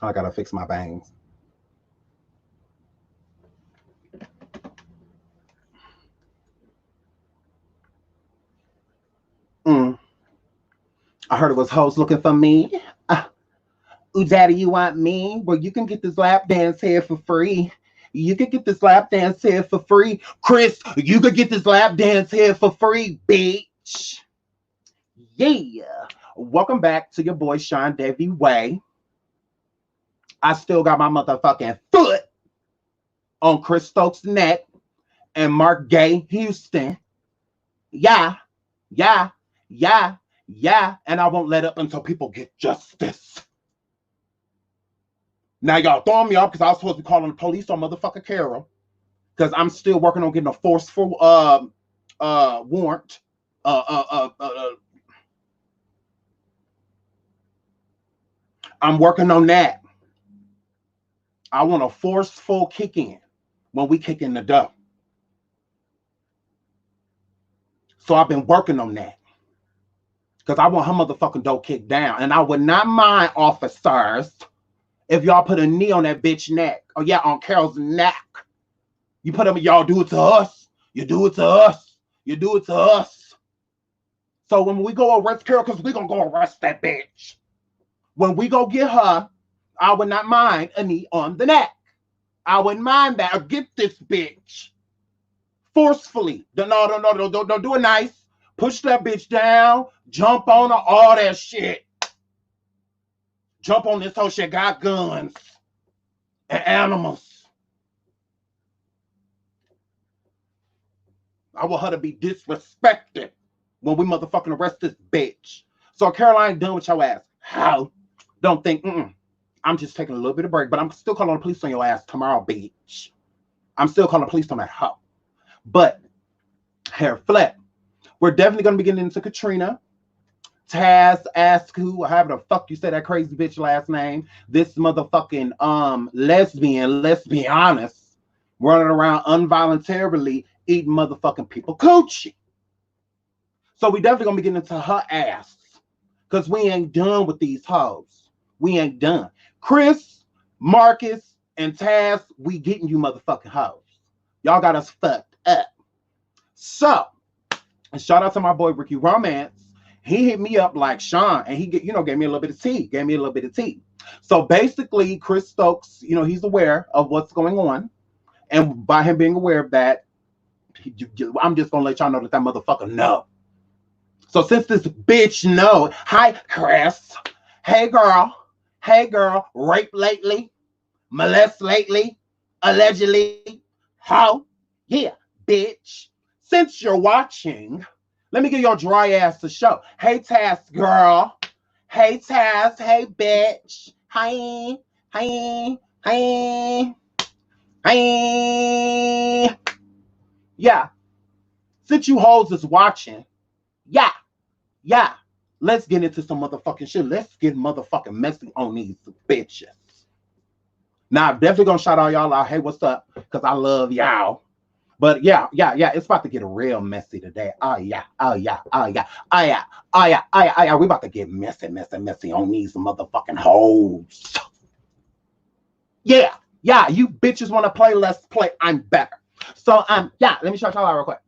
I gotta fix my bangs. I heard it was hoes looking for me. Ooh, daddy, you want me? Well, you can get this lap dance here for free. You could get this lap dance here for free. Chris, you could get this lap dance here for free, bitch. Yeah. Welcome back to your boy SeanDavieWay. I still got my motherfucking foot on Chris Stokes' neck and Mark Gay Houston. Yeah, yeah, yeah, yeah. And I won't let up until people get justice. Now y'all throwing me off because I was supposed to be calling the police on motherfucker Carol. Because I'm still working on getting a forceful warrant. I'm working on that. I want a forceful kick in when we kick in the door. So I've been working on that. Because I want her motherfucking door kicked down. And I would not mind, officers, if y'all put a knee on that bitch neck. Oh yeah, on Carol's neck. You put them, y'all do it to us. You do it to us. You do it to us. So when we go arrest Carol, because we're going to go arrest that bitch. When we go get her, I would not mind a knee on the neck. I wouldn't mind that. Or get this bitch. Forcefully. No, don't do it nice. Push that bitch down. Jump on her. All that shit. Jump on this whole shit. Got guns. And animals. I want her to be disrespected when we motherfucking arrest this bitch. So Caroline done with your ass. How? Don't think, I'm just taking a little bit of break, but I'm still calling the police on your ass tomorrow, bitch. I'm still calling the police on that hoe. But, hair flat. We're definitely going to be getting into Katrina. TAS, ask who, however the fuck you say that crazy bitch last name. This motherfucking lesbian, let's be honest, running around involuntarily eating motherfucking people coochie. So we definitely gonna be getting into her ass. Because we ain't done with these hoes. We ain't done. Chris, Marcus, and TAS, we getting you motherfucking hoes. Y'all got us fucked up. So, and shout out to my boy Ricky Romance. He hit me up like Sean, and he gave me a little bit of tea. So basically, Chris Stokes, he's aware of what's going on. And by him being aware of that, I'm just gonna let y'all know that motherfucker know. So since this bitch know, hi Chris, hey girl, rape lately, molest lately, allegedly, how? Yeah, bitch. Since you're watching, let me give your dry ass a show. Hey TAS girl, hey TAS, hey bitch, hi. Yeah. Since you hoes is watching, yeah. Let's get into some motherfucking shit. Let's get motherfucking messy on these bitches. Now, I'm definitely gonna shout all y'all out. Hey, what's up? Because I love y'all. But yeah. It's about to get real messy today. Oh yeah. We about to get messy on these motherfucking hoes. Yeah. You bitches want to play? Let's play. I'm better. So let me shout y'all out real quick.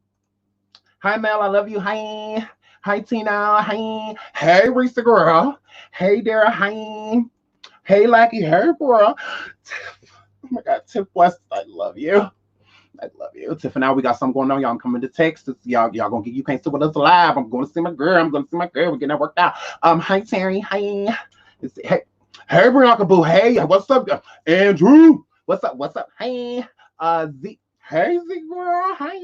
Hi Mel, I love you. Hi Tina. Hi. Hey Risa girl. Hey Dara. Hi. Hey Lackey. Hey girl. Oh my God, Tiff West, I love you. Tiff, and now we got something going on. Y'all coming to Texas. Y'all gonna get, you can't sit with us live. I'm going to see my girl. We're getting that worked out. Hi Terry. Hi. Hey Bianca Boo. Hey, what's up? Andrew. What's up? Hey. Z. Hey Z girl. Hi.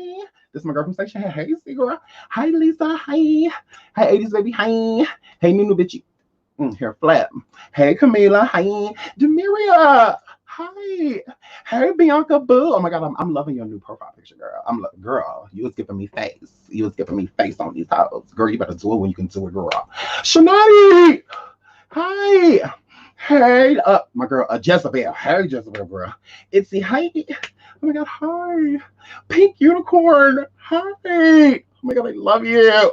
This is my girl from Station. Hey Z girl. Hi Lisa. Hi. Hey 80s baby. Hi. Hey Nunu bitchy. Hair flat. Hey Camila. Hi. Demiria. Hi. Hey Bianca Boo. Oh my God, I'm loving your new profile picture, girl. Girl, you was giving me face. On these hoes. Girl, you better do it when you can do it, girl. Shanati. Hi. Hey, my girl, Jezebel. Hey, Jezebel, girl. Itsy, hi. Oh my God, hi. Pink Unicorn. Hi. Oh my God, I love you.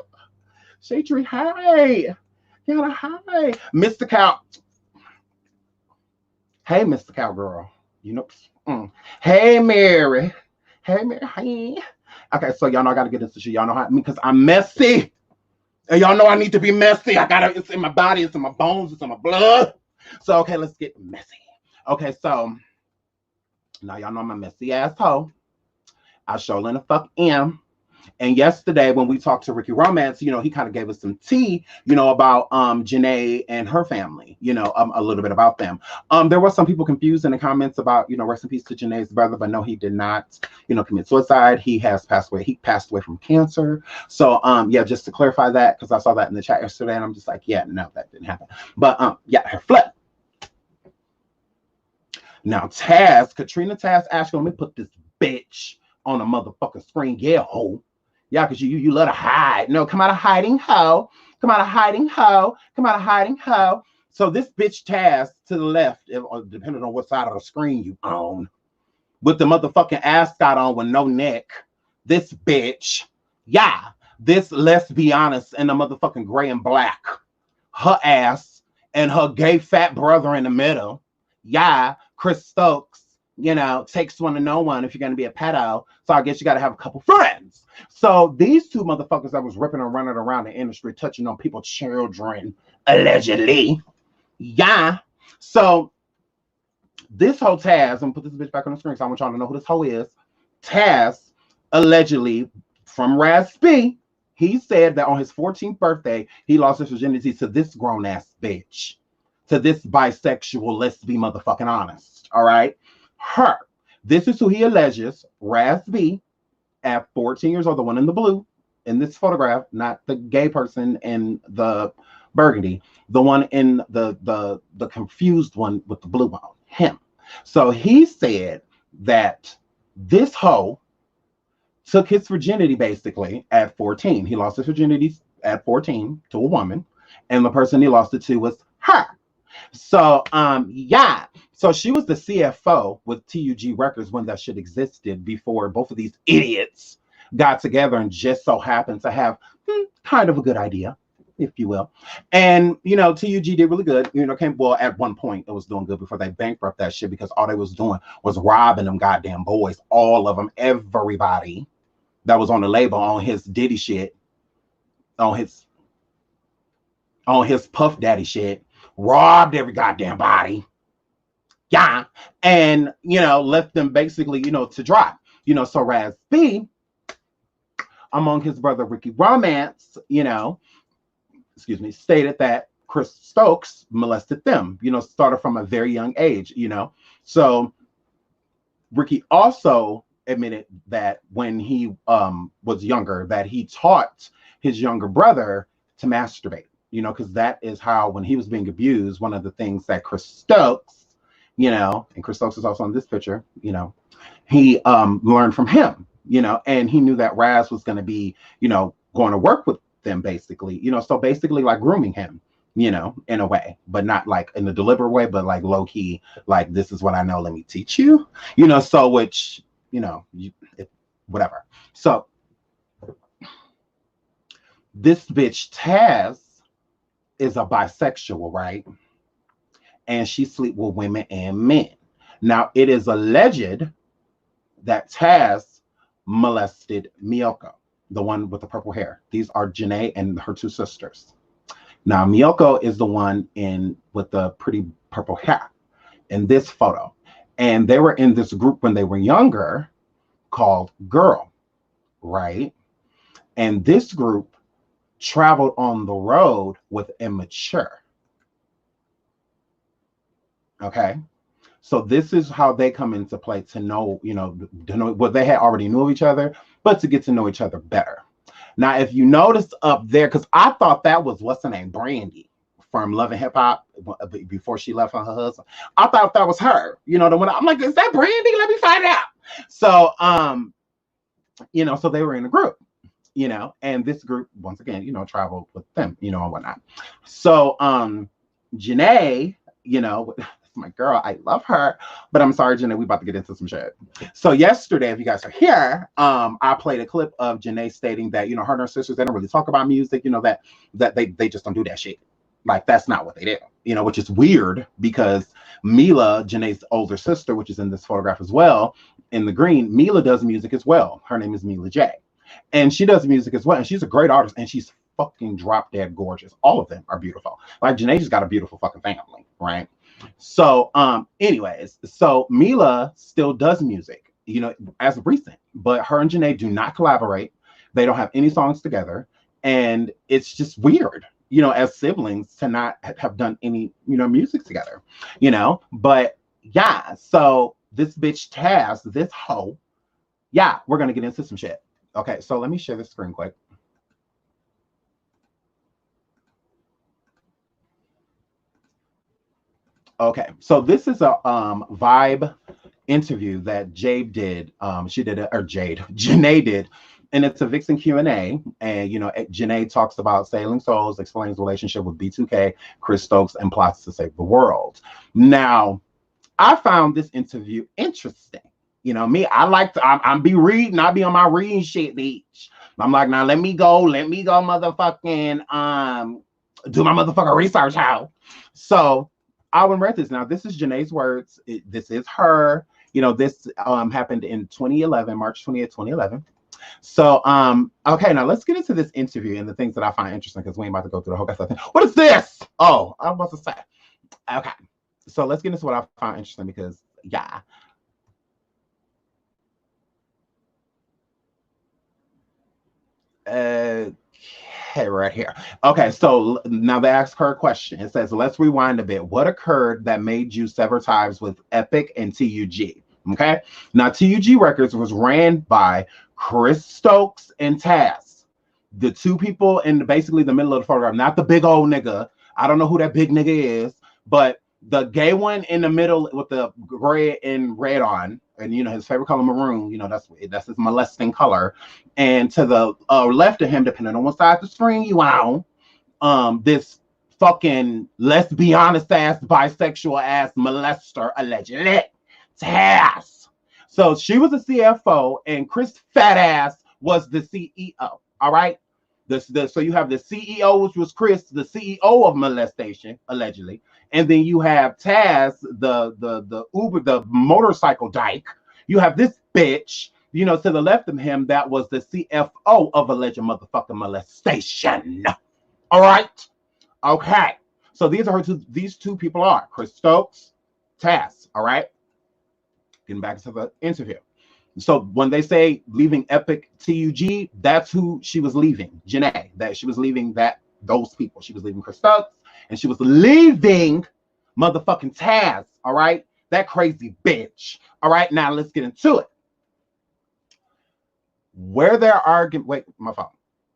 Shadry, hi. Yana, hi. Mr. Cow. Hey, Mr. Cowgirl. You know, hey, Mary. Hey, Mary. Hey. Okay, so y'all know I gotta get into shit. Y'all know how because I'm messy. And y'all know I need to be messy. It's in my body, it's in my bones, it's in my blood. So okay, let's get messy. Okay, so now y'all know I'm a messy asshole. I sure in the fuck am. And yesterday, when we talked to Ricky Romance, he kind of gave us some tea, about Jhene and her family, a little bit about them. There were some people confused in the comments about, rest in peace to Jhene's brother, but no, he did not, commit suicide. He has passed away. He passed away from cancer. So, yeah, just to clarify that, because I saw that in the chat yesterday, and I'm just like, yeah, no, that didn't happen. But yeah, her flip. Now, TAS, Katrina TAS, Ashley, let me put this bitch on a motherfucking screen. Yeah, ho. Yeah, because you let her hide. No, come out of hiding, ho. Come out of hiding, ho. Come out of hiding, ho. So this bitch TAS to the left, depending on what side of the screen you own, with the motherfucking ascot on with no neck. This bitch, yeah, this, let's be honest, in the motherfucking gray and black. Her ass and her gay fat brother in the middle. Yeah, Chris Stokes, takes one to know one if you're going to be a pedo. So I guess you got to have a couple friends. So these two motherfuckers that was ripping and running around the industry, touching on people's children, allegedly. Yeah. So this whole TAS, I'm going to put this bitch back on the screen so I want y'all to know who this hoe is. TAS, allegedly, from Raz B, he said that on his 14th birthday, he lost his virginity to this grown-ass bitch. To this bisexual, let's be motherfucking honest. All right? Her. This is who he alleges, Raz B, at 14 years old, the one in the blue, in this photograph, not the gay person in the burgundy, the one in the confused one with the blue on, him. So he said that this hoe took his virginity basically at 14. He lost his virginity at 14 to a woman, and the person he lost it to was her. So, yeah. So she was the CFO with TUG Records when that shit existed before both of these idiots got together and just so happened to have kind of a good idea, if you will. And, TUG did really good. At one point it was doing good before they bankrupt that shit because all they was doing was robbing them goddamn boys. All of them, everybody that was on the label on his Diddy shit, on his Puff Daddy shit, robbed every goddamn body. Yeah. And, left them basically, to dry. So Raz B, among his brother Ricky Romance, stated that Chris Stokes molested them, started from a very young age, So Ricky also admitted that when he was younger, that he taught his younger brother to masturbate. Because that is how, when he was being abused, one of the things that Chris Stokes, and Chris Stokes is also on this picture, he learned from him, and he knew that Raz was going to be, going to work with them basically, so basically like grooming him, in a way, but not like in a deliberate way, but like low key, like, this is what I know, let me teach you, so which, whatever. So this bitch TAS is a bisexual, right? And she sleep with women and men. Now, it is alleged that TAS molested Miyoko, the one with the purple hair. These are Jhene and her two sisters. Now, Miyoko is the one with the pretty purple hair in this photo. And they were in this group when they were younger called Girl, right? And this group traveled on the road with Immature. Okay, so this is how they come into play to know, what they had already knew of each other, but to get to know each other better. Now, if you notice up there, because I thought that was, what's her name, Brandy from Love and Hip Hop before she left on her husband. I thought that was her. The one I'm like, is that Brandy? Let me find out. So, so they were in a group. And this group, once again, traveled with them, and whatnot. So, Jhene, my girl, I love her, but I'm sorry, Jhene, we about to get into some shit. So yesterday, if you guys are here, I played a clip of Jhene stating that, her and her sisters, they don't really talk about music, that they just don't do that shit. Like, that's not what they do, you know, which is weird because Mila, Jhene's older sister, which is in this photograph as well, in the green, Mila does music as well. Her name is Mila J. And she does music as well. And she's a great artist. And she's fucking drop dead gorgeous. All of them are beautiful. Like, Jhene just got a beautiful fucking family, right? So, anyways, so Mila still does music, you know, as of recent. But her and Jhene do not collaborate. They don't have any songs together. And it's just weird, you know, as siblings to not have done any, you know, music together, you know. But yeah, so this bitch TAS, this hoe, yeah, we're gonna get into some shit. Okay, so let me share the screen quick. Okay, so this is a Vibe interview that Jade did. She did it, or Jhene did. And it's a Vixen Q&A. And, you know, Jhene talks about Sailing Souls, explains relationship with B2K, Chris Stokes, and plots to save the world. Now, I found this interview interesting. You know, me, I like to, I'm be reading, I be on my reading shit, bitch. I'm like, now let me go, motherfucking, do my motherfucking research, how? So, I will read this. Now, this is Jhene's words. This is her. You know, this happened in 2011, March 20th, 2011. So, okay, now let's get into this interview and the things that I find interesting because we ain't about to go through the whole goddamn thing. What is this? Oh, I was about to say. Okay, so let's get into what I find interesting because, yeah. Okay, right here. Okay, so now they ask her a question. It says, let's rewind a bit. What occurred that made you sever ties with Epic and TUG? Okay, now TUG Records was ran by Chris Stokes and TAS, the two people in basically the middle of the photograph, not the big old nigga. I don't know who that big nigga is, but the gay one in the middle with the gray and red on, and you know his favorite color maroon. You know that's his molesting color. And to the left of him, depending on what side of the screen you on, this fucking, let's be honest, ass bisexual ass molester allegedly. TAS. So she was a CFO and Chris fat ass was the CEO. All right. So you have the CEO, which was Chris, the CEO of molestation, allegedly. And then you have TAS, the Uber, the motorcycle dyke. You have this bitch, you know, to the left of him, that was the CFO of alleged motherfucking molestation. All right. Okay. So these two people are Chris Stokes, TAS. All right. Getting back to the interview. So when they say leaving Epic TUG, that's who she was leaving. Jhene, that she was leaving those people. She was leaving Chris Stokes and she was leaving motherfucking TAS. All right. That crazy bitch. All right. Now let's get into it. Where there are, wait, my phone.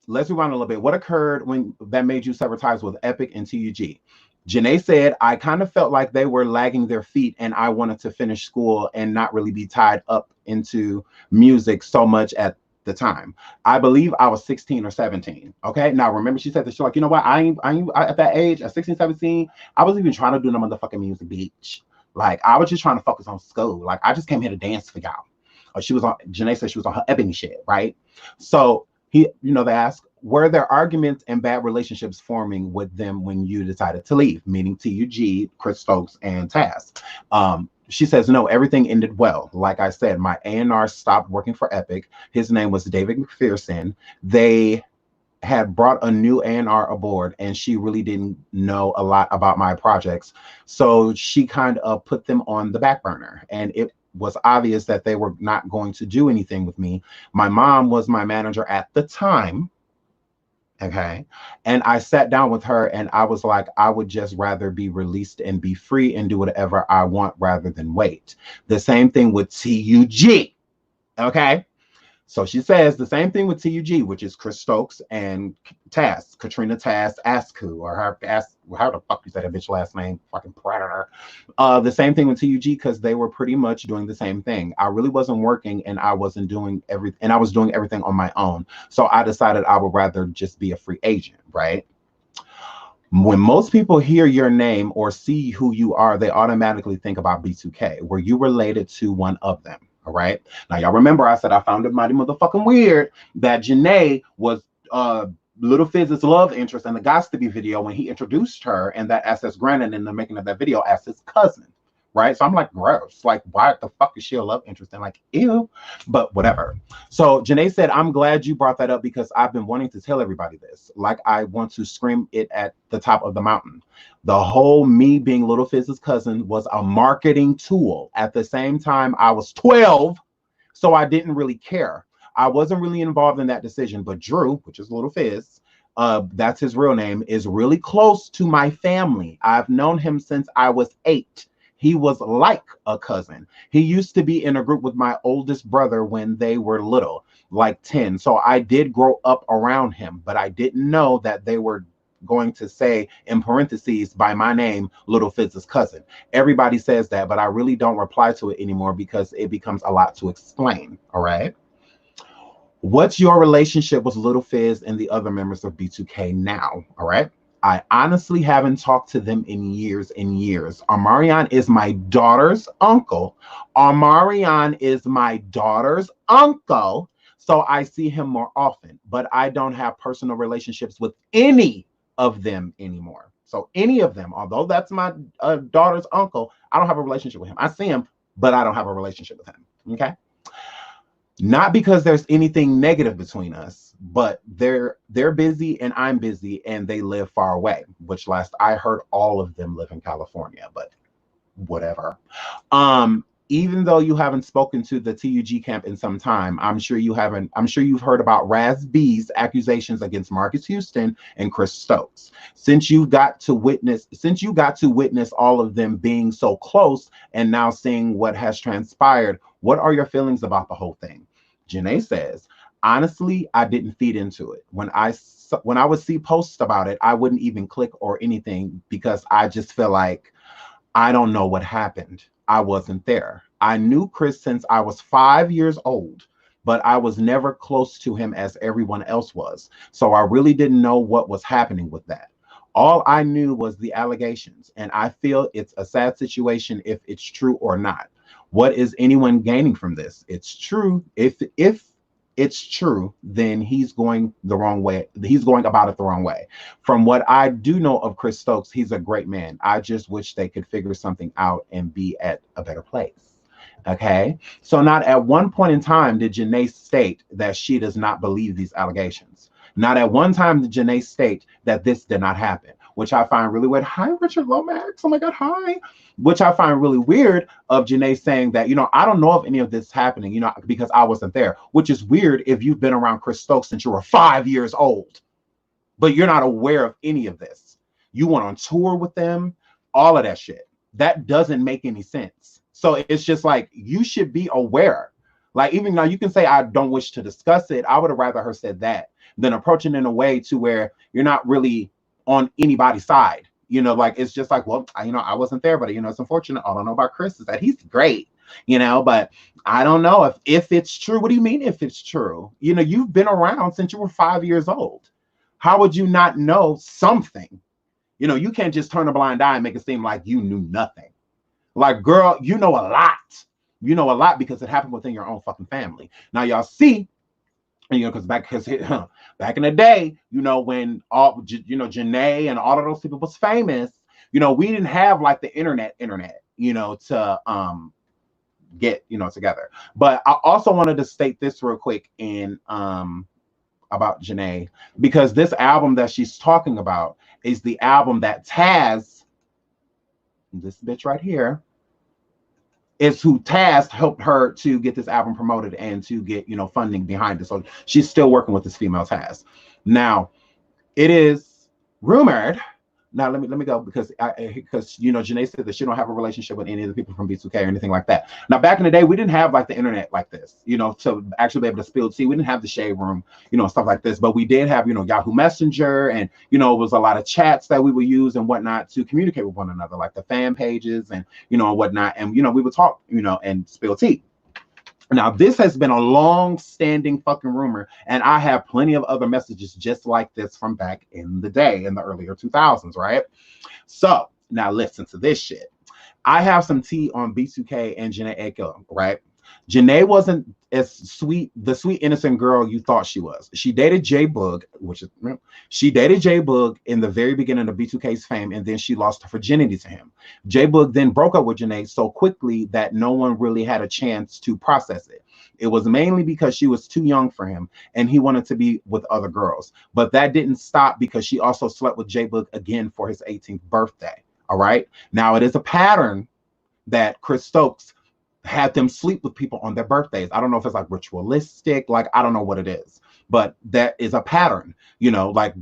Let's rewind a little bit. What occurred when that made you sever ties with Epic and TUG? Jhene said, I kind of felt like they were lagging their feet and I wanted to finish school and not really be tied up into music so much at the time. I believe I was 16 or 17. Okay. Now remember, she said that she's like, you know what? I at that age, at 16, 17, I wasn't even trying to do no motherfucking music, bitch. Like I was just trying to focus on school. Like I just came here to dance for y'all. Jhene said she was on her ebony shit, right? So they ask, were there arguments and bad relationships forming with them when you decided to leave, meaning TUG, Chris Stokes, and TAS? She says, no, everything ended well. Like I said, my A&R stopped working for Epic. His name was David McPherson. They had brought a new A&R aboard and she really didn't know a lot about my projects. So she kind of put them on the back burner, and it was obvious that they were not going to do anything with me. My mom was my manager at the time. Okay. And I sat down with her and I was like, I would just rather be released and be free and do whatever I want rather than wait. The same thing with TUG. Okay. So she says the same thing with TUG, which is Chris Stokes and TAS, Katrina TAS Askew, or how the fuck you say that bitch last name? Fucking predator. The same thing with TUG because they were pretty much doing the same thing. I really wasn't working and I wasn't doing everything, and I was doing everything on my own. So I decided I would rather just be a free agent, right? When most people hear your name or see who you are, they automatically think about B2K. Were you related to one of them? All right. Now, y'all remember I said I found it mighty motherfucking weird that Jhene was Little Fizz's love interest in the Gots to Be video, when he introduced her and that access granted in the making of that video as his cousin, right? So I'm like, gross. Like, why the fuck is she a love interest? And like, ew, but whatever. So Jhene said, I'm glad you brought that up because I've been wanting to tell everybody this. Like, I want to scream it at the top of the mountain. The whole me being Little Fizz's cousin was a marketing tool. At the same time, I was 12, so I didn't really care. I wasn't really involved in that decision, but Drew, which is Little Fizz, that's his real name, is really close to my family. I've known him since I was 8. He was like a cousin. He used to be in a group with my oldest brother when they were little, like 10. So I did grow up around him, but I didn't know that they were going to say in parentheses by my name, Little Fizz's cousin. Everybody says that, but I really don't reply to it anymore because it becomes a lot to explain. All right. What's your relationship with Little Fizz and the other members of B2K now? All right. I honestly haven't talked to them in years and years. Omarion is my daughter's uncle. Omarion is my daughter's uncle. So I see him more often, but I don't have personal relationships with any of them anymore. So any of them, although that's my daughter's uncle, I don't have a relationship with him. I see him, but I don't have a relationship with him. Okay. Not because there's anything negative between us, but they're busy and I'm busy and they live far away, which last I heard all of them live in California, but whatever. Even though you haven't spoken to the TUG camp in some time, I'm sure you've heard about Raz B's accusations against Marcus Houston and Chris Stokes. Since you got to witness all of them being so close and now seeing what has transpired, what are your feelings about the whole thing? Jhene says, honestly, I didn't feed into it. When I would see posts about it, I wouldn't even click or anything because I just feel like I don't know what happened. I wasn't there. I knew Chris since I was 5 years old, but I was never close to him as everyone else was. So I really didn't know what was happening with that. All I knew was the allegations, and I feel it's a sad situation if it's true or not. What is anyone gaining from this? It's true. If it's true, then he's going the wrong way. He's going about it the wrong way. From what I do know of Chris Stokes, he's a great man. I just wish they could figure something out and be at a better place. Okay. So not at one point in time did Jhene state that she does not believe these allegations. Not at one time did Jhene state that this did not happen, which I find really weird. Hi, Richard Lomax. Oh my God, hi. Which I find really weird of Jhene saying that, I don't know of any of this happening, because I wasn't there, which is weird if you've been around Chris Stokes since you were 5 years old, but you're not aware of any of this. You went on tour with them, all of that shit. That doesn't make any sense. So it's just like, you should be aware. Like, even now you can say, I don't wish to discuss it. I would have rather her said that than approaching in a way to where you're not really on anybody's side. Like, it's just like, well, I wasn't there, but it's unfortunate. All I know about Chris is that he's great, but I don't know if it's true. What do you mean if it's true? You've been around since you were 5 years old. How would you not know something? You can't just turn a blind eye and make it seem like you knew nothing. Like, girl, you know a lot. You know a lot because it happened within your own fucking family. Now y'all see, because back in the day, when all Janay and all of those people was famous, we didn't have like the internet, to get together. But I also wanted to state this real quick in about Janay, because this album that she's talking about is the album that TAS, this bitch right here, is who TAS helped her to get this album promoted and to get, funding behind it. So she's still working with this female TAS. Now, it is rumored. Now let me go because Jhene said that she don't have a relationship with any of the people from B2K or anything like that. Now, back in the day, we didn't have like the internet like this, to actually be able to spill tea. We didn't have the shade room, stuff like this, but we did have, Yahoo Messenger, and it was a lot of chats that we would use and whatnot to communicate with one another, like the fan pages and whatnot, and we would talk, and spill tea. Now, this has been a long-standing fucking rumor, and I have plenty of other messages just like this from back in the day, in the earlier 2000s, right? So, now listen to this shit. I have some tea on B2K and Jhene Aiko, right? Jhene wasn't as sweet, the sweet innocent girl you thought she was. She dated J Boog, she dated J Boog in the very beginning of B2K's fame, and then she lost her virginity to him. J Boog then broke up with Jhene so quickly that no one really had a chance to process it. It was mainly because she was too young for him and he wanted to be with other girls. But that didn't stop because she also slept with J Boog again for his 18th birthday. All right. Now, it is a pattern that Chris Stokes had them sleep with people on their birthdays. I don't know if it's like ritualistic, like I don't know what it is, but that is a pattern. You know, like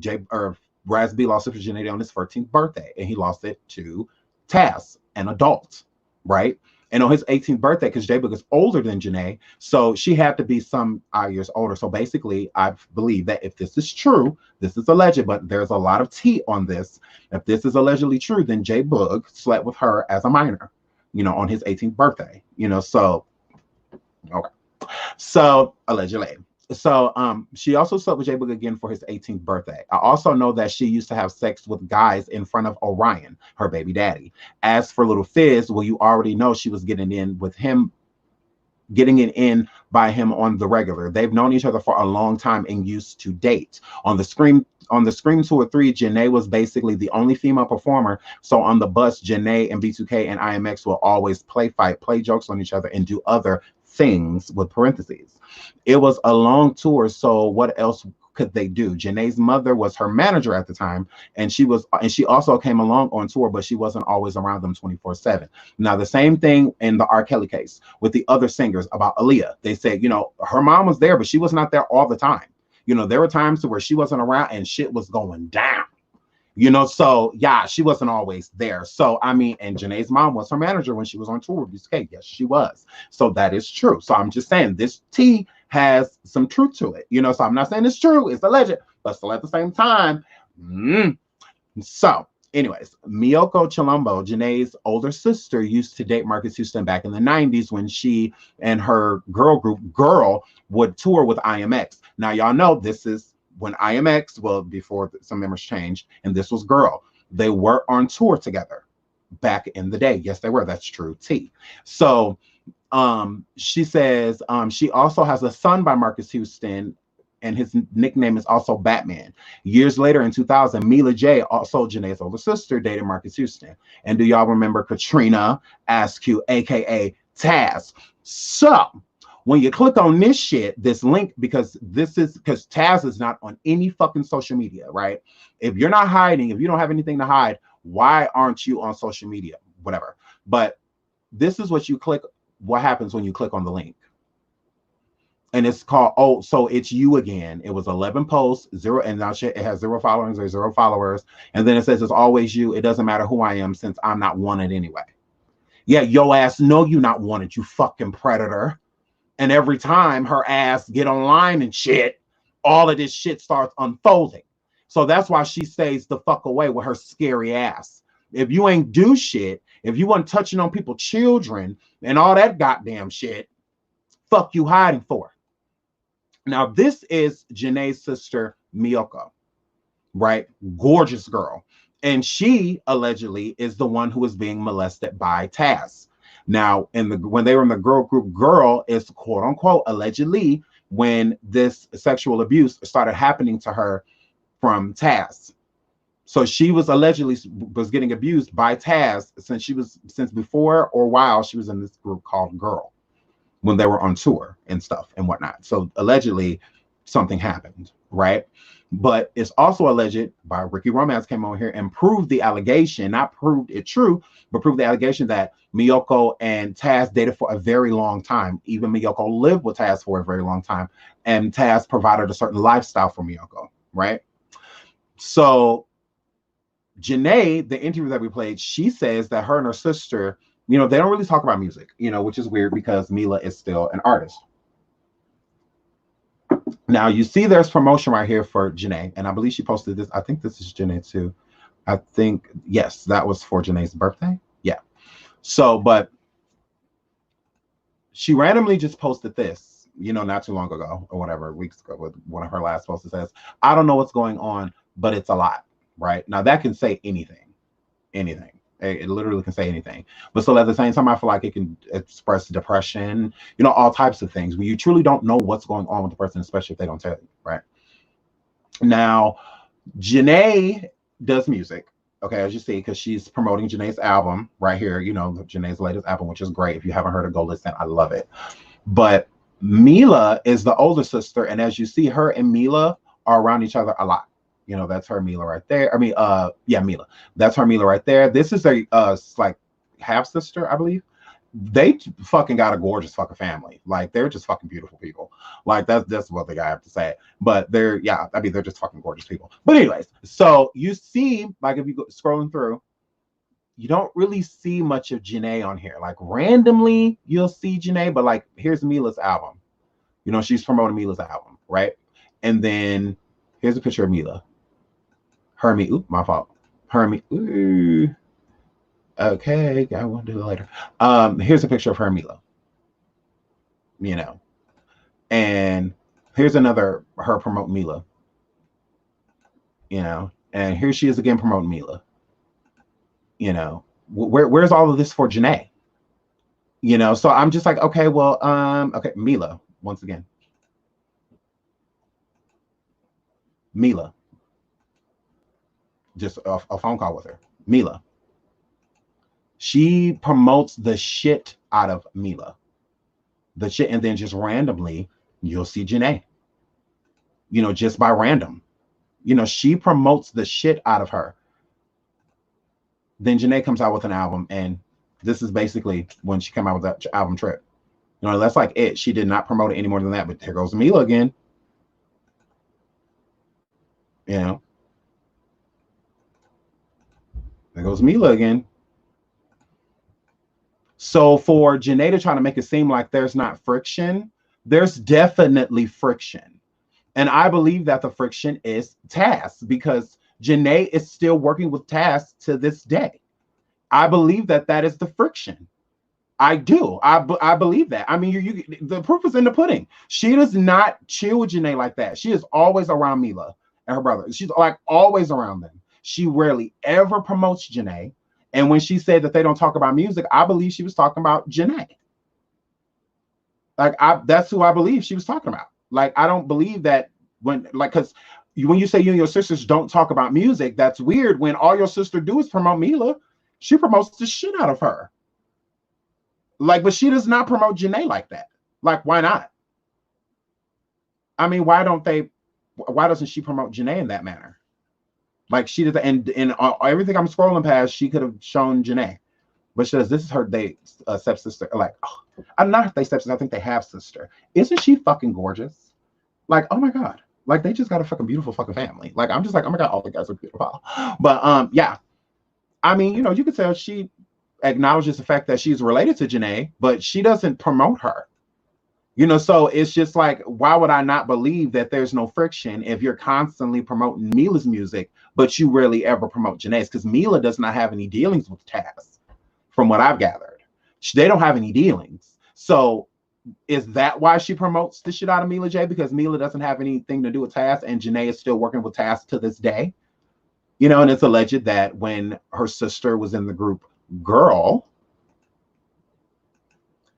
Raz B lost his virginity on his 13th birthday, and he lost it to TAS, an adult, right? And on his 18th birthday, because J-Boog is older than Jhene, so she had to be some odd years older. So basically, I believe that if this is true, this is alleged, but there's a lot of tea on this. If this is allegedly true, then J-Boog slept with her as a minor, you know, on his 18th birthday, you know, so, okay. So, allegedly. So, she also slept with J-Boog again for his 18th birthday. I also know that she used to have sex with guys in front of Orion, her baby daddy. As for Little Fizz, well, you already know she was getting in with him, getting it in by him on the regular. They've known each other for a long time and used to date. On the Scream Tour 3, Jhene was basically the only female performer. So on the bus, Jhene and B2K and IMX will always play fight, play jokes on each other, and do other things with parentheses. It was a long tour, so what else could they do? Jhene's mother was her manager at the time, and she also came along on tour, but she wasn't always around them 24/7. Now, the same thing in the R. Kelly case with the other singers about Aaliyah. They said, you know, her mom was there, but she was not there all the time. You know, there were times to where she wasn't around and shit was going down. You know, so yeah, she wasn't always there. So I mean, and Jhene's mom was her manager when she was on tour with B2K. Yes, she was. So that is true. So I'm just saying this tea has some truth to it. You know, so I'm not saying it's true, it's alleged, but still at the same time. So, anyways, Miyoko Chilombo, Jhene's older sister, used to date Marcus Houston back in the 90s when she and her girl group Girl would tour with IMX. Now, y'all know this is when IMX, well, before some members changed, and this was Girl. They were on tour together back in the day. Yes, they were. That's true. T. So she says she also has a son by Marcus Houston, and his nickname is also Batman. Years later in 2000, Mila J, also Jhene's older sister, dated Marcus Houston. And do y'all remember Katrina Askew, aka TAS? So when you click on this shit, this link, because TAS is not on any fucking social media, right? If you're not hiding, if you don't have anything to hide, why aren't you on social media? Whatever. But this is what you click, what happens when you click on the link. And it's called, oh, so it's you again. It was 11 posts, 0, and now it has 0 followers or 0 followers. And then it says it's always you. It doesn't matter who I am since I'm not wanted anyway. Yeah, yo ass know you not wanted, you fucking predator. And every time her ass get online and shit, all of this shit starts unfolding. So that's why she stays the fuck away with her scary ass. If you ain't do shit, if you weren't touching on people's children and all that goddamn shit, fuck you hiding for. Now, this is Jhene's sister, Miyoko, right? Gorgeous girl. And she allegedly is the one who is being molested by TAS. Now, when they were in the girl group, Girl is quote unquote allegedly when this sexual abuse started happening to her from TAS. So she was allegedly getting abused by TAS since before or while she was in this group called Girl, when they were on tour and stuff and whatnot. So allegedly something happened, right? But it's also alleged by Ricky Romance came on here and proved the allegation, not proved it true, but proved the allegation that Miyoko and TAS dated for a very long time. Even Miyoko lived with TAS for a very long time, and TAS provided a certain lifestyle for Miyoko, right? So Jhene, the interview that we played, she says that her and her sister, you know, they don't really talk about music, you know, which is weird because Mila is still an artist. Now, you see there's promotion right here for Jhene, and I believe she posted this. I think this is Jhene too. I think, yes, that was for Jhene's birthday. Yeah. So, but she randomly just posted this, you know, not too long ago or whatever, weeks ago, with one of her last posts. It says, I don't know what's going on, but it's a lot, right? Now, that can say anything, anything. It literally can say anything. But so at the same time, I feel like it can express depression, you know, all types of things where you truly don't know what's going on with the person, especially if they don't tell you, right? Now, Jhene does music, okay, as you see, because she's promoting Jhene's album right here, you know, Jhene's latest album, which is great. If you haven't heard it, go listen. I love it. But Mila is the older sister, and as you see, her and Mila are around each other a lot. You know, that's her Mila right there. I mean, yeah, Mila. That's her Mila right there. This is a like half sister, I believe. They fucking got a gorgeous fucking family. Like they're just fucking beautiful people. Like that's what they have to say. But they're, yeah, I mean, they're just fucking gorgeous people. But anyways, so you see, like if you go scrolling through, you don't really see much of Jhene on here. Like randomly you'll see Jhene, but like here's Mila's album. You know, she's promoting Mila's album, right? And then here's a picture of Mila. Hermie, oop, my fault. Hermie, ooh. Okay, I will do it later. Here's a picture of her Mila. You know. And here's another her promote Mila. You know, and here she is again promoting Mila. You know, where's all of this for Jhene? You know, so I'm just like, okay, well, okay, Mila, once again. Mila. Just a phone call with her. Mila. She promotes the shit out of Mila. The shit, and then just randomly, you'll see Jhene. You know, just by random. You know, she promotes the shit out of her. Then Jhene comes out with an album, and this is basically when she came out with that album Trip. You know, that's like it. She did not promote it any more than that, but here goes Mila again. You know. There goes Mila again. So for Jhene to try to make it seem like there's not friction, there's definitely friction. And I believe that the friction is TAS, because Jhene is still working with TAS to this day. I believe that that is the friction. I do. I believe that. I mean, the proof is in the pudding. She does not chill with Jhene like that. She is always around Mila and her brother. She's like always around them. She rarely ever promotes Jhene. And when she said that they don't talk about music, I believe she was talking about Jhene. Like that's who I believe she was talking about. Like I don't believe that because when you say you and your sisters don't talk about music, that's weird. When all your sister do is promote Mila, she promotes the shit out of her. Like, but she does not promote Jhene like that. Like, why not? I mean, why doesn't she promote Jhene in that manner? Like she did, and everything I'm scrolling past, she could have shown Jhene, but she does. This is her stepsister. Like, oh, I'm not they stepsister. I think they have sister. Isn't she fucking gorgeous? Like, oh my god, like they just got a fucking beautiful fucking family. Like I'm just like, oh my god, all the guys are beautiful. But yeah, I mean, you know, you could tell she acknowledges the fact that she's related to Jhene, but she doesn't promote her. You know, so it's just like, why would I not believe that there's no friction if you're constantly promoting Mila's music, but you rarely ever promote Jhene's? Because Mila does not have any dealings with TAS, from what I've gathered. They don't have any dealings. So is that why she promotes the shit out of Mila J? Because Mila doesn't have anything to do with TAS, and Jhene is still working with TAS to this day? You know, and it's alleged that when her sister was in the group Girl,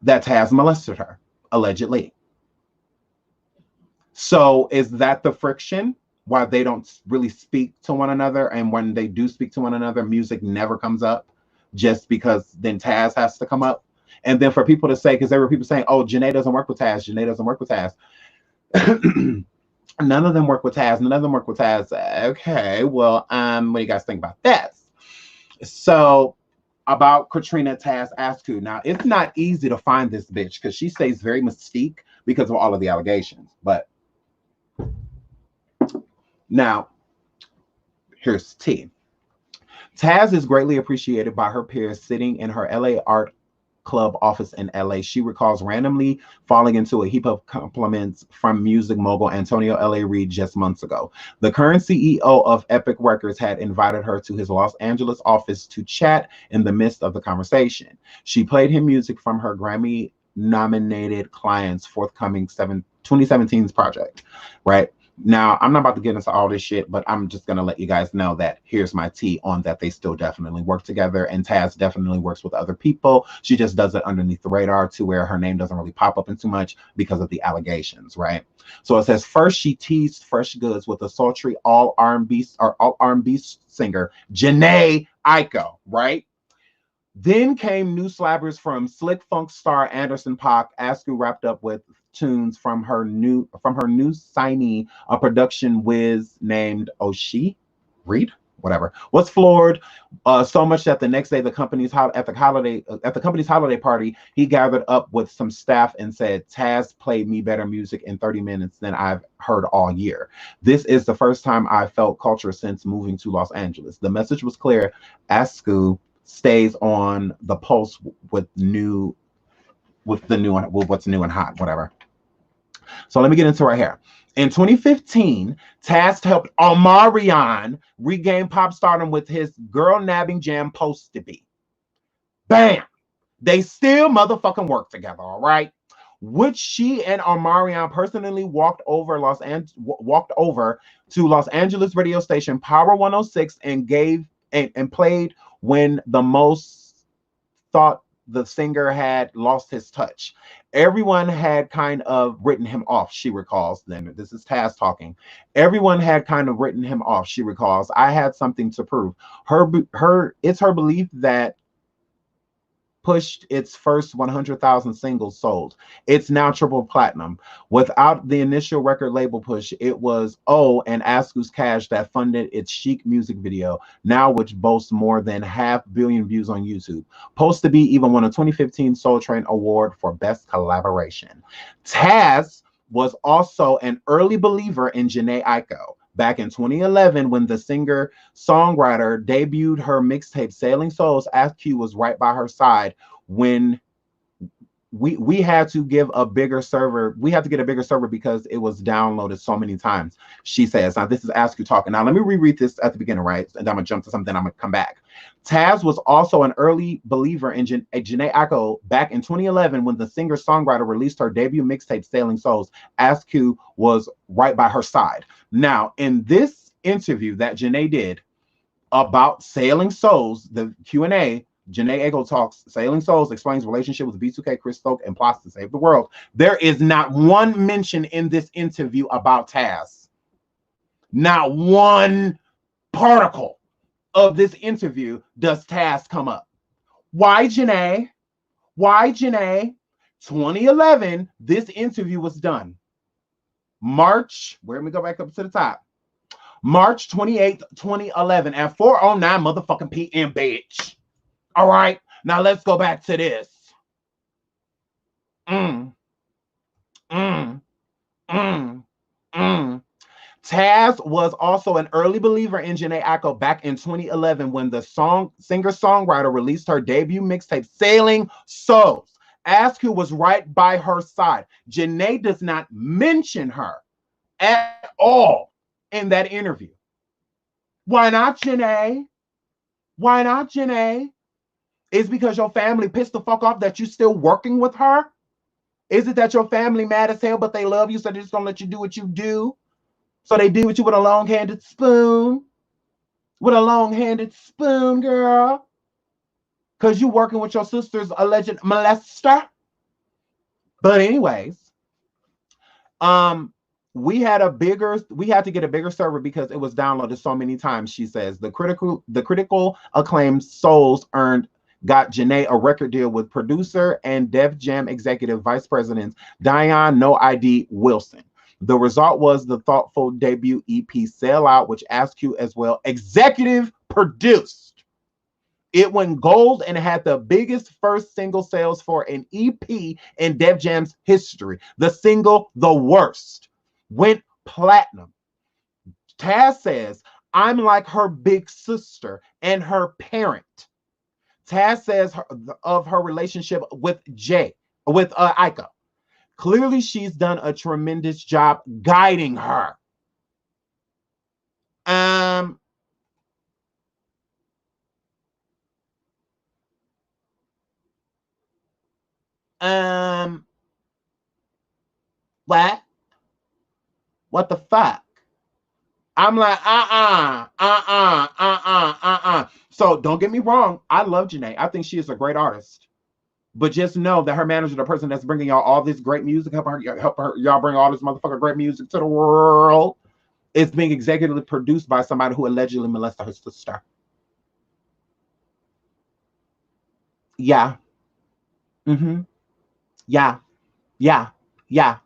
that TAS molested her. Allegedly. So is that the friction why they don't really speak to one another? And when they do speak to one another, music never comes up just because then TAS has to come up. And then for people to say, because there were people saying, oh, Jhene doesn't work with TAS. Jhene doesn't work with TAS. None of them work with TAS. None of them work with TAS. Okay, well, what do you guys think about that? So about Katrina TAS Askew. Now, it's not easy to find this bitch because she stays very mystique because of all of the allegations. But now, here's T. TAS is greatly appreciated by her peers sitting in her LA Art Club office in LA. She recalls randomly falling into a heap of compliments from music mogul Antonio L.A. Reid just months ago. The current CEO of Epic Records had invited her to his Los Angeles office to chat in the midst of the conversation. She played him music from her Grammy-nominated client's forthcoming 2017's project, right? Now, I'm not about to get into all this shit, but I'm just going to let you guys know that here's my tea on that they still definitely work together, and Taz definitely works with other people. She just does it underneath the radar to where her name doesn't really pop up in too much because of the allegations, right? So it says, first she teased Fresh Goods with a sultry all R&B singer, Jhene Aiko, right? Then came new slabbers from Slick Funk star Anderson .Paak. Askew wrapped up with tunes from her new signee, a production whiz named Oshi Reed, whatever. Was floored so much that the next day, at the company's holiday party, he gathered up with some staff and said, "Taz played me better music in 30 minutes than I've heard all year. This is the first time I felt culture since moving to Los Angeles." The message was clear. Askew stays on the pulse with what's new and hot, whatever. So let me get into right here. In 2015, TAS helped Omarion regain pop stardom with his girl nabbing jam "Supposed to Be." Bam! They still motherfucking work together, all right? Which she and Omarion personally walked over to Los Angeles radio station Power 106 and played when the most thought the singer had lost his touch. Everyone had kind of written him off, she recalls. Then this is Taz talking. Everyone had kind of written him off, she recalls. I had something to prove. It's her belief that pushed its first 100,000 singles sold. It's now triple platinum. Without the initial record label push, it was and Askew's cash that funded its chic music video, now which boasts more than 500 million views on YouTube. Supposed to Be even won a 2015 Soul Train Award for Best Collaboration. Taz was also an early believer in Jhene Aiko. Back in 2011, when the singer-songwriter debuted her mixtape Sailing Souls, Askew was right by her side when we had to give a bigger server. We had to get a bigger server because it was downloaded so many times, she says. Now, this is Askew talking. Now, let me reread this at the beginning, right? And I'm going to jump to something, I'm going to come back. Taz was also an early believer in Jhene Aiko. Back in 2011, when the singer-songwriter released her debut mixtape, Sailing Souls, Askew was right by her side. Now, in this interview that Jhene did about Sailing Souls, the Q&A, Jhene Aiko talks, Sailing Souls explains relationship with B2K, Chris Stokes, and plots to save the world. There is not one mention in this interview about Taz. Not one particle of this interview does Taz come up. Why, Jhene? Why, Jhene? 2011, this interview was done. March, where we go back up to the top. March 28th, 2011 at 4:09 motherfucking p.m., bitch. All right, now let's go back to this. Taz was also an early believer in Jhene Aiko back in 2011 when the singer-songwriter released her debut mixtape, Sailing Souls. Askew was right by her side. Jhene does not mention her at all in that interview. Why not, Jhene? Why not, Jhene? Is because your family pissed the fuck off that you still working with her? Is it that your family mad as hell, but they love you, so they're just gonna let you do what you do? So they deal with you with a long-handed spoon? With a long-handed spoon, girl? Because you working with your sister's alleged molester? But anyways, we had to get a bigger server because it was downloaded so many times, she says. The critical acclaimed Souls got Jhene a record deal with producer and Def Jam executive vice president Dion No ID Wilson. The result was the thoughtful debut EP Sell Out, which Askew as well executive produced. It went gold and had the biggest first single sales for an EP in Def Jam's history. The single, The Worst, went platinum. Taz says, I'm like her big sister and her parent. Taz says of her relationship with Aiko. Clearly, she's done a tremendous job guiding her. What? What the fuck? I'm like, So don't get me wrong. I love Jhene. I think she is a great artist. But just know that her manager, the person that's bringing y'all all this great music, help her, y'all bring all this motherfucker great music to the world, is being executively produced by somebody who allegedly molested her sister. Yeah. Mm-hmm. Yeah. Yeah. Yeah.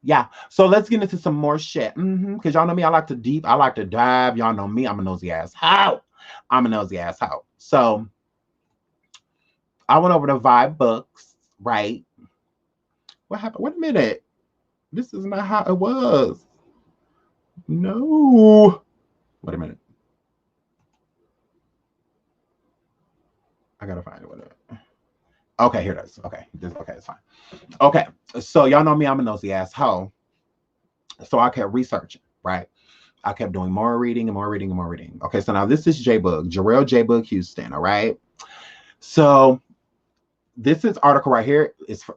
Yeah. So let's get into some more shit. Because y'all know me, I like to dive. Y'all know me, I'm a nosy ass hoe. I'm a nosy ass hoe. So I went over to Vibe Books, right? What happened? Wait a minute. This is not how it was. No. Wait a minute. I gotta find it. Okay, here it is. Okay. Okay, it's fine. Okay. So y'all know me, I'm a nosy ass hoe. So I kept researching, right? I kept doing more reading and more reading and more reading. Okay, so now this is J Book, Jarrell J Book Houston, all right? So this is article right here. It's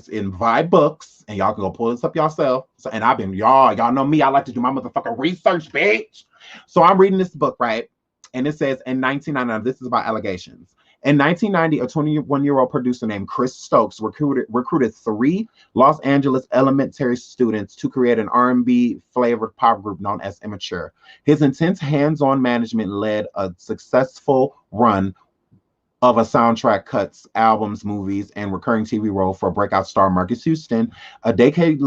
in Vibe Books, and y'all can go pull this up yourself. So, and I've been, y'all know me, I like to do my motherfucking research, bitch. So I'm reading this book, right? And it says in 1999, this is about allegations. In 1990, a 21-year-old producer named Chris Stokes recruited 3 Los Angeles elementary students to create an R&B flavored pop group known as Immature. His intense hands-on management led a successful run of a soundtrack cuts, albums, movies, and recurring TV role for breakout star Marcus Houston. A decade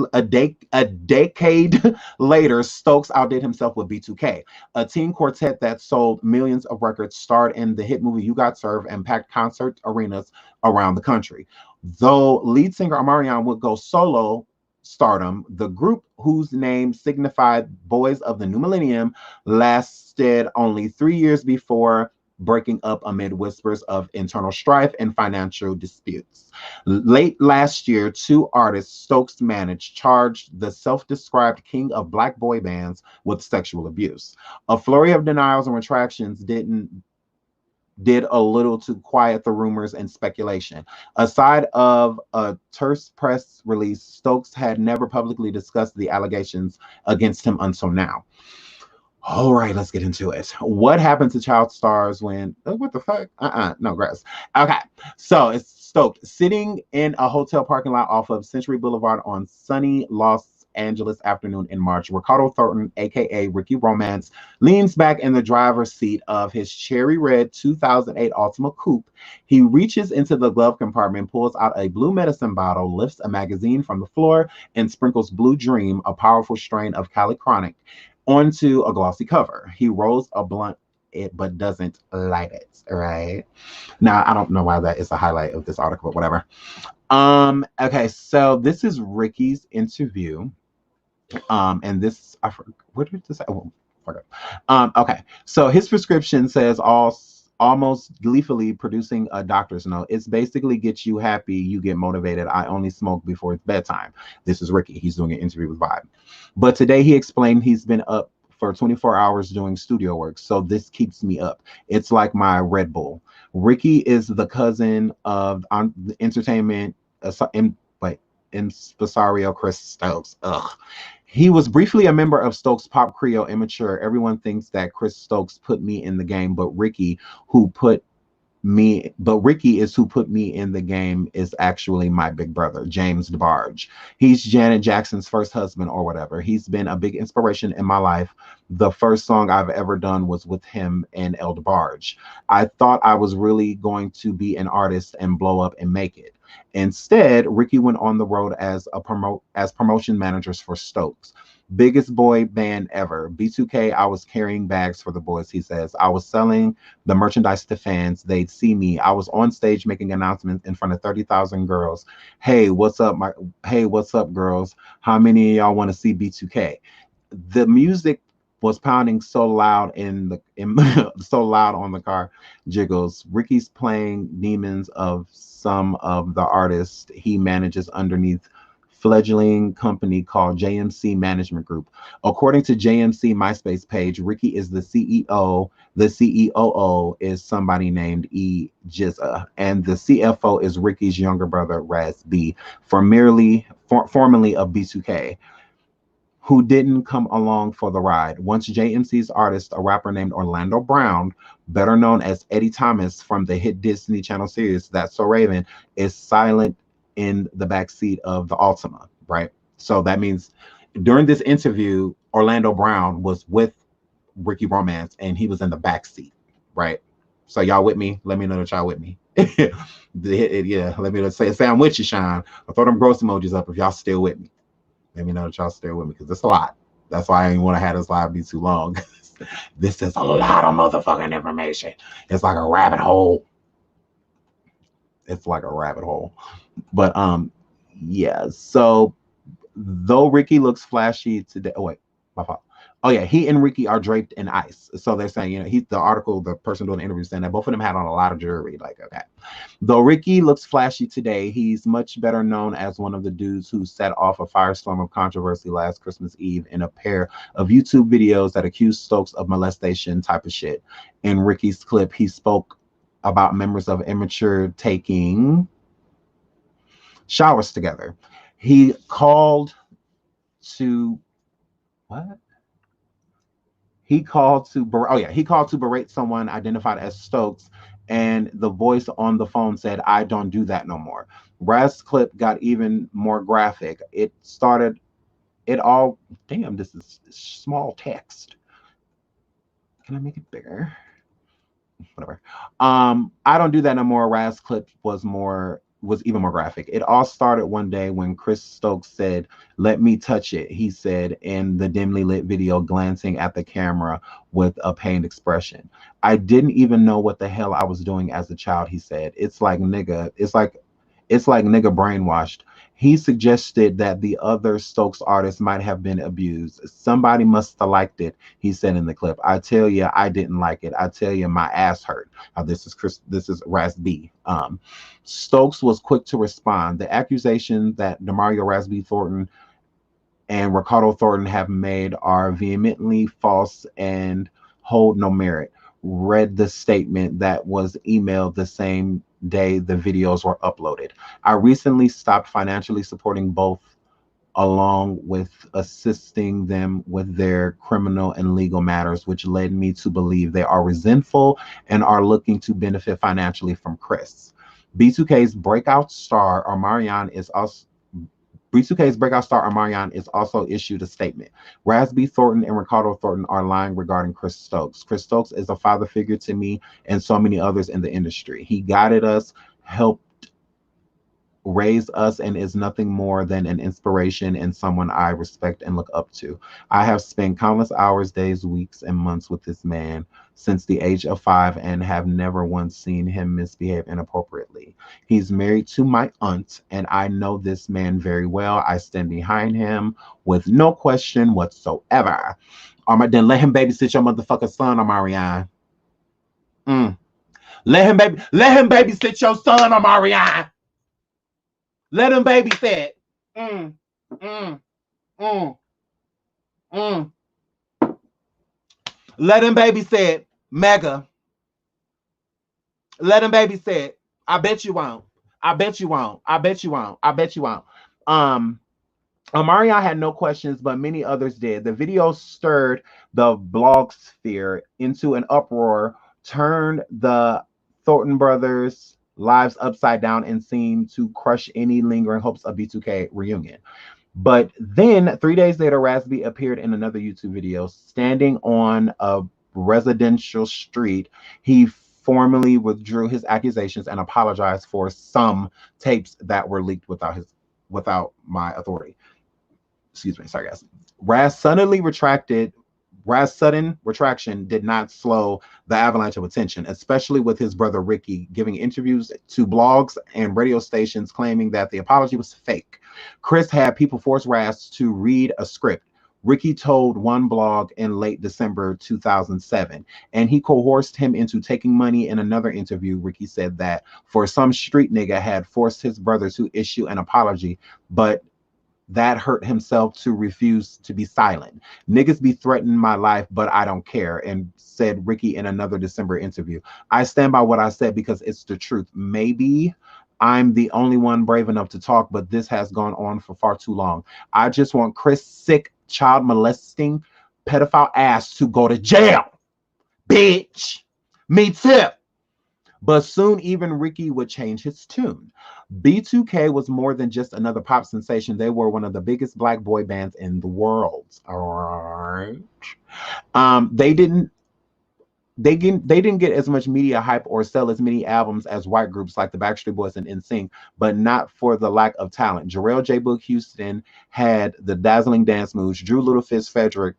later, Stokes outdid himself with B2K, a teen quartet that sold millions of records, starred in the hit movie You Got Served, and packed concert arenas around the country. Though lead singer Omarion would go solo stardom, the group, whose name signified Boys of the New Millennium, lasted only 3 years before breaking up amid whispers of internal strife and financial disputes. Late last year, 2 artists Stokes managed charged the self-described king of black boy bands with sexual abuse. A flurry of denials and retractions did a little to quiet the rumors and speculation. Aside of a terse press release, Stokes had never publicly discussed the allegations against him until now. All right, let's get into it. What happened to child stars when, what the fuck? No, grass. Okay, so it's Stoked sitting in a hotel parking lot off of Century Boulevard on sunny Los Angeles afternoon in March. Ricardo Thornton, aka Ricky Romance, leans back in the driver's seat of his cherry red 2008 Altima Coupe. He reaches into the glove compartment, pulls out a blue medicine bottle, lifts a magazine from the floor, and sprinkles Blue Dream, a powerful strain of Cali Chronic, onto a glossy cover. He rolls a blunt but doesn't light it. Right now, I don't know why that is a highlight of this article, but whatever. Okay, so this is Ricky's interview. And this, what did this say? Oh, okay, so his prescription says almost gleefully producing a doctor's note. It's basically get you happy, you get motivated. I only smoke before it's bedtime. This is Ricky. He's doing an interview with Vibe. But today he explained he's been up for 24 hours doing studio work. So this keeps me up. It's like my Red Bull. Ricky is the cousin of entertainment impresario Chris Stokes. Ugh. He was briefly a member of Stokes' pop trio Immature. Everyone thinks that Chris Stokes put me in the game, but Ricky is who put me in the game, is actually my big brother, James DeBarge. He's Janet Jackson's first husband or whatever. He's been a big inspiration in my life. The first song I've ever done was with him and El DeBarge. I thought I was really going to be an artist and blow up and make it. Instead, Ricky went on the road as promotion managers for Stokes. Biggest boy band ever. B2K, I was carrying bags for the boys, he says. I was selling the merchandise to fans. They'd see me. I was on stage making announcements in front of 30,000 girls. Hey, what's up, girls? How many of y'all want to see B2K? The music was pounding so loud so loud on the car jiggles. Ricky's playing demons of some of the artists he manages underneath fledgling company called JMC Management Group. According to JMC MySpace page, Ricky is the CEO. The CEOO is somebody named E. Jizza, and the CFO is Ricky's younger brother, Raz B, formerly of B2K. who didn't come along for the ride. Once JMC's artist, a rapper named Orlando Brown, better known as Eddie Thomas from the hit Disney Channel series That's So Raven, is silent in the backseat of the Altima, right? So that means during this interview, Orlando Brown was with Ricky Romance and he was in the backseat, right? So y'all with me? Let me know that y'all with me. Yeah, let me know. Say I'm with you, Sean. I'll throw them gross emojis up if y'all still with me. Let me know that y'all still with me because it's a lot. That's why I didn't want to have this live be too long. This is a lot of motherfucking information. It's like a rabbit hole. It's like a rabbit hole. But yeah. So though Ricky looks flashy today. Oh wait, my fault. Oh yeah, he and Ricky are draped in ice. So they're saying, the article, the person doing the interview saying that both of them had on a lot of jewelry. Like, okay. Though Ricky looks flashy today, he's much better known as one of the dudes who set off a firestorm of controversy last Christmas Eve in a pair of YouTube videos that accused Stokes of molestation type of shit. In Ricky's clip, he spoke about members of immature taking showers together. He called to what? He called to berate someone identified as Stokes, and the voice on the phone said, "I don't do that no more." Raz's clip got even more graphic. It all, damn, this is small text. Can I make it bigger? Whatever. I don't do that no more. Raz clip was even more graphic. It all started one day when Chris Stokes said, "Let me touch it," he said in the dimly lit video, glancing at the camera with a pained expression. "I didn't even know what the hell I was doing as a child," he said. It's like nigga brainwashed. He suggested that the other Stokes artists might have been abused. "Somebody must have liked it," he said in the clip. "I tell you, I didn't like it. I tell you, my ass hurt." This is Raz B. Stokes was quick to respond. "The accusations that Demario Raz B Thornton and Ricardo Thornton have made are vehemently false and hold no merit," read the statement that was emailed the same day the videos were uploaded. "I recently stopped financially supporting both along with assisting them with their criminal and legal matters, which led me to believe they are resentful and are looking to benefit financially from Chris." B2K's breakout star Omarion is also B2K's breakout star Omarion is also issued a statement. "Raz B Thornton and Ricardo Thornton are lying regarding Chris Stokes. Chris Stokes is a father figure to me and so many others in the industry. He guided us, helped raised us, and is nothing more than an inspiration and someone I respect and look up to. I have spent countless hours, days, weeks, and months with this man since the age of 5 and have never once seen him misbehave inappropriately. He's married to my aunt, and I know this man very well. I stand behind him with no question whatsoever. Then let him babysit your motherfucking son, Omarion. Let him babysit your son, Omarion. Let him babysit. Mm, mm, mm, mm. Let him babysit. Mega. Let him babysit. I bet you won't. I bet you won't. I bet you won't. I bet you won't. Omarion had no questions, but many others did. The video stirred the blog sphere into an uproar, turned the Thornton brothers' lives upside down, and seemed to crush any lingering hopes of B2K reunion. But then 3 days later, Raz B appeared in another YouTube video, standing on a residential street. He formally withdrew his accusations and apologized for some tapes that were leaked without my authority. Excuse me, sorry guys. Raz's sudden retraction did not slow the avalanche of attention, especially with his brother Ricky giving interviews to blogs and radio stations claiming that the apology was fake. Chris had people force Raz to read a script. Ricky told one blog in late December 2007, and he coerced him into taking money. In another interview, Ricky said that for some street nigga had forced his brother to issue an apology, but that hurt himself to refuse to be silent. "Niggas be threatening my life, but I don't care," and said Ricky in another December interview. "I stand by what I said because it's the truth. Maybe I'm the only one brave enough to talk, but this has gone on for far too long. I just want Chris sick child molesting pedophile ass to go to jail. Bitch. Me too. But soon even Ricky would change his tune. B2K was more than just another pop sensation. They were one of the biggest black boy bands in the world. All right. They didn't get as much media hype or sell as many albums as white groups like the Backstreet Boys and NSYNC, but not for the lack of talent. Jarrell J. Book Houston had the dazzling dance moves. Drew Little Fist Frederick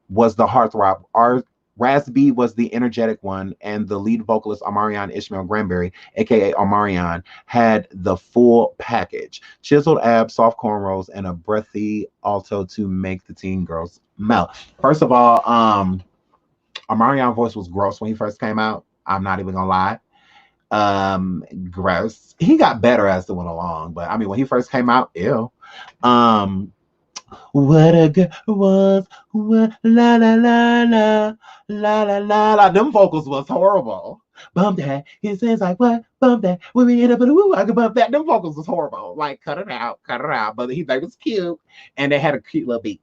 was the heartthrob. Raz B was the energetic one, and the lead vocalist Omarion Ishmael Granberry, aka Omarion, had the full package: chiseled abs, soft cornrows, and a breathy alto to make the teen girls melt. First of all, Omarion's voice was gross when he first came out. I'm not even gonna lie. Gross. He got better as it went along, but I mean, when he first came out, ew. What a girl was, what, la la la la, la la la la. Them vocals was horrible. Bump that. It says like what? Bump that. When we hit up in the woo, I can bump that. Them vocals was horrible. Like cut it out, cut it out. But they was cute, and they had a cute little beat.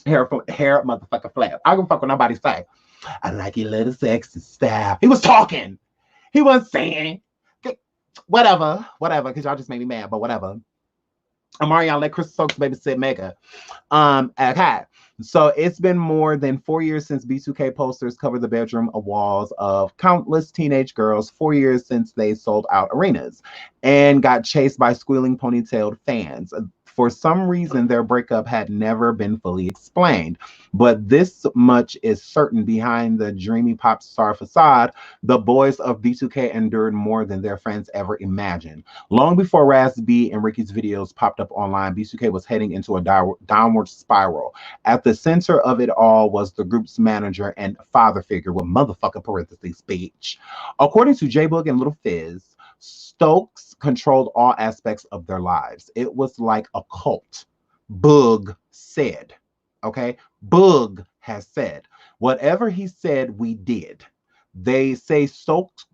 Hair motherfucker flat. I don't fuck with nobody say. I like your little sexy style. He was talking. He wasn't saying. Whatever, because y'all just made me mad. But whatever. Omarion let Chris Stokes babysit Mega. Okay. So it's been more than 4 years since B2K posters covered the bedroom walls of countless teenage girls, 4 years since they sold out arenas and got chased by squealing ponytailed fans. For some reason, their breakup had never been fully explained. But this much is certain: behind the dreamy pop star facade, the boys of B2K endured more than their friends ever imagined. Long before Raz B and Ricky's videos popped up online, B2K was heading into a downward spiral. At the center of it all was the group's manager and father figure, with motherfucking parentheses, bitch. According to J-Book and Little Fizz, Stokes controlled all aspects of their lives. It was like a cult. Boog said. Okay? Boog has said. Whatever he said, we did. They say Stokes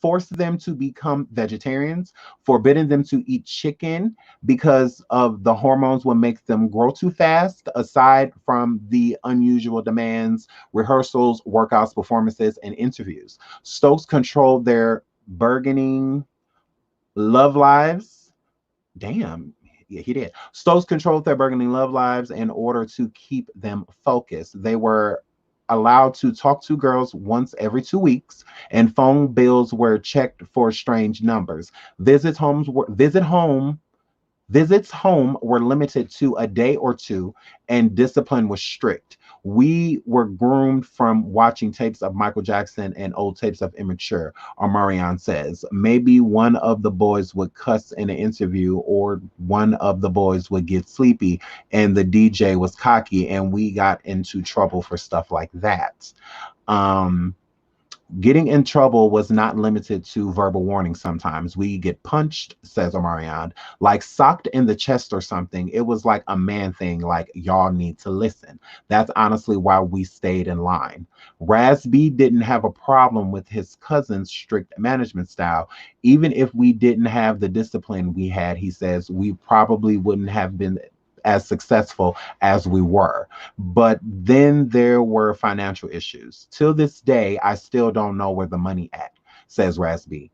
forced them to become vegetarians, forbidding them to eat chicken because of the hormones would make them grow too fast, aside from the unusual demands, rehearsals, workouts, performances, and interviews. Stokes controlled their burgeoning love lives. Damn. Yeah, he did. Stokes controlled their burgeoning love lives in order to keep them focused. They were allowed to talk to girls once every 2 weeks, and phone bills were checked for strange numbers. Visits home were limited to a day or two, and discipline was strict. We were groomed from watching tapes of Michael Jackson and old tapes of Immature, Omarion says. Maybe one of the boys would cuss in an interview, or one of the boys would get sleepy, and the DJ was cocky, and we got into trouble for stuff like that. Getting in trouble was not limited to verbal warnings. Sometimes we get punched, says Omarion, like socked in the chest or something. It was like a man thing, like y'all need to listen. That's honestly why we stayed in line. Raz B didn't have a problem with his cousin's strict management style. Even if we didn't have the discipline we had, he says, we probably wouldn't have been as successful as we were. But then there were financial issues. Till this day, I still don't know where the money at, says Raz B.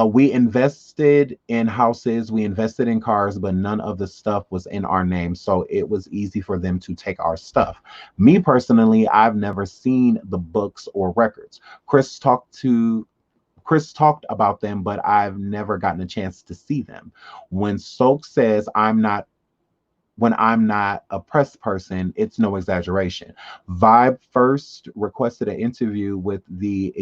We invested in houses, we invested in cars, but none of the stuff was in our name, so it was easy for them to take our stuff. Me personally, I've never seen the books or records. Chris talked about them, but I've never gotten a chance to see them. When Stokes says when I'm not a press person, it's no exaggeration. Vibe first requested an interview with the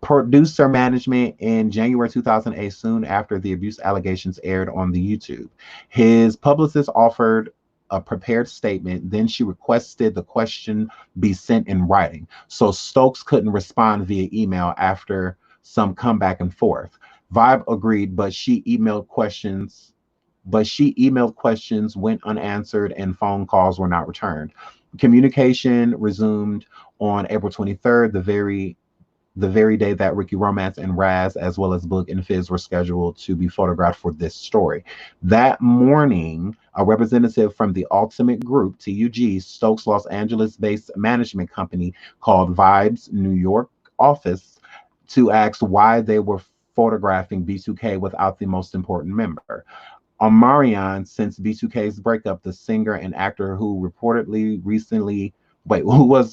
producer management in January 2008, soon after the abuse allegations aired on the YouTube. His publicist offered a prepared statement. Then she requested the question be sent in writing, so Stokes couldn't respond via email after some come back and forth. Vibe agreed, but she emailed questions went unanswered, and phone calls were not returned. Communication resumed on April 23rd, the the very day that Ricky Romance and Raz, as well as Book and Fizz, were scheduled to be photographed for this story. That morning, a representative from the Ultimate Group, TUG, Stokes' Los Angeles based management company, called Vibes New York office to ask why they were photographing B2K without the most important member. Omarion, since B2K's breakup, the singer and actor who was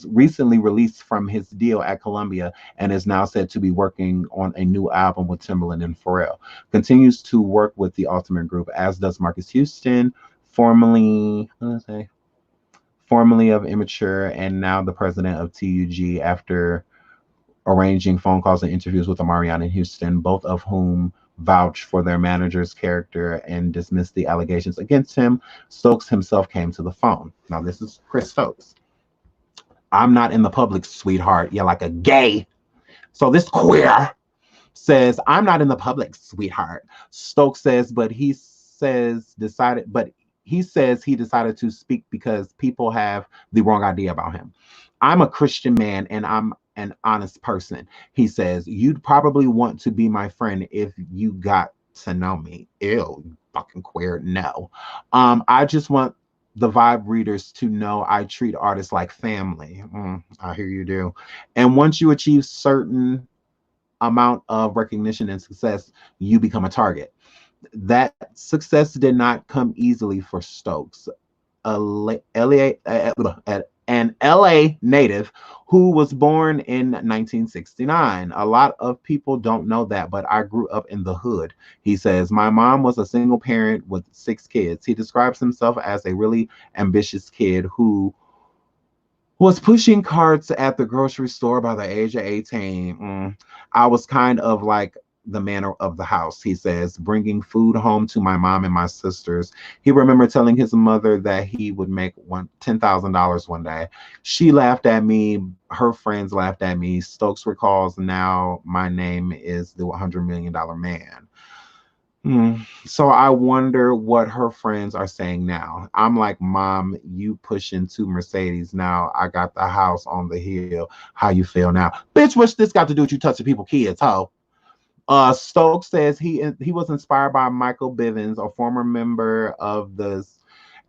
recently released from his deal at Columbia and is now said to be working on a new album with Timbaland and Pharrell, continues to work with the Ultimate Group, as does Marcus Houston, formerly, formerly of Immature and now the president of TUG, after arranging phone calls and interviews with Omarion and Houston, both of whom vouched for their manager's character and dismissed the allegations against him. Stokes himself came to the phone. Now, this is Chris Stokes. I'm not in the public, sweetheart. You're like a gay. So this queer says, I'm not in the public, sweetheart. Stokes says, he says he decided to speak because people have the wrong idea about him. I'm a Christian man and I'm an honest person. He says, you'd probably want to be my friend if you got to know me. Ew, you fucking queer. No. I just want the vibe readers to know I treat artists like family. I hear you do. And once you achieve certain amount of recognition and success, you become a target. That success did not come easily for Stokes, an LA native who was born in 1969. A lot of people don't know that, but I grew up in the hood. He says, my mom was a single parent with 6 kids. He describes himself as a really ambitious kid who was pushing carts at the grocery store by the age of 18. I was kind of like the man of the house, he says, bringing food home to my mom and my sisters. He remembered telling his mother that he would make $10,000 one day. She laughed at me. Her friends laughed at me. Stokes recalls, now my name is the $100 million man. So I wonder what her friends are saying now. I'm like, Mom, you pushing 2 Mercedes. Now I got the house on the hill. How you feel now? Bitch, what's this got to do with you touching people kids, ho? Stokes says he was inspired by Michael Bivins, a former member of the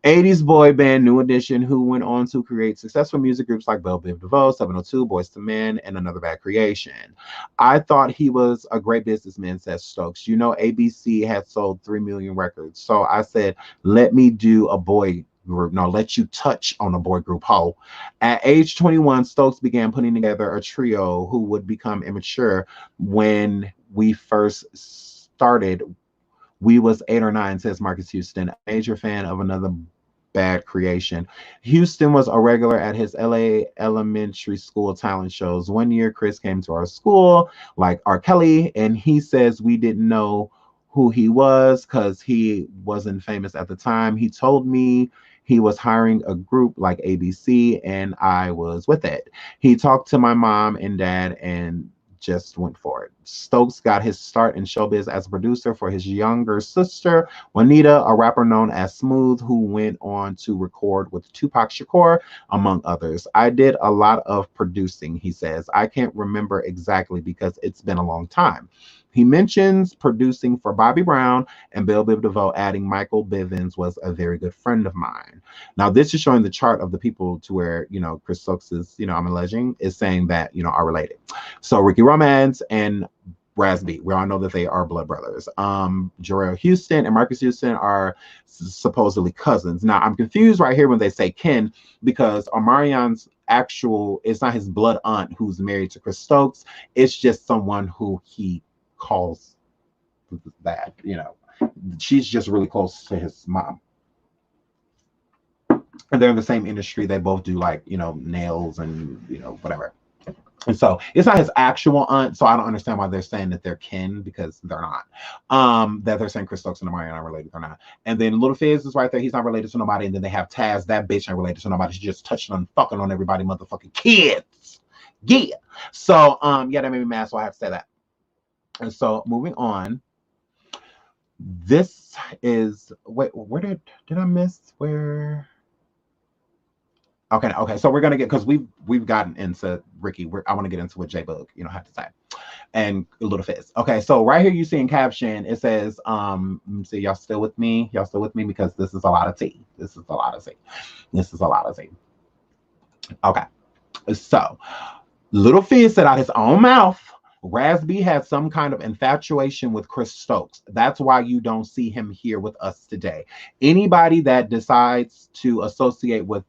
80s boy band New Edition, who went on to create successful music groups like Belle Biv DeVoe, 702, Boyz II Men, and Another Bad Creation. I thought he was a great businessman, says Stokes. You know, ABC had sold 3 million records. So I said, let me do a boy group. No, let you touch on a boy group, ho. At age 21, Stokes began putting together a trio who would become Immature. When we first started, we was 8 or 9, says Marcus Houston, a major fan of Another Bad Creation. Houston was a regular at his LA elementary school talent shows. One year, Chris came to our school, like R. Kelly, and he says we didn't know who he was because he wasn't famous at the time. He told me he was hiring a group like ABC, and I was with it. He talked to my mom and dad and just went for it. Stokes got his start in showbiz as a producer for his younger sister, Juanita, a rapper known as Smooth, who went on to record with Tupac Shakur, among others. I did a lot of producing, he says. I can't remember exactly because it's been a long time. He mentions producing for Bobby Brown and Belle Biv DeVoe, adding Michael Bivins was a very good friend of mine. Now, this is showing the chart of the people to where, Chris Stokes is, I'm alleging, is saying that, are related. So Ricky Romance and Raz B, we all know that they are blood brothers. Jarrell Houston and Marcus Houston are supposedly cousins. Now, I'm confused right here when they say kin, because Omarion's it's not his blood aunt who's married to Chris Stokes. It's just someone who he calls that, she's just really close to his mom, and they're in the same industry. They both do, like, nails and whatever. And so it's not his actual aunt. So I don't understand why they're saying that they're kin, because they're not. That they're saying Chris Stokes and Omarion are related, they're not. And then Little Fizz is right there. He's not related to nobody. And then they have TAS. That bitch ain't related to nobody. She just touching on fucking on everybody, motherfucking kids. Yeah. So yeah, that made me mad. So I have to say that. And so moving on, this is, wait, where did I miss where? Okay, okay. So we're gonna get, because we've gotten into Ricky. I want to get into what J Bug, have to say, and Little Fizz. Okay, so right here you see in caption it says, let me see, y'all still with me? Y'all still with me? Because this is a lot of tea. This is a lot of tea. This is a lot of tea. Okay, so Little Fizz said out his own mouth, Raz B had some kind of infatuation with Chris Stokes. That's why you don't see him here with us today. Anybody that decides to associate with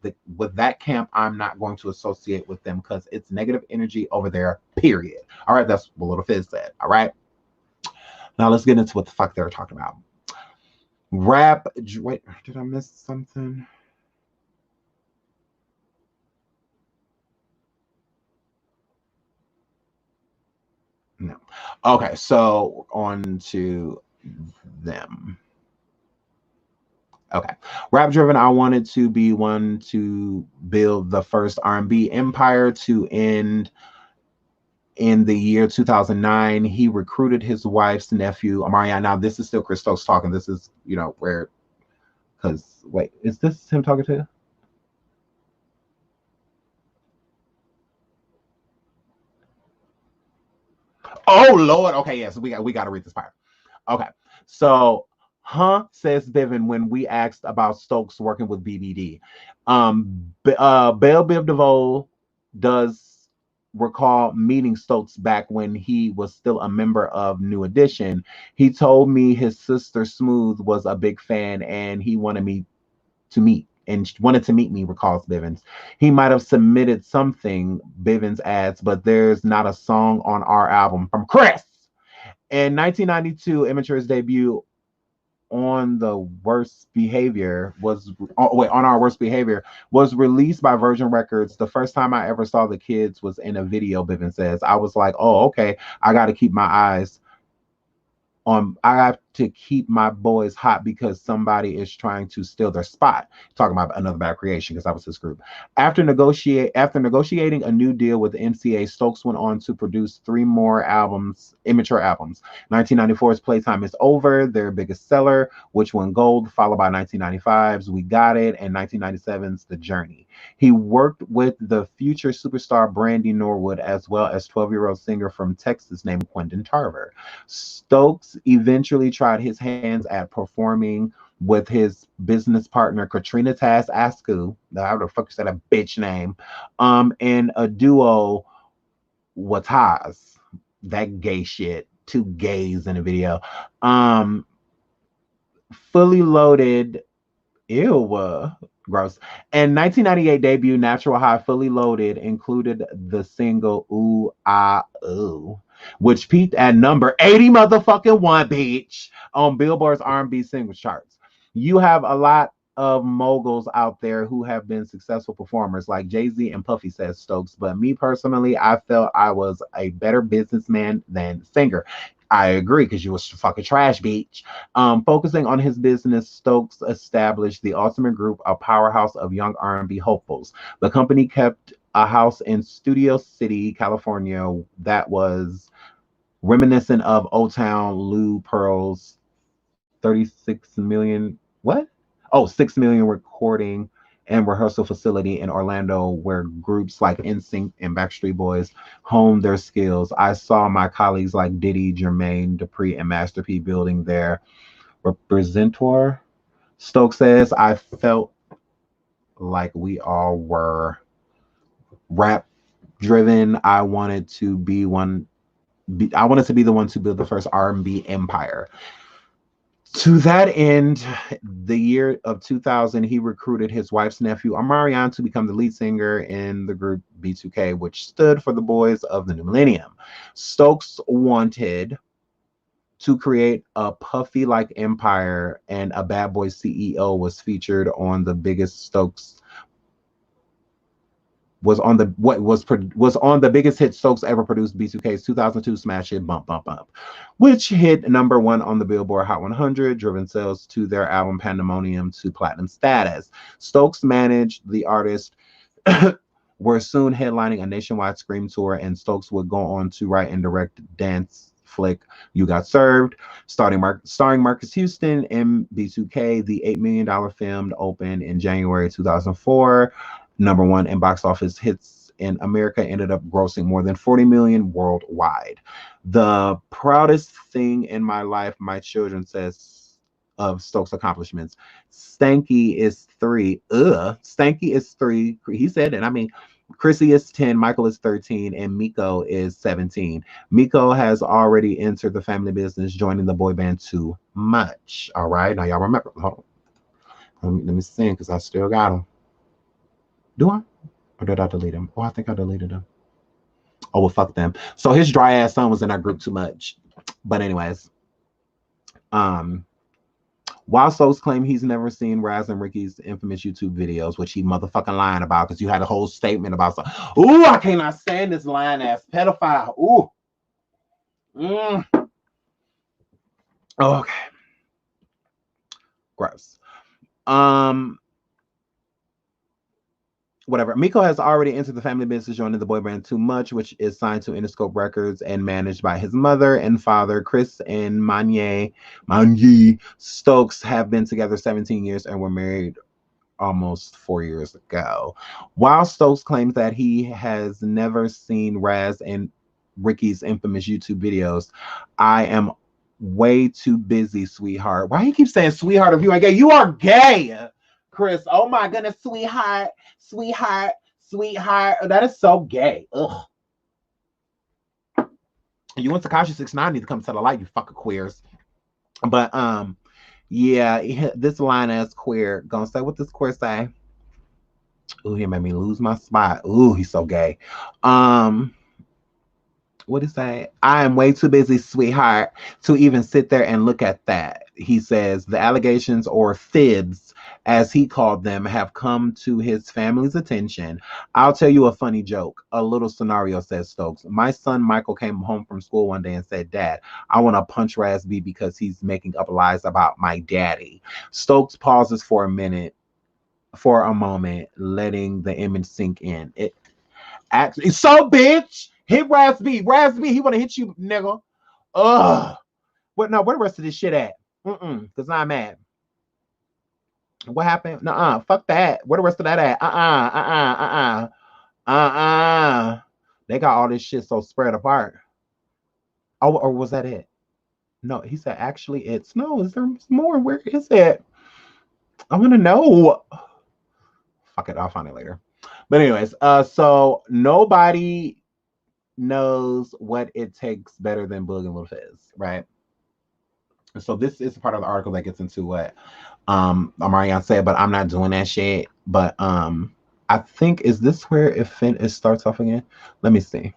that camp, I'm not going to associate with them because it's negative energy over there, period. All right, that's what Little Fizz said. All right. Now let's get into what the fuck they were talking about. Wait, did I miss something? No. Okay, so on to them. Okay. Rap driven, I wanted to be one to build the first R&B empire to end in the year 2009. He recruited his wife's nephew, Amarian. Now, this is still Chris Stokes talking. This is, where, because, wait, is this him talking to? Oh, Lord. Okay, yes, we got to read this part. Okay. So, says Vivian when we asked about Stokes working with BBD. Belle Biv DeVoe does recall meeting Stokes back when he was still a member of New Edition. He told me his sister Smooth was a big fan and he wanted me to meet and wanted to meet me, recalls Bivens. He might have submitted something, Bivens adds, but there's not a song on our album from Chris. In 1992, Immature's debut on the worst behavior was on our worst behavior was released by Virgin Records. The first time I ever saw the kids was in a video, Bivens says. I was like, oh, okay, I got to keep my eyes I have to keep my boys hot because somebody is trying to steal their spot. Talking about Another Bad Creation, because that was his group. After negotiating a new deal with the MCA, Stokes went on to produce 3 more albums, immature albums. 1994's Playtime Is Over, their biggest seller, which went gold, followed by 1995's We Got It, and 1997's The Journey. He worked with the future superstar Brandy Norwood, as well as 12-year-old singer from Texas named Quentin Tarver. Stokes eventually tried his hands at performing with his business partner Katrina TAS Askew, how the fuck is that a bitch name, and a duo Wataz, that gay shit, 2 gays in a video. Fully Loaded, ew, gross. And 1998 debut Natural High Fully Loaded included the single Ooh Ah Ooh, which peaked at number 80 motherfucking 1, bitch, on Billboard's R&B singles charts. You have a lot of moguls out there who have been successful performers like Jay-Z and Puffy, says Stokes, but me personally, I felt I was a better businessman than singer. I agree, because you was fucking trash, bitch. Focusing on his business, Stokes established the Ultimate Group, a powerhouse of young R&B hopefuls. The company kept a house in Studio City, California, that was reminiscent of Old Town Lou Pearl's 36 million, what? Oh, 6 million recording and rehearsal facility in Orlando, where groups like NSYNC and Backstreet Boys honed their skills. I saw my colleagues like Diddy, Jermaine Dupri, and Master P building their repertoire. Stokes says, I felt like we all were rap driven. I wanted to be the one to build the first R&B empire. To that end, the year of 2000, he recruited his wife's nephew, Amarian, to become the lead singer in the group B2K, which stood for the Boys of the New Millennium. Stokes wanted to create a Puffy-like empire, and a Bad Boy CEO was featured on the biggest Stokes was on the biggest hit Stokes ever produced, B2K's 2002 smash hit Bump Bump Bump, which hit number 1 on the Billboard Hot 100, driven sales to their album Pandemonium to platinum status. Stokes managed the artist, were soon headlining a nationwide Scream tour, and Stokes would go on to write and direct dance flick You Got Served, starring Marcus Houston in B2K. The $8 million film opened in January 2004. #1 in box office hits in America, ended up grossing more than 40 million worldwide. The proudest thing in my life, my children says of Stokes' accomplishments. Stanky is 3. Stanky is 3. He said it. I mean, Chrissy is 10, Michael is 13, and Miko is 17. Miko has already entered the family business, joining the boy band Too Much. All right, now y'all remember. Hold on. Let me sing because I still got them. Do I? Or did I delete them? Oh, I think I deleted them. Oh, well, fuck them. So his dry ass son was in our group Too Much. But anyways, while Stokes claim he's never seen Raz and Ricky's infamous YouTube videos, which he motherfucking lying about because you had a whole statement about some. Ooh, I cannot stand this lying ass pedophile. Ooh. Oh, okay. Gross. Whatever. Miko has already entered the family business, joining the boy band Too Much, which is signed to Interscope Records and managed by his mother and father. Chris and Manye Stokes have been together 17 years and were married almost 4 years ago. While Stokes claims that he has never seen Raz and Ricky's infamous YouTube videos, I am way too busy, sweetheart. Why he keep saying sweetheart if you ain't gay? You are gay, Chris. Oh my goodness, sweetheart. Sweetheart. That is so gay. Ugh. You and Tekashi 6ix9ine need to come to the light, you fucking queers. But yeah, this line as queer. Gonna say what this queer say. Ooh, he made me lose my spot. Ooh, he's so gay. What did he say? I am way too busy, sweetheart, to even sit there and look at that. He says the allegations, or fibs, as he called them, have come to his family's attention. I'll tell you a funny joke. A little scenario, says Stokes. My son Michael came home from school one day and said, Dad, I want to punch Raz B because he's making up lies about my daddy. Stokes pauses for a moment, letting the image sink in. It actually, so bitch, hit Raz B. Raz B, he want to hit you, nigga. Ugh. What? No, where the rest of this shit at? Because I'm mad. What happened? Nuh-uh. Fuck that. Where the rest of that at? They got all this shit so spread apart. Oh, or was that it? No, he said actually it's no. Is there more? Where is it? I want to know. Fuck it. I'll find it later. But anyways, so nobody knows what it takes better than Boog and Lil Fizz, right? So this is part of the article that gets into what Amarian said, but I'm not doing that shit. But I think, is this where it starts off again? Let me see.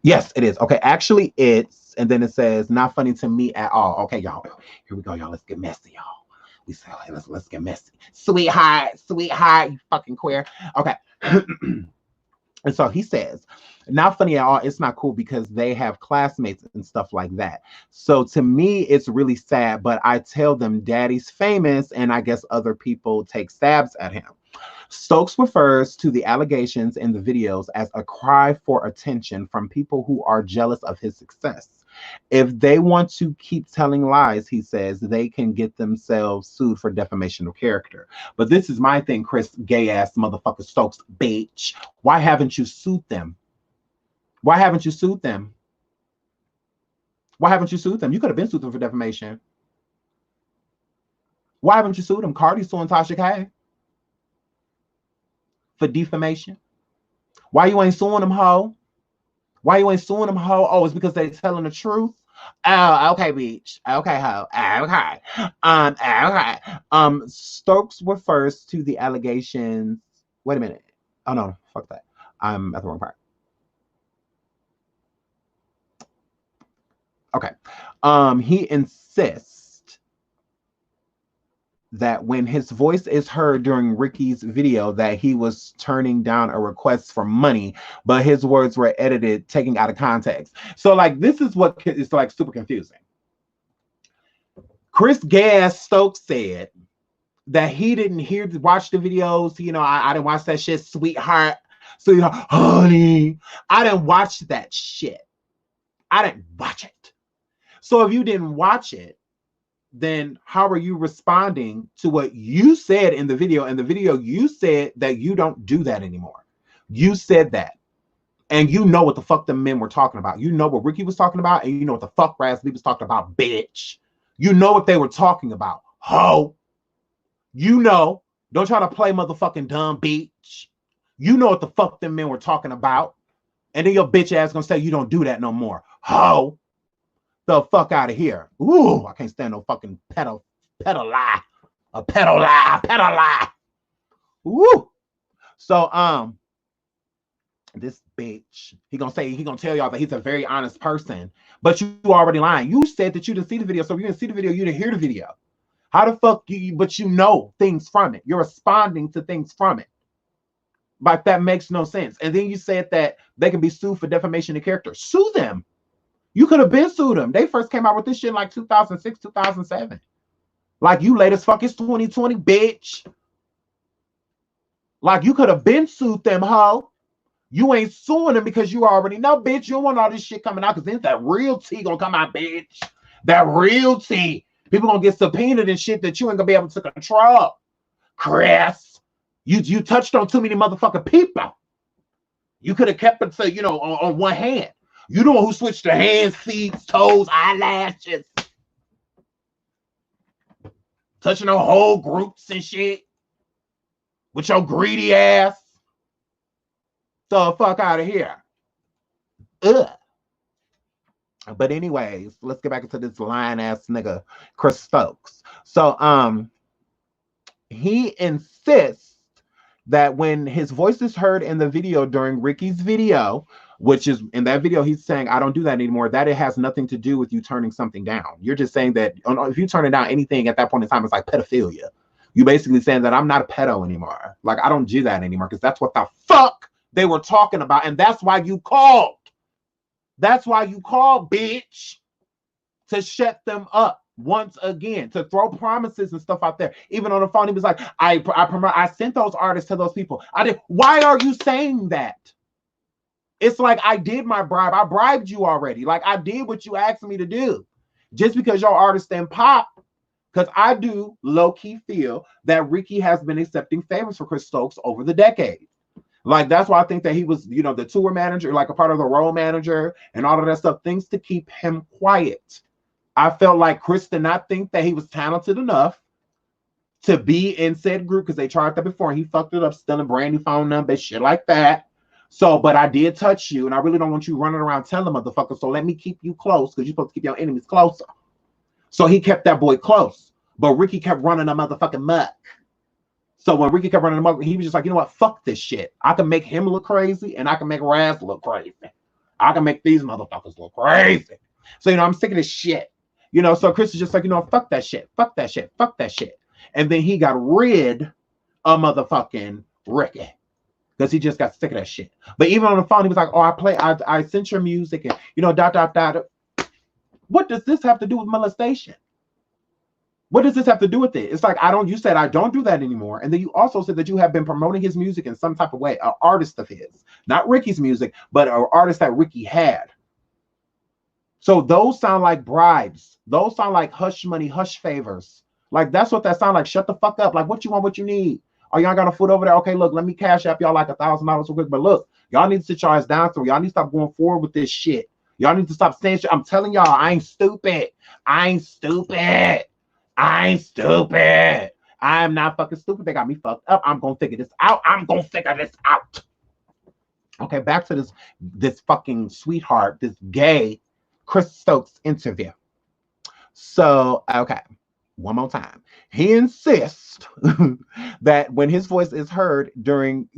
Yes, it is. Okay, actually it's, and then it says not funny to me at all. Okay, y'all. Here we go, y'all. Let's get messy, y'all. We say, let's get messy. Sweetheart, you fucking queer. Okay. And so he says, not funny at all. It's not cool because they have classmates and stuff like that. So to me, it's really sad, but I tell them daddy's famous and I guess other people take stabs at him. Stokes refers to the allegations in the videos as a cry for attention from people who are jealous of his success. If they want to keep telling lies, he says, they can get themselves sued for defamation of character. But this is my thing, Chris, gay ass motherfucker Stokes, bitch. Why haven't you sued them? Why haven't you sued them? Why haven't you sued them? You could have been sued them for defamation. Why haven't you sued them? Cardi's suing Tasha K for defamation. Why you ain't suing them, ho? Why you ain't suing them, ho? Oh, it's because they telling the truth. Oh, okay, bitch. Okay, ho. Okay. Stokes refers to the allegations. Wait a minute. Oh no, fuck that. I'm at the wrong part. Okay. He insists that when his voice is heard during Ricky's video that he was turning down a request for money, but his words were edited, taken out of context. So like, this is what is like super confusing. Chris Gas Stokes said that he didn't watch the videos. You know, I didn't watch that shit, sweetheart, honey. I didn't watch that shit. I didn't watch it. So if you didn't watch it, then how are you responding to what you said in the video? In the video, you said that you don't do that anymore. You said that. And you know what the fuck the men were talking about. You know what Ricky was talking about, and you know what the fuck Raz B was talking about, bitch. You know what they were talking about, ho. You know. Don't try to play motherfucking dumb, bitch. You know what the fuck them men were talking about. And then your bitch ass gonna say you don't do that no more, ho. The fuck out of here. Ooh, I can't stand no fucking pedal lie. A pedal lie. Woo. So, this bitch, he gonna tell y'all that he's a very honest person, but you already lying. You said that you didn't see the video, so if you didn't see the video, you didn't hear the video. How the fuck but you know things from it. You're responding to things from it. Like, that makes no sense. And then you said that they can be sued for defamation of character. Sue them. You could have been sued them. They first came out with this shit in like 2006, 2007. Like, you late as fuck, it's 2020, bitch. Like, you could have been sued them, ho. You ain't suing them because you already know, bitch. You don't want all this shit coming out because then that real tea gonna come out, bitch. That real tea. People gonna get subpoenaed and shit that you ain't gonna be able to control. Chris, you touched on too many motherfucking people. You could have kept it to, you know, on one hand. You the one who switched the hands, feet, toes, eyelashes. Touching on whole groups and shit. With your greedy ass. The fuck out of here. Ugh. But anyways, let's get back into this lying ass nigga, Chris Stokes. So he insists that when his voice is heard in the video during Ricky's video, which is in that video, he's saying, I don't do that anymore, that it has nothing to do with you turning something down. You're just saying that if you turn it down, anything at that point in time, it's like pedophilia. You basically saying that I'm not a pedo anymore. Like, I don't do that anymore because that's what the fuck they were talking about. And that's why you called. That's why you called, bitch. To shut them up once again, to throw promises and stuff out there. Even on the phone, he was like, I sent those artists to those people. I did. Why are you saying that? It's like, I did my bribe. I bribed you already. Like, I did what you asked me to do. Just because your artist then pop. Because I do low-key feel that Ricky has been accepting favors for Chris Stokes over the decades. Like, that's why I think that he was, you know, the tour manager, like a part of the role manager and all of that stuff, things to keep him quiet. I felt like Chris did not think that he was talented enough to be in said group because they tried that before and he fucked it up, stealing brand new phone numbers, shit like that. So, but I did touch you and I really don't want you running around telling motherfuckers, so let me keep you close because you're supposed to keep your enemies closer. So he kept that boy close, but Ricky kept running a motherfucking muck. So when Ricky kept running amok, he was just like, you know what? Fuck this shit. I can make him look crazy and I can make Raz look crazy. I can make these motherfuckers look crazy. So, you know, I'm sick of this shit. You know, so Chris is just like, you know, fuck that shit. Fuck that shit. Fuck that shit. And then he got rid of motherfucking Ricky because he just got sick of that shit. But even on the phone, he was like, oh, I sent your music and, you know, ... What does this have to do with molestation? What does this have to do with it? It's like, you said I don't do that anymore. And then you also said that you have been promoting his music in some type of way, an artist of his, not Ricky's music, but an artist that Ricky had. So those sound like bribes. Those sound like hush money, hush favors. Like, that's what that sound like. Shut the fuck up. Like, what you want, what you need? Oh, y'all got a foot over there? Okay, look, let me cash app y'all like $1,000 real quick. But look, y'all need to sit your ass down through. Y'all need to stop going forward with this shit. Y'all need to stop saying shit. I'm telling y'all, I ain't stupid. I ain't stupid. I ain't stupid. I am not fucking stupid. They got me fucked up. I'm gonna figure this out. I'm gonna figure this out. Okay, back to this fucking sweetheart, this gay Chris Stokes interview. So, okay, one more time. He insists that when his voice is heard during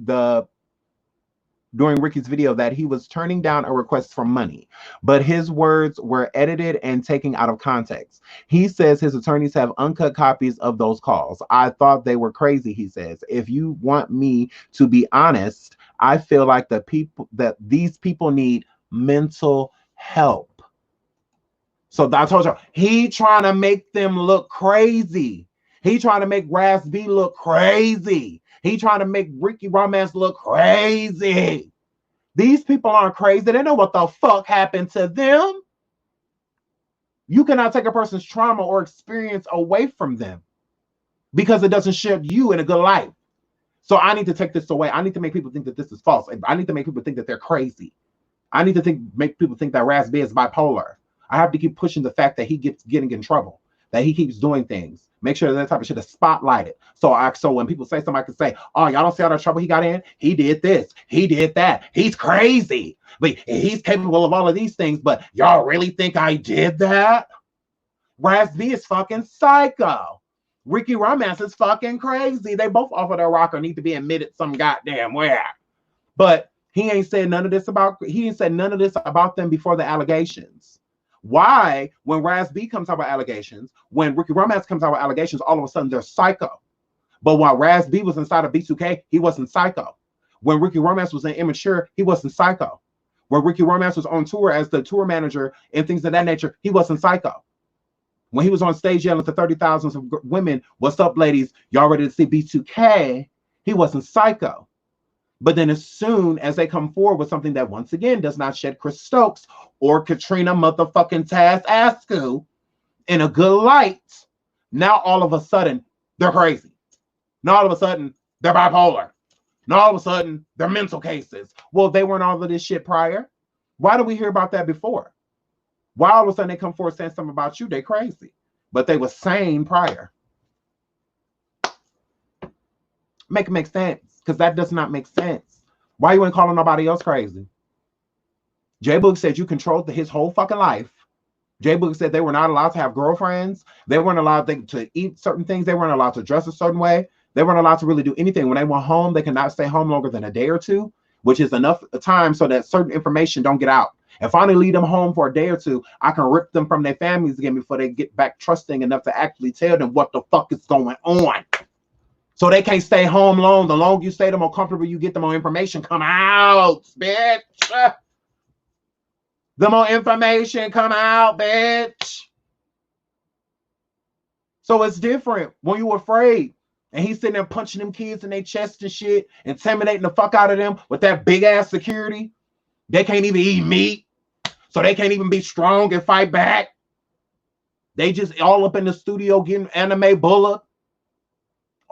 Ricky's video, that he was turning down a request for money, but his words were edited and taken out of context. He says his attorneys have uncut copies of those calls. I thought they were crazy, he says. If you want me to be honest, I feel like these people need mental help. So I told you, he trying to make them look crazy. He trying to make Raz B look crazy. He trying to make Ricky Romance look crazy. These people aren't crazy. They know what the fuck happened to them. You cannot take a person's trauma or experience away from them because it doesn't share you in a good life. So I need to take this away. I need to make people think that this is false. I need to make people think that they're crazy. I need to make people think that Raz B is bipolar. I have to keep pushing the fact that he keeps getting in trouble, that he keeps doing things. Make sure that type of shit is spotlighted. So when people say, somebody can say, oh, y'all don't see all the trouble he got in? He did this. He did that. He's crazy. But he's capable of all of these things. But y'all really think I did that? Raz B is fucking psycho. Ricky Romance is fucking crazy. They both off of their rocker need to be admitted some goddamn where. But he ain't said none of this about them before the allegations. Why, when Raz B comes out with allegations, when Ricky Romance comes out with allegations, all of a sudden they're psycho. But while Raz B was inside of B2K, he wasn't psycho. When Ricky Romance was in Immature, he wasn't psycho. When Ricky Romance was on tour as the tour manager and things of that nature, he wasn't psycho. When he was on stage yelling to 30,000 of women, what's up, ladies? Y'all ready to see B2K? He wasn't psycho. But then as soon as they come forward with something that, once again, does not shed Chris Stokes or Katrina motherfucking TAS Askew in a good light, now all of a sudden, they're crazy. Now all of a sudden, they're bipolar. Now all of a sudden, they're mental cases. Well, they weren't all of this shit prior. Why did we hear about that before? Why all of a sudden they come forward saying something about you? They crazy. But they were sane prior. Make it make sense. Because that does not make sense. Why you ain't calling nobody else crazy? J-Boog said you controlled his whole fucking life. J-Boog said they were not allowed to have girlfriends. They weren't allowed to eat certain things. They weren't allowed to dress a certain way. They weren't allowed to really do anything. When they went home, they cannot stay home longer than a day or two, which is enough time so that certain information don't get out. If I only leave them home for a day or two, I can rip them from their families again before they get back trusting enough to actually tell them what the fuck is going on. So they can't stay home long. The longer you stay, the more comfortable you get, the more information come out, bitch. The more information come out, bitch. So it's different when you're afraid. And he's sitting there punching them kids in their chest and shit, intimidating the fuck out of them with that big ass security. They can't even eat meat. So they can't even be strong and fight back. They just all up in the studio getting anime bullet.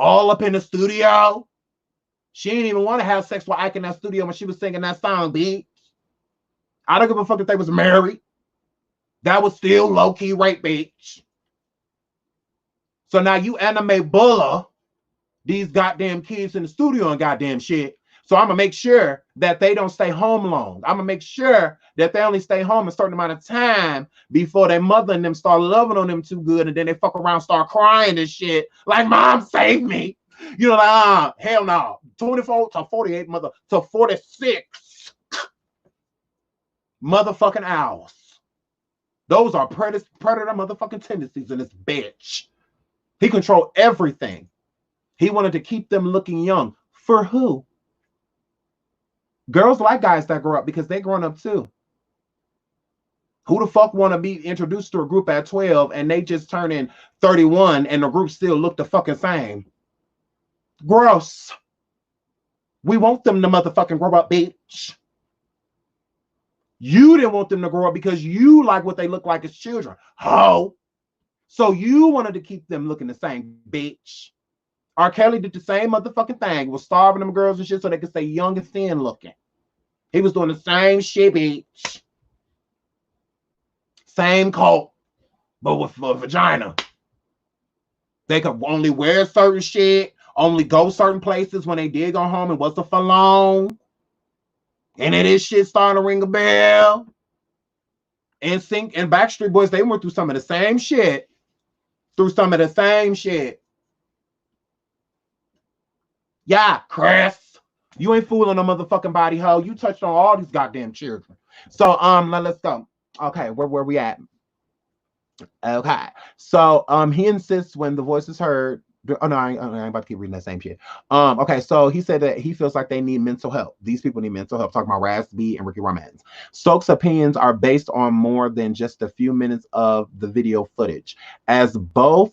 All up in the studio. She didn't even want to have sex with Ike in that studio when she was singing that song, bitch. I don't give a fuck if they was married. That was still low-key rape, bitch. So now you anime bulla these goddamn kids in the studio and goddamn shit. So I'm going to make sure that they don't stay home long. I'm going to make sure that they only stay home a certain amount of time before their mother and them start loving on them too good. And then they fuck around, start crying and shit. Like, mom, save me. You know, like, hell no. 24 to 48, mother, to 46 motherfucking hours. Those are predator motherfucking tendencies in this bitch. He controlled everything. He wanted to keep them looking young. For who? Girls like guys that grow up because they grown up too. Who the fuck want to be introduced to a group at 12 and they just turn in 31 and the group still look the fucking same? Gross. We want them to motherfucking grow up, bitch. You didn't want them to grow up because you like what they look like as children. Ho. So you wanted to keep them looking the same, bitch. R. Kelly did the same motherfucking thing. Was starving them girls and shit so they could stay young and thin looking. He was doing the same shit, bitch. Same coat, but with a vagina. They could only wear certain shit, only go certain places when they did go home. It wasn't for long. And then this shit starting to ring a bell. NSYNC and Backstreet Boys, they went through some of the same shit. Yeah, Chris. You ain't fooling no motherfucking body hoe. You touched on all these goddamn children. So now let's go. Okay, where we at? Okay. So he insists when the voice is heard. Oh no, I ain't about to keep reading that same shit. Okay, so he said that he feels like they need mental help. These people need mental help. Talking about Raz B and Ricky Romance. Stokes' opinions are based on more than just a few minutes of the video footage, as both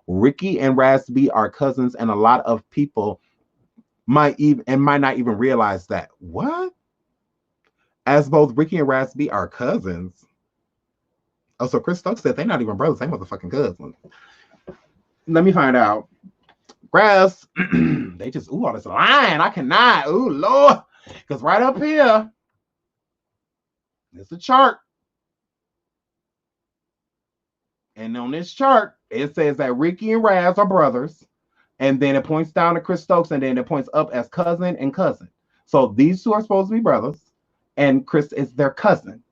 Ricky and Raz B are cousins, and a lot of people might not even realize that. What? As both Ricky and Raz B are cousins. Oh, so Chris Stokes said they're not even brothers, they motherfucking cousins. Let me find out. Grass, they just all this line. I cannot. Ooh, Lord. Because right up here, it's a chart. And on this chart, it says that Ricky and Raz are brothers. And then it points down to Chris Stokes, and then it points up as cousin and cousin. So these two are supposed to be brothers, and Chris is their cousin.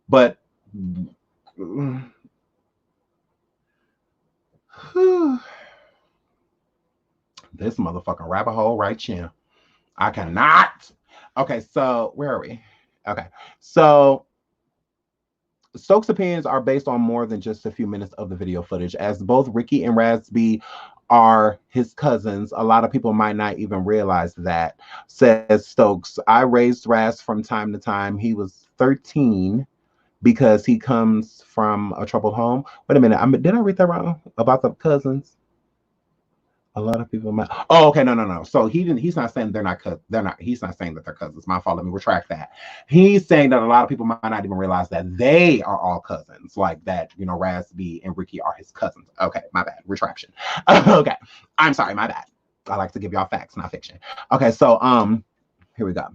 But this motherfucking rabbit hole right here. I cannot. Okay, so where are we? Okay, so Stokes' opinions are based on more than just a few minutes of the video footage. As both Ricky and Raz B are his cousins, a lot of people might not even realize that. Says Stokes, I raised Raz from time to time. He was 13 because he comes from a troubled home. Wait a minute, did I read that wrong about the cousins? A lot of people might. Oh, okay, no. So he's not saying they're not. He's not saying that they're cousins. My fault. Let me retract that. He's saying that a lot of people might not even realize that they are all cousins. Like that, Raz B and Ricky are his cousins. Okay, my bad. Retraction. Okay, I'm sorry. My bad. I like to give y'all facts, not fiction. Okay, so here we go.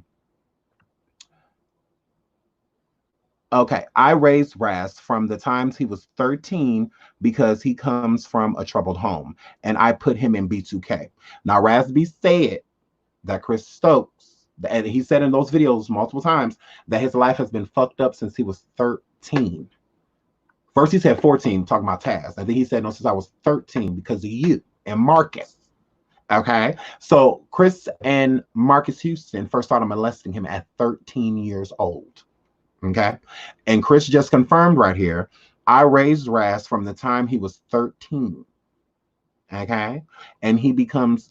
Okay, I raised Raz from the times he was 13 because he comes from a troubled home, and I put him in B2K. Now, Raz B said that Chris Stokes, and he said in those videos multiple times that his life has been fucked up since he was 13. First, he said 14, talking about TAS, and then he said, no, since I was 13 because of you and Marcus. Okay, so Chris and Marcus Houston first started molesting him at 13 years old. Okay, and Chris just confirmed right here, I raised Raz from the time he was 13. Okay, and he comes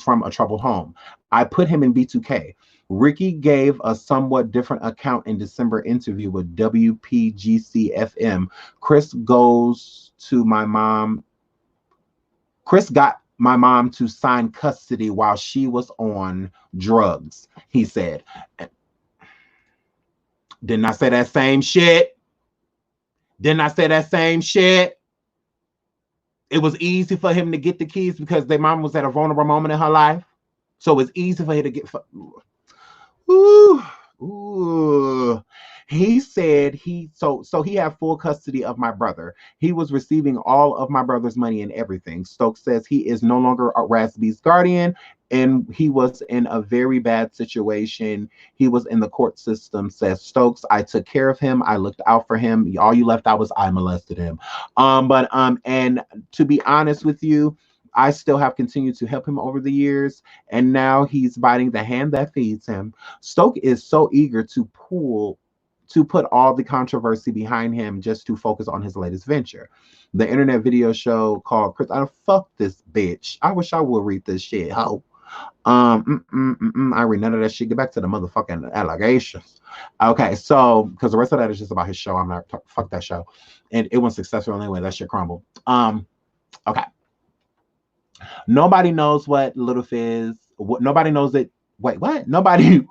from a troubled home. I put him in B2K. Ricky gave a somewhat different account in December interview with WPGC FM. Chris got my mom to sign custody while she was on drugs, he said. Didn't I say that same shit? Didn't I say that same shit? It was easy for him to get the keys because their mom was at a vulnerable moment in her life. So it was easy for him to get. Ooh. He said so he had full custody of my brother. He was receiving all of my brother's money and everything. Stokes says he is no longer a Raz B's guardian, and he was in a very bad situation. He was in the court system, says Stokes. I took care of him. I looked out for him. All you left out was I molested him. And to be honest with you, I still have continued to help him over the years, and now he's biting the hand that feeds him. Stoke is so eager to put all the controversy behind him just to focus on his latest venture. The internet video show called Chris, I fuck this bitch. I wish I would read this shit. How? I read none of that shit. Get back to the motherfucking allegations. Okay, so because the rest of that is just about his show. I'm not fuck that show. And it was successful anyway. That shit crumbled. Okay. Nobody knows what Little Fizz. Nobody knows it. Wait, what? Nobody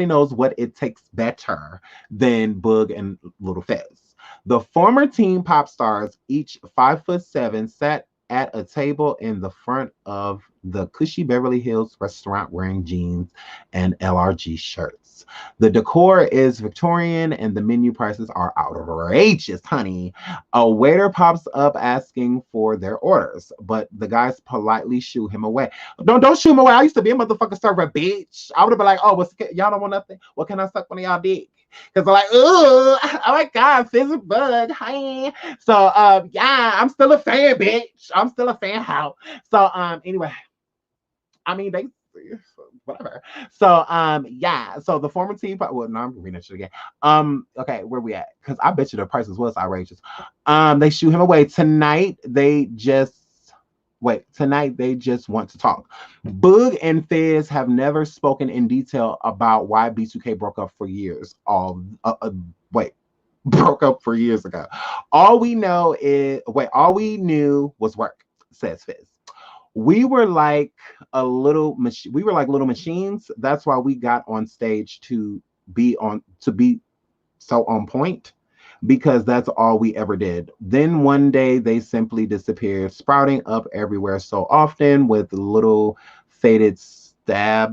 knows what it takes better than Boog and Little Fizz. The former teen pop stars, each 5'7", sat at a table in the front of the cushy Beverly Hills restaurant wearing jeans and LRG shirts. The decor is Victorian and the menu prices are outrageous, honey. A waiter pops up asking for their orders, but the guys politely shoo him away. Don't shoo him away. I used to be a motherfucking server, bitch. I would have been like, oh, y'all don't want nothing? What can I suck one of y'all dick? Because they're like, oh my God, Fizz and Bud, hi. So, yeah, I'm still a fan, bitch. I'm still a fan, how? So, anyway, I mean, they, whatever. So, yeah, so the former team, well, no, I'm reading that shit again. Okay, where we at? Because I bet you the prices was outrageous. They shoot him away. Tonight, they just want to talk. Boog and Fizz have never spoken in detail about why B2K broke up for years. Broke up for years ago. All we knew was work, says Fizz. We were like little machines. That's why we got on stage to be so on point. because that's all we ever did. Then one day they simply disappeared, sprouting up everywhere so often with little faded stop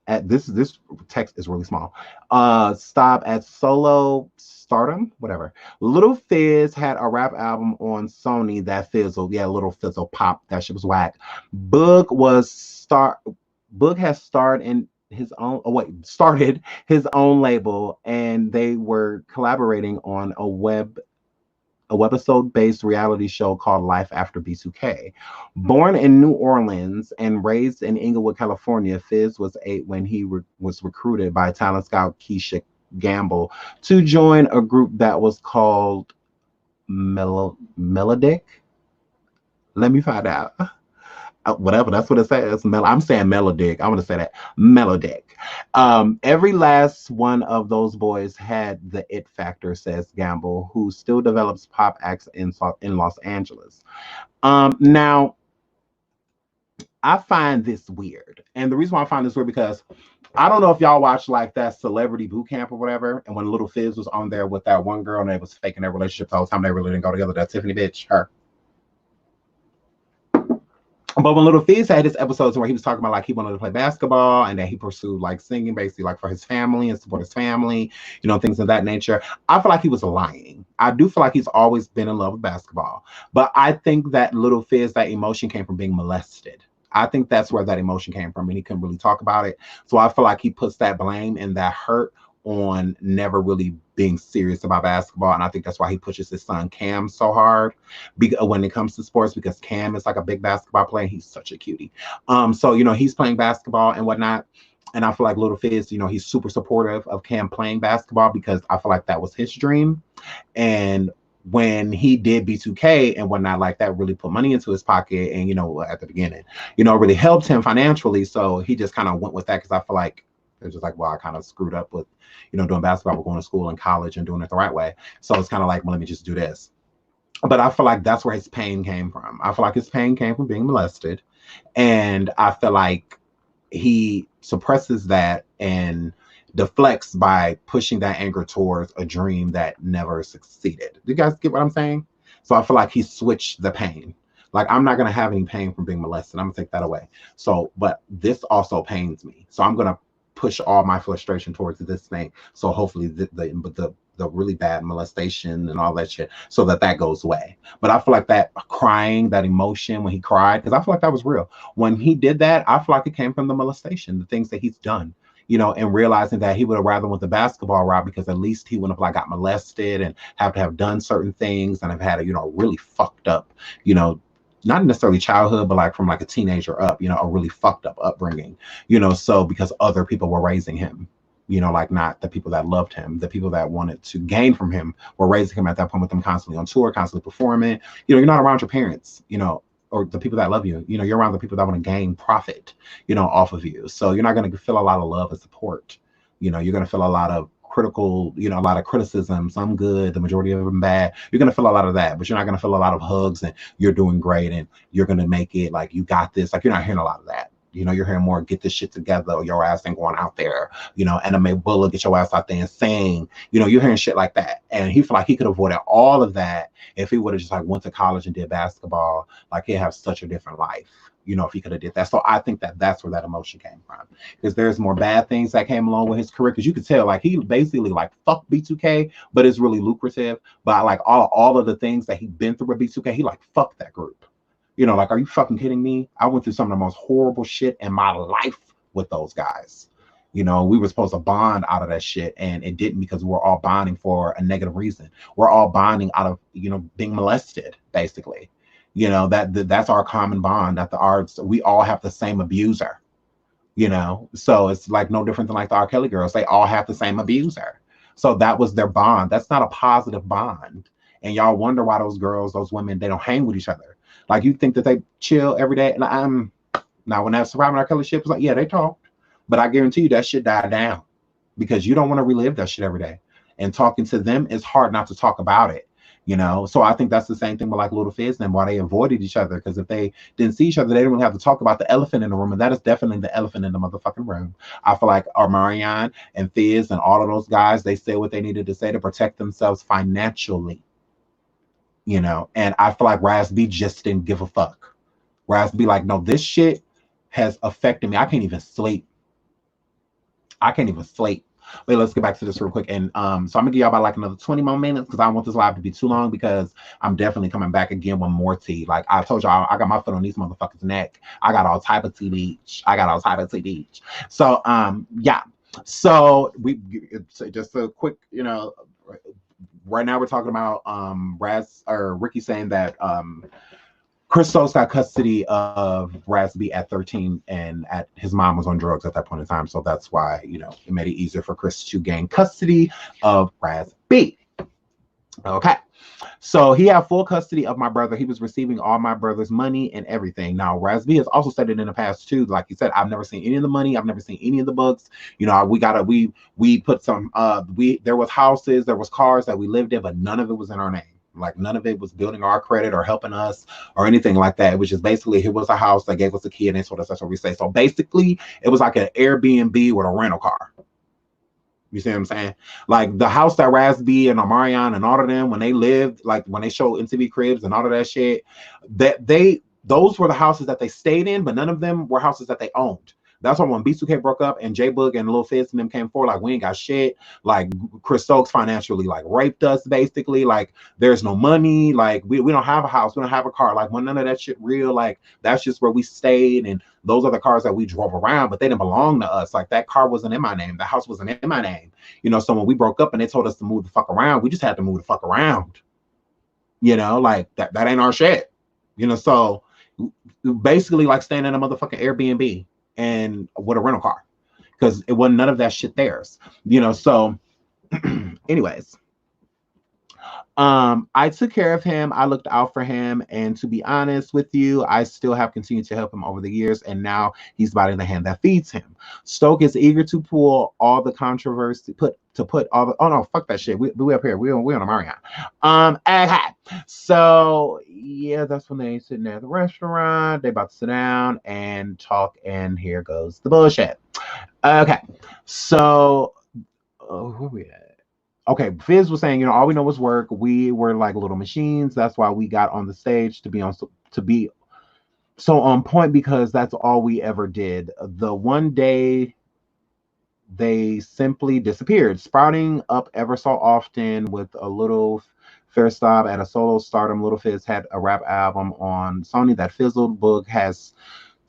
at this text is really small. Stop at solo stardom, whatever. Little Fizz had a rap album on Sony that fizzled. Yeah, Little Fizzle pop. That shit was whack. Boog was star. Boog has starred in his own. Oh wait, started his own label, and they were collaborating on a webisode based reality show called Life After B2K. Born in New Orleans and raised in Inglewood, California, Fizz was 8 when he was recruited by talent scout Keisha Gamble to join a group that was called Melodic. Let me find out. Whatever, that's what it says. I'm saying Melodic. I'm going to say that. Melodic. Every last one of those boys had the it factor, says Gamble, who still develops pop acts in Los Angeles. Now, I find this weird. And the reason why I find this weird because I don't know if y'all watched like that Celebrity Boot Camp or whatever. And when Little Fizz was on there with that one girl and they was faking their relationship the whole time, they really didn't go together. That Tiffany bitch, her. But when Little Fizz had his episodes where he was talking about like he wanted to play basketball and that he pursued like singing basically like for his family and support his family, things of that nature, I feel like he was lying. I do feel like he's always been in love with basketball. But I think that Little Fizz, that emotion came from being molested. I think that's where that emotion came from and he couldn't really talk about it. So I feel like he puts that blame and that hurt on never really being serious about basketball. And I think that's why he pushes his son Cam so hard when it comes to sports, because Cam is like a big basketball player. He's such a cutie. So, he's playing basketball and whatnot. And I feel like Little Fizz, he's super supportive of Cam playing basketball because I feel like that was his dream. And when he did B2K and whatnot, like that really put money into his pocket and, at the beginning, really helped him financially. So he just kind of went with that because I feel like it's just like, well, I kind of screwed up with, doing basketball, but going to school and college and doing it the right way. So it's kind of like, well, let me just do this. But I feel like that's where his pain came from. I feel like his pain came from being molested. And I feel like he suppresses that and deflects by pushing that anger towards a dream that never succeeded. Do you guys get what I'm saying? So I feel like he switched the pain. Like, I'm not going to have any pain from being molested. I'm going to take that away. So, but this also pains me. So I'm going to push all my frustration towards this thing. So hopefully the really bad molestation and all that shit, so that goes away. But I feel like that crying, that emotion when he cried, because I feel like that was real. When he did that, I feel like it came from the molestation, the things that he's done, and realizing that he would have rather went the basketball route because at least he wouldn't have like got molested and have to have done certain things and have had a, really fucked up, not necessarily childhood, but like from like a teenager up, a really fucked up upbringing, so because other people were raising him, like not the people that loved him, the people that wanted to gain from him were raising him at that point with him constantly on tour, constantly performing. You're not around your parents, or the people that love you, you're around the people that want to gain profit, off of you. So you're not going to feel a lot of love and support. You're going to feel a lot of critical, a lot of criticism, some good, the majority of them bad. You're going to feel a lot of that, but you're not going to feel a lot of hugs and you're doing great and you're going to make it, like you got this. Like, you're not hearing a lot of that. You're hearing more, get this shit together, or your ass ain't going out there, anime bullet, get your ass out there and sing, you're hearing shit like that. And he felt like he could avoid all of that if he would have just like went to college and did basketball. Like, he'd have such a different life, if he could have did that. So I think that that's where that emotion came from, because there's more bad things that came along with his career. Because you could tell, like, he basically like fuck B2K, but it's really lucrative. But like all of the things that he'd been through with B2K, he like fuck that group. Like, are you fucking kidding me? I went through some of the most horrible shit in my life with those guys. We were supposed to bond out of that shit, and it didn't, because we're all bonding for a negative reason. We're all bonding out of, being molested, basically. That's our common bond. That the arts, we all have the same abuser. So it's like no different than like the R. Kelly girls. They all have the same abuser. So that was their bond. That's not a positive bond. And y'all wonder why those girls, those women, they don't hang with each other. Like, you think that they chill every day. And now when that Surviving R. Kelly shit was like, yeah, they talked. But I guarantee you that shit died down, because you don't want to relive that shit every day. And talking to them, it's hard not to talk about it. You know, so I think that's the same thing with like Little Fizz and why they avoided each other, because if they didn't see each other, they didn't really have to talk about the elephant in the room, and that is definitely the elephant in the motherfucking room. I feel like Omarion and Fizz and all of those guys, they said what they needed to say to protect themselves financially, you know, and I feel like Raz B just didn't give a fuck. Raz B like, no, this shit has affected me. I can't even sleep. I can't even sleep. Wait, let's get back to this real quick. And so I'm gonna give y'all about like another 20 more minutes because I don't want this live to be too long, because I'm definitely coming back again with more tea. Like I told y'all, I got my foot on these motherfuckers' neck. I got all type of tea beach. I got all type of tea beach. So yeah. So it's just a quick, you know, right now we're talking about Raz or Ricky saying that Chris Stokes got custody of Raz B at 13, and at his mom was on drugs at that point in time. So that's why, you know, it made it easier for Chris to gain custody of Raz B. Okay. So he had full custody of my brother. He was receiving all my brother's money and everything. Now, Raz B has also said it in the past too. Like he said, I've never seen any of the money. I've never seen any of the books. You know, we put some there was houses, there was cars that we lived in, but none of it was in our name. Like none of it was building our credit or helping us or anything like that. It was just basically, here was a house that gave us a key, and that's what we say. So basically, it was like an Airbnb with a rental car. You see what I'm saying? Like the house that Raz B and Omarion and all of them, when they lived, like when they showed MTV Cribs and all of that shit, those were the houses that they stayed in, but none of them were houses that they owned. That's why when B2K broke up and J Boog and Lil Fizz and them came forward, like we ain't got shit. Like Chris Stokes financially like raped us basically. Like there's no money. Like we don't have a house. We don't have a car. Like when none of that shit real. Like that's just where we stayed, and those are the cars that we drove around, but they didn't belong to us. Like that car wasn't in my name. The house wasn't in my name. You know, so when we broke up and they told us to move the fuck around, we just had to move the fuck around. You know, like that ain't our shit. You know, so basically like staying in a motherfucking Airbnb and with a rental car, because it wasn't none of that shit theirs. You know, so anyways. I took care of him. I looked out for him. And to be honest with you, I still have continued to help him over the years. And now he's biting the hand that feeds him. Stoke is eager to pull all the controversy, put all the, oh no, fuck that shit. We up here. We on a Marriott. Okay. So yeah, that's when they sitting there at the restaurant. They about to sit down and talk. And here goes the bullshit. Okay. So where we at? Okay, Fizz was saying, you know, all we know was work. We were like little machines. That's why we got on the stage to be so on point, because that's all we ever did. The one day they simply disappeared, sprouting up ever so often with a little fair stop at a solo stardom. Little Fizz had a rap album on Sony that fizzled. Boog has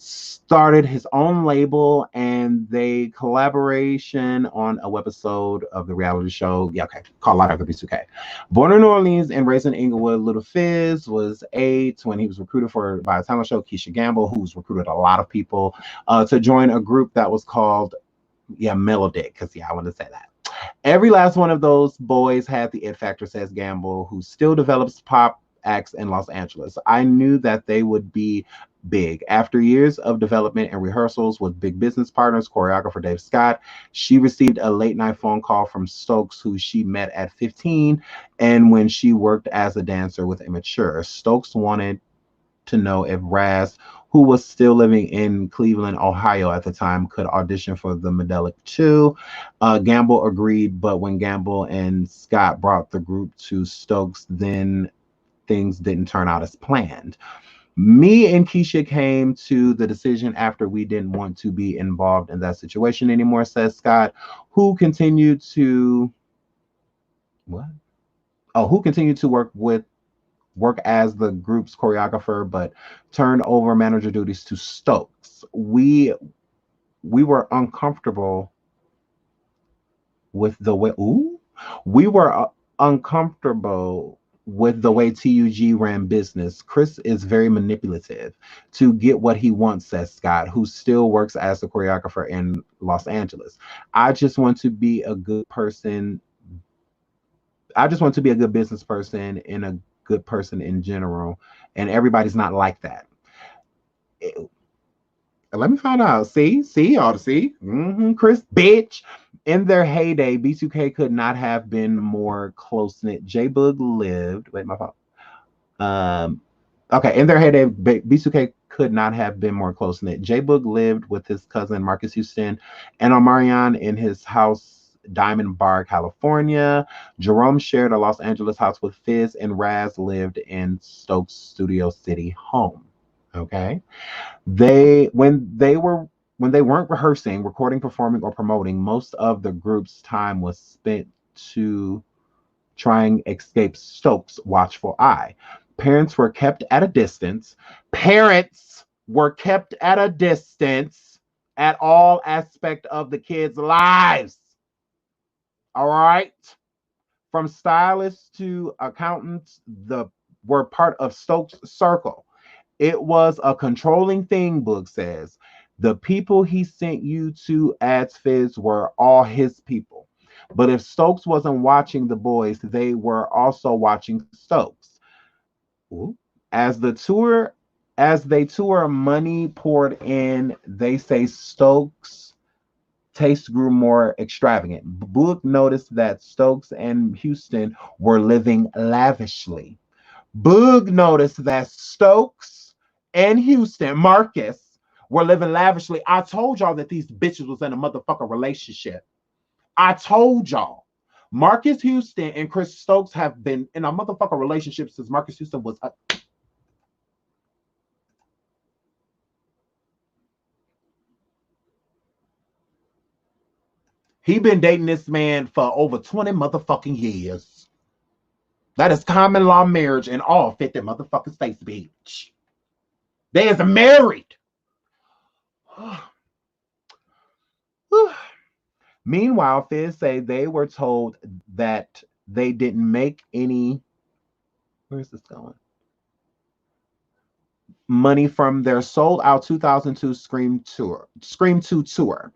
started his own label, and they collaboration on a webisode of the reality show, yeah, okay, called Live After B2K. Born in New Orleans and raised in Inglewood, Little Fizz was 8 when he was recruited by a talent show, Keisha Gamble, who's recruited a lot of people to join a group that was called, yeah, Melodic, because yeah, I want to say that. Every last one of those boys had the it factor, says Gamble, who still develops pop acts in Los Angeles. I knew that they would be big. After years of development and rehearsals with big business partners, choreographer Dave Scott, she received a late night phone call from Stokes, who she met at 15, and when she worked as a dancer with Immature. Stokes wanted to know if Raz, who was still living in Cleveland, Ohio at the time, could audition for the Medelic 2. Gamble agreed, but when Gamble and Scott brought the group to Stokes, then things didn't turn out as planned. Me and Keisha came to the decision after we didn't want to be involved in that situation anymore, says Scott, who continued to work as the group's choreographer, but turned over manager duties to Stokes. We were uncomfortable with the way we were uncomfortable with the way TUG ran business. Chris is very manipulative to get what he wants, says Scott, who still works as the choreographer in Los Angeles. I just want to be a good person. I just want to be a good business person and a good person in general. And everybody's not like that. Let me find out. See, all to see. Chris, bitch. In their heyday, B2K could not have been more close knit. J Boog lived. Wait, my fault. Um, okay, in their heyday, B2K could not have been more close knit. J Boog lived with his cousin Marcus Houston and Omarion in his house, Diamond Bar, California. Jerome shared a Los Angeles house with Fizz, and Raz lived in Stokes' Studio City home. Okay. They when they weren't rehearsing, recording, performing, or promoting, most of the group's time was spent to try and escape Stokes' watchful eye. Parents were kept at a distance. Parents were kept at a distance at all aspect of the kids' lives. All right. From stylists to accountants, the were part of Stokes' circle. It was a controlling thing, Book says. The people he sent you to, adds Fizz, were all his people. But if Stokes wasn't watching the boys, they were also watching Stokes. Ooh. As the tour, as they tour, money poured in. They say Stokes' taste grew more extravagant. Book noticed that Stokes and Houston were living lavishly. Boog noticed that Stokes and Houston, Marcus, were living lavishly. I told y'all that these bitches was in a motherfucking relationship. I told y'all. Marcus Houston and Chris Stokes have been in a motherfucking relationship since Marcus Houston was a. He been dating this man for over 20 motherfucking years. That is common law marriage in all 50 motherfucking states, bitch. They is married. Meanwhile, Fizz say they were told that they didn't make any. Where's this going? Money from their sold out 2002 Scream 2 tour.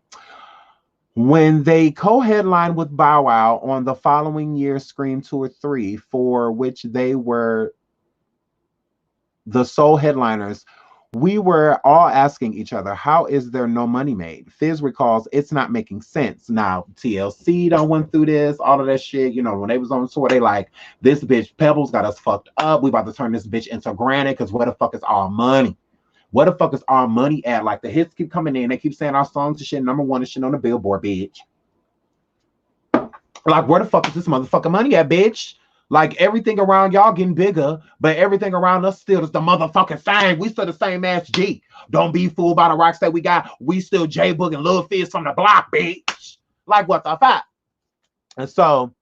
When they co-headlined with Bow Wow on the following year's Scream Tour 3, for which they were the sole headliners, we were all asking each other, how is there no money made? Fizz recalls, it's not making sense. Now, TLC done went through this, all of that shit. You know, when they was on tour, they like, this bitch Pebbles got us fucked up. We about to turn this bitch into Granite, because where the fuck is our money? Where the fuck is our money at? Like, the hits keep coming in. They keep saying our songs and shit, #1 and shit on the Billboard, bitch. Like, where the fuck is this motherfucking money at, bitch? Like, everything around y'all getting bigger, but everything around us still is the motherfucking same. We still the same ass G. Don't be fooled by the rocks that we got. We still J Boog and Lil Fizz from the block, bitch. Like, what the fuck? And so,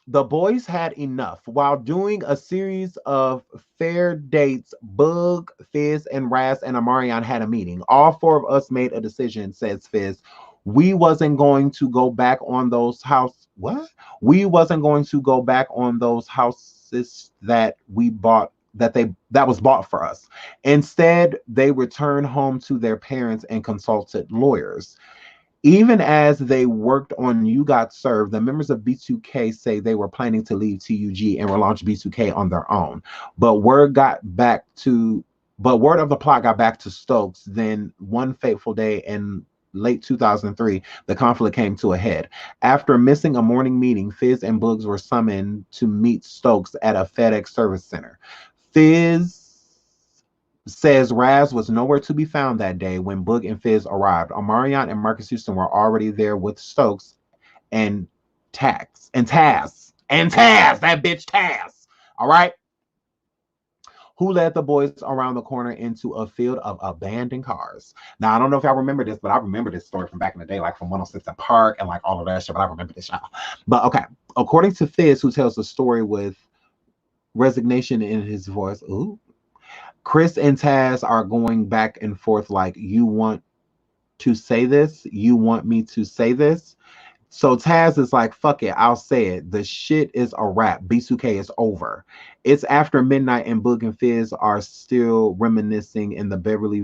the boys had enough. While doing a series of fair dates, Boog, Fizz, and Raz and Omarion had a meeting. All four of us made a decision, says Fizz. We wasn't going to go back on those We wasn't going to go back on those houses that we bought that was bought for us. Instead, they returned home to their parents and consulted lawyers. Even as they worked on You Got Served, the members of B2K say they were planning to leave TUG and relaunch B2K on their own. But word of the plot got back to Stokes. Then one fateful day in late 2003, the conflict came to a head. After missing a morning meeting, Fizz and Boogs were summoned to meet Stokes at a FedEx service center. Fizz says Raz was nowhere to be found that day when Boog and Fizz arrived. Omarion and Marcus Houston were already there with Stokes and TAS. That bitch TAS. All right. Who led the boys around the corner into a field of abandoned cars. Now, I don't know if y'all remember this, but I remember this story from back in the day, like from 106 and Park and like all of that shit, but I remember this, y'all. But okay, according to Fizz, who tells the story with resignation in his voice, ooh, Chris and TAS are going back and forth like, you want to say this? You want me to say this? So TAS is like, fuck it, I'll say it. The shit is a wrap. B2K is over. It's after midnight and Boog and Fizz are still reminiscing in the Beverly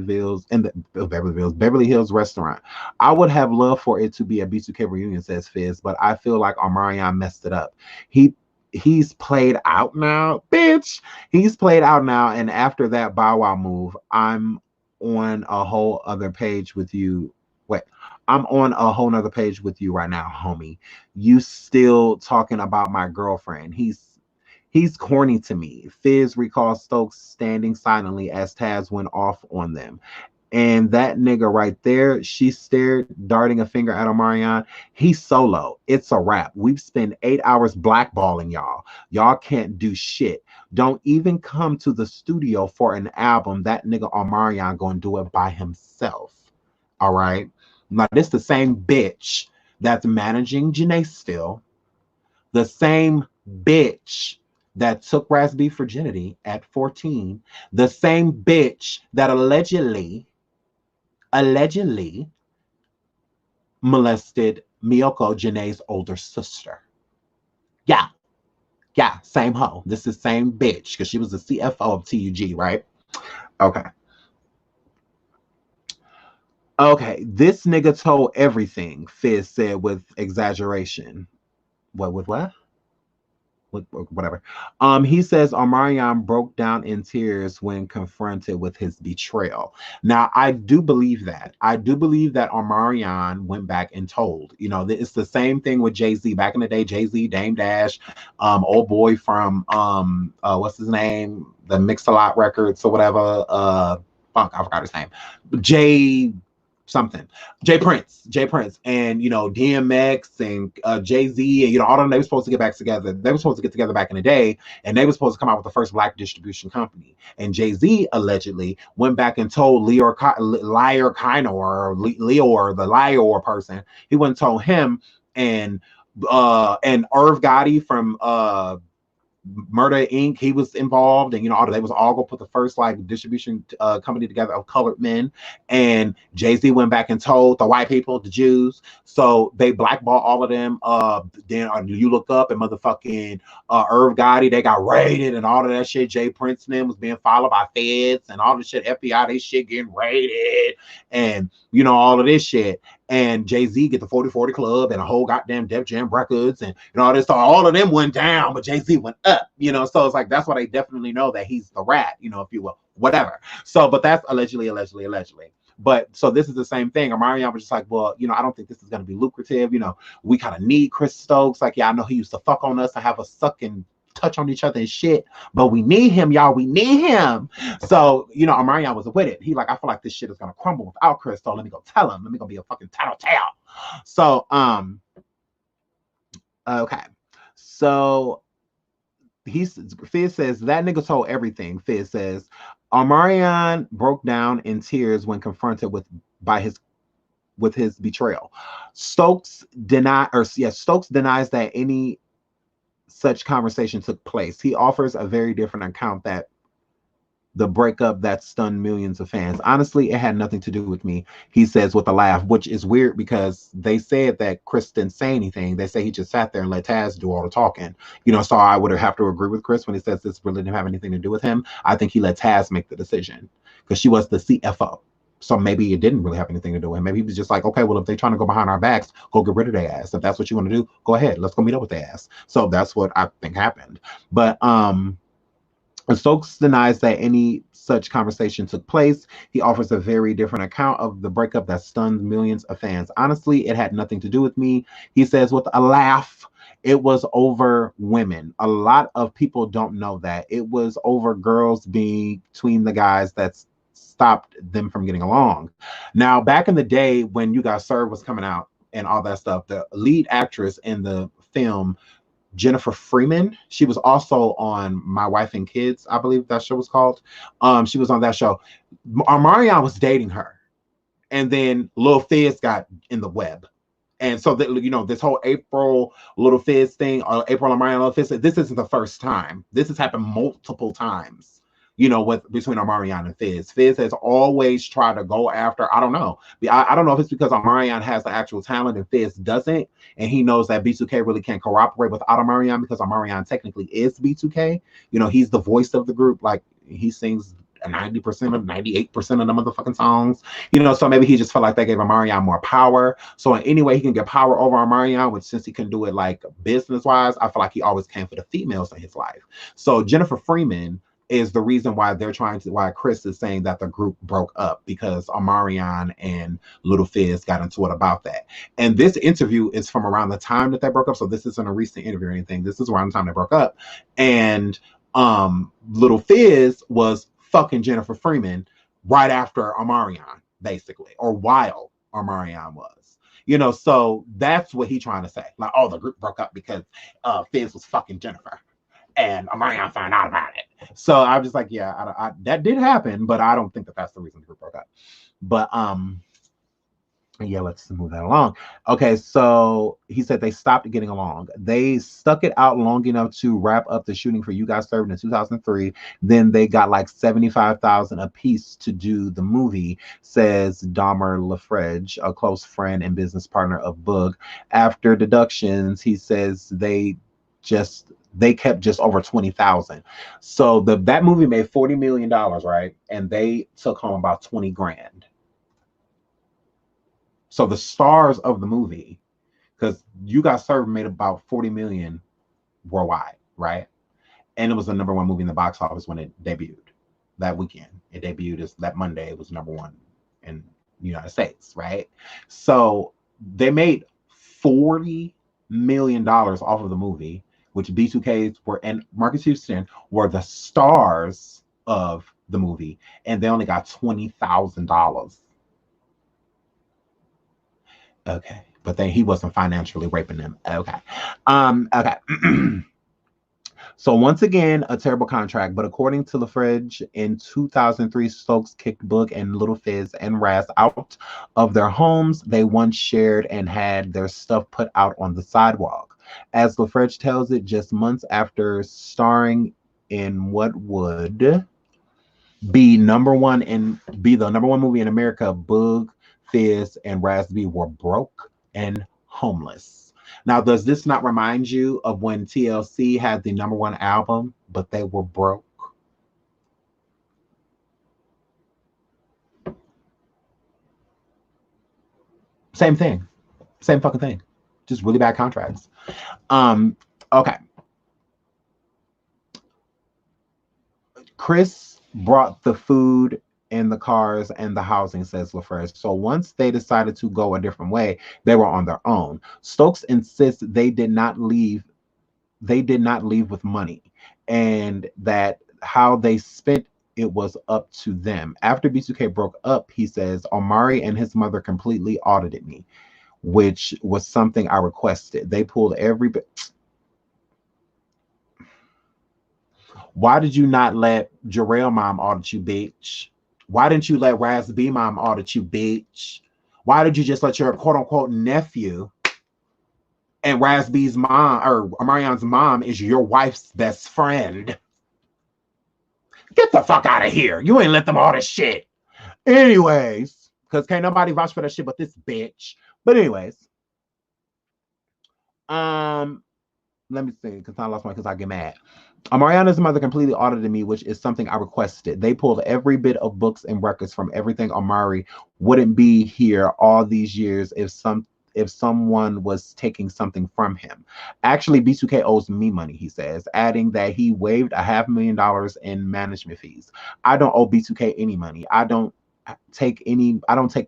Hills restaurant. I would have loved for it to be a B2K reunion, says Fizz, but I feel like Omarion messed it up. He's played out now, bitch. He's played out now, and after that Bow Wow move, I'm on a whole other page with you. Wait, I'm on a whole nother page with you right now, homie. You still talking about my girlfriend. He's corny to me. Fizz recalls Stokes standing silently as Taz went off on them. And that nigga right there, she stared, darting a finger at Omarion. He's solo. It's a wrap. We've spent 8 hours blackballing y'all. Y'all can't do shit. Don't even come to the studio for an album. That nigga Omarion gonna do it by himself. All right. Now, this the same bitch that's managing Jhene still. The same bitch that took Raz B virginity at 14. The same bitch that allegedly molested Miyoko, Jhene's older sister. Yeah. Yeah, same hoe. This is same bitch because she was the CFO of TUG, right? Okay. Okay, this nigga told everything, Fizz said with exaggeration. What, with what? Whatever. He says Omarion broke down in tears when confronted with his betrayal. Now, I do believe that. I do believe that Omarion went back and told. You know, it's the same thing with Jay-Z. Back in the day, Jay-Z, Dame Dash, old boy from what's his name? The Mix-a-Lot Records or whatever. Fuck, I forgot his name. Jay Prince, and DMX and Jay-Z, and all of them. They were supposed to get back together. They were supposed to get together back in the day, and they were supposed to come out with the first black distribution company. And Jay-Z allegedly went back and told Lior Kiner, or Lior, the Lior person. He went and told him and Irv Gotti from Murder Inc. He was involved, and they was all gonna put the first like distribution company together of colored men. And Jay-Z went back and told the white people, the Jews, so they blackballed all of them. Then you look up and motherfucking Irv Gotti, they got raided and all of that shit. Jay Prince and them was being followed by feds and all the shit. FBI, they shit getting raided, and all of this shit. And Jay-Z get the 40/40 Club and a whole goddamn Def Jam Records and all this. So all of them went down, but Jay-Z went up, So it's like, that's why they definitely know that he's the rat, if you will, whatever. So, but that's allegedly. But so this is the same thing. Omarion was just like, well, I don't think this is going to be lucrative. We kind of need Chris Stokes. Like, yeah, I know he used to fuck on us and have us suck and touch on each other and shit, but we need him, y'all. We need him. So, Omarion was with it. He like, I feel like this shit is gonna crumble without Chris. So let me go tell him. Let me go be a fucking tattletale. So, okay. So Fizz says that nigga told everything. Fizz says Omarion broke down in tears when confronted with his betrayal. Stokes denies that any such conversation took place. He offers a very different account that the breakup that stunned millions of fans. Honestly, it had nothing to do with me, he says with a laugh, which is weird because they said that Chris didn't say anything. They say he just sat there and let Taz do all the talking. So I would have to agree with Chris when he says this really didn't have anything to do with him. I think he let Taz make the decision because she was the CFO. So maybe it didn't really have anything to do with him. Maybe he was just like, okay, well, if they're trying to go behind our backs, go get rid of their ass. If that's what you want to do, go ahead. Let's go meet up with their ass. So that's what I think happened. But Stokes denies that any such conversation took place. He offers a very different account of the breakup that stunned millions of fans. Honestly, it had nothing to do with me, he says with a laugh. It was over women. A lot of people don't know that. It was over girls being between the guys that's stopped them from getting along. Now, back in the day when You Got Served was coming out and all that stuff, the lead actress in the film, Jennifer Freeman, she was also on My Wife and Kids, I believe that show was called. She was on that show. Omarion was dating her, and then Lil Fizz got in the web. And so that, this whole April Little Fizz thing, or April Omarion Little Fizz, this isn't the first time. This has happened multiple times. Between Omarion and Fizz. Fizz has always tried to go after, I don't know. I don't know if it's because Omarion has the actual talent and Fizz doesn't, and he knows that B2K really can't cooperate without Omarion because Omarion technically is B2K. He's the voice of the group. Like, he sings 90% of 98% of the motherfucking songs. So maybe he just felt like they gave Omarion more power. So in any way he can get power over Omarion, which since he can do it like business-wise, I feel like he always came for the females in his life. So Jennifer Freeman is the reason why why Chris is saying that the group broke up, because Omarion and Little Fizz got into it about that. And this interview is from around the time that they broke up. So this isn't a recent interview or anything. This is around the time they broke up. And Little Fizz was fucking Jennifer Freeman right after Omarion, basically, or while Omarion was. So that's what he's trying to say. Like, oh, the group broke up because Fizz was fucking Jennifer, and Omarion found out about it. So I'm just like, yeah, that did happen, but I don't think that that's the reason the group broke up. But yeah, let's move that along. Okay, so he said they stopped getting along. They stuck it out long enough to wrap up the shooting for You Got Served in 2003. Then they got like $75,000 a piece to do the movie, says Dahmer Lafredge, a close friend and business partner of Boog. After deductions, he says they kept just over 20,000. So that movie made $40 million, right? And they took home about 20 grand. So the stars of the movie, because You Got Served made about 40 million worldwide, right? And it was the number one movie in the box office when it debuted that weekend. It debuted that Monday. It was number one in the United States, right? So they made $40 million off of the movie, which B2K and Marcus Houston were the stars of the movie, and they only got $20,000. Okay, but then he wasn't financially raping them. Okay. Okay. So once again, a terrible contract, but according to Lafredge, in 2003, Stokes kicked Boog and Little Fizz and Raz out of their homes they once shared and had their stuff put out on the sidewalk. As Lafredge tells it, just months after starring in what would be the number one movie in America, Boog, Fizz, and Raz B were broke and homeless. Now, does this not remind you of when TLC had the number one album, but they were broke? Same thing. Same fucking thing. Just really bad contracts. Okay. Chris brought the food and the cars and the housing, says Lafredge. So once they decided to go a different way, they were on their own. Stokes insists they did not leave with money, and that how they spent it was up to them. After B2K broke up, he says, Omari and his mother completely audited me, which was something I requested. They pulled every bit. Why did you not let Jarrell mom audit you, bitch? Why didn't you let Raz B mom audit you, bitch? Why did you just let your quote unquote nephew, and Raz B's mom, or Omarion's mom, is your wife's best friend? Get the fuck out of here. You ain't let them audit shit. Anyways, because can't nobody vouch for that shit but this bitch. But anyways, let me see, because I lost my, because I get mad. Mariana's mother completely audited me, which is something I requested. They pulled every bit of books and records from everything. Omari wouldn't be here all these years if someone was taking something from him. Actually, B2K owes me money, he says, adding that he waived $500,000 in management fees. I don't owe B2K any money. I don't take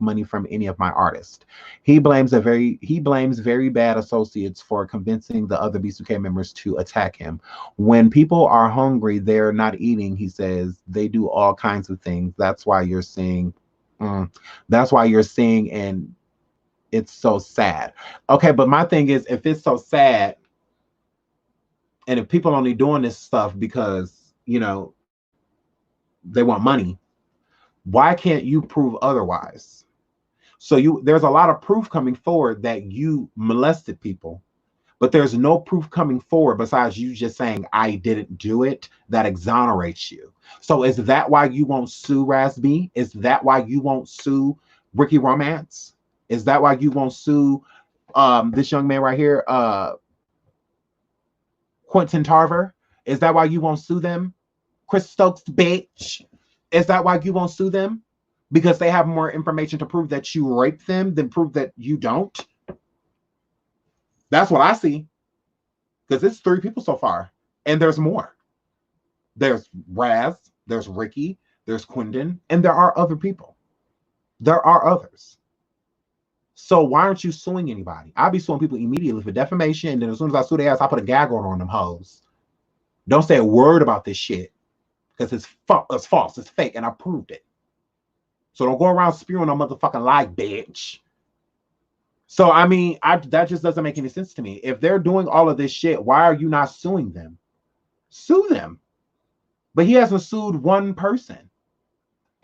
money from any of my artists. He blames very bad associates for convincing the other B2K members to attack him. When people are hungry, they're not eating, he says. They do all kinds of things. That's why you're seeing and it's so sad. Okay, but my thing is, if it's so sad, and if people only doing this stuff because, they want money, why can't you prove otherwise? So there's a lot of proof coming forward that you molested people, but there's no proof coming forward besides you just saying, I didn't do it, that exonerates you. So is that why you won't sue Raz B? Is that why you won't sue Ricky Romance? Is that why you won't sue this young man right here, Quentin Tarver? Is that why you won't sue them? Chris Stokes, bitch. Is that why you won't sue them? Because they have more information to prove that you raped them than prove that you don't? That's what I see. Because it's 3 people so far. And there's more. There's Raz, there's Ricky, there's Quindon, and there are other people. There are others. So why aren't you suing anybody? I'll be suing people immediately for defamation, and then as soon as I sue their ass, I put a gag order on them hoes. Don't say a word about this shit because it's false, it's fake, and I proved it. So don't go around spewing a motherfucking lie, bitch. So I mean, that just doesn't make any sense to me. If they're doing all of this shit, why are you not suing them? Sue them. But he hasn't sued one person.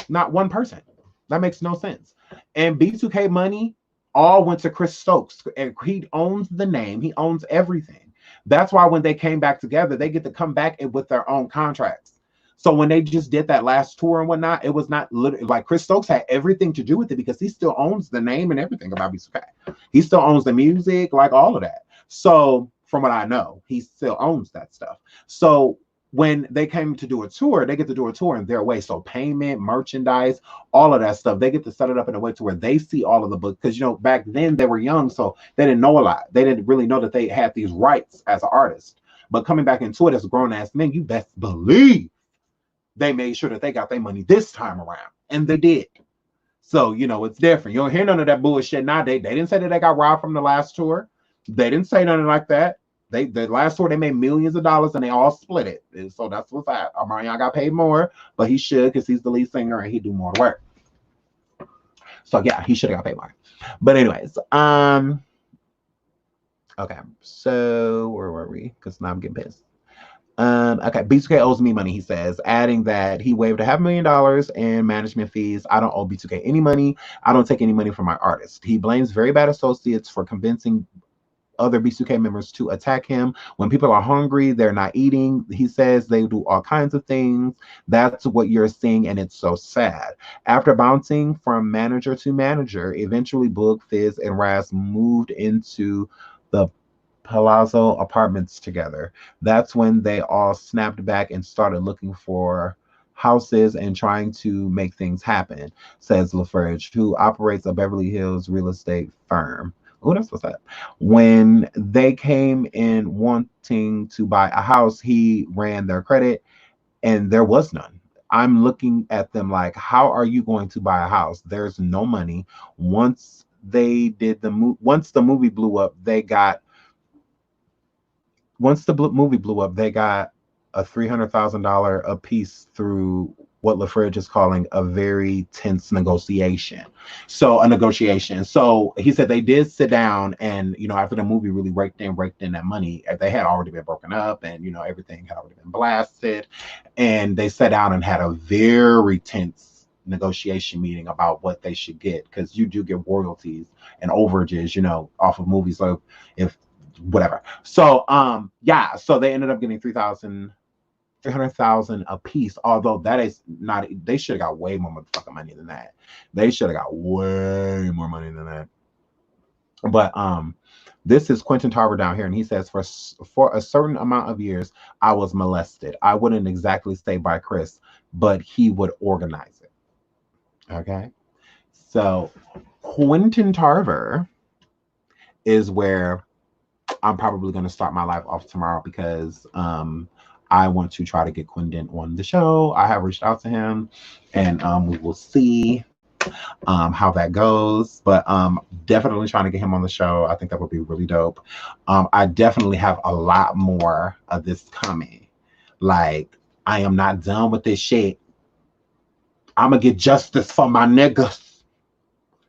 Not one person. That makes no sense. And B2K money all went to Chris Stokes. And he owns the name. He owns everything. That's why when they came back together, they get to come back with their own contracts. So when they just did that last tour and whatnot, it was not literally like Chris Stokes had everything to do with it because he still owns the name and everything about B2K. He still owns the music, like all of that. So from what I know, he still owns that stuff. So when they came to do a tour, they get to do a tour in their way. So payment, merchandise, all of that stuff, they get to set it up in a way to where they see all of the books. Because, you know, back then they were young, so they didn't know a lot. They didn't really know that they had these rights as an artist. But coming back into it as a grown-ass man, you best believe they made sure that they got their money this time around. And they did. So, you know, it's different. You don't hear none of that bullshit now. They didn't say that they got robbed from the last tour. They didn't say nothing like that. The last tour they made millions of dollars and they all split it. And so that's what's that. Omarion got paid more, but he should because he's the lead singer and he do more work. So yeah, he should have got paid more. But anyways, okay. So where were we? Because now I'm getting pissed. Okay, B2K owes me money, he says, adding that he waived $500,000 in management fees. I don't owe B2K any money. I don't take any money from my artist. He blames very bad associates for convincing other B2K members to attack him. When people are hungry, they're not eating. He says they do all kinds of things. That's what you're seeing, and it's so sad. After bouncing from manager to manager, eventually Boog, Fizz, and Raz moved into the Palazzo apartments together. That's when they all snapped back and started looking for houses and trying to make things happen, says LaFerge, who operates a Beverly Hills real estate firm. Oh, that's what's up. When they came in wanting to buy a house, he ran their credit and there was none. I'm looking at them like, how are you going to buy a house? There's no money. Once they did once the movie blew up, they got a $300,000 a piece through what LaFridge is calling a very tense negotiation. So he said they did sit down and, you know, after the movie really raked in that money, they had already been broken up and, you know, everything had already been blasted. And they sat down and had a very tense negotiation meeting about what they should get, because you do get royalties and overages, you know, off of movies. So if whatever. So yeah, so they ended up getting 300,000 a piece, although that is not, they should have got way more motherfucking money than that. They should have got way more money than that. But this is Quentin Tarver down here, and he says, for a certain amount of years I was molested. I wouldn't exactly say by Chris, but he would organize it. Okay, so Quentin Tarver is where I'm probably going to start my life off tomorrow, because I want to try to get Quindon on the show. I have reached out to him, and we will see how that goes. But definitely trying to get him on the show. I think that would be really dope. I definitely have a lot more of this coming. Like, I am not done with this shit. I'm going to get justice for my niggas,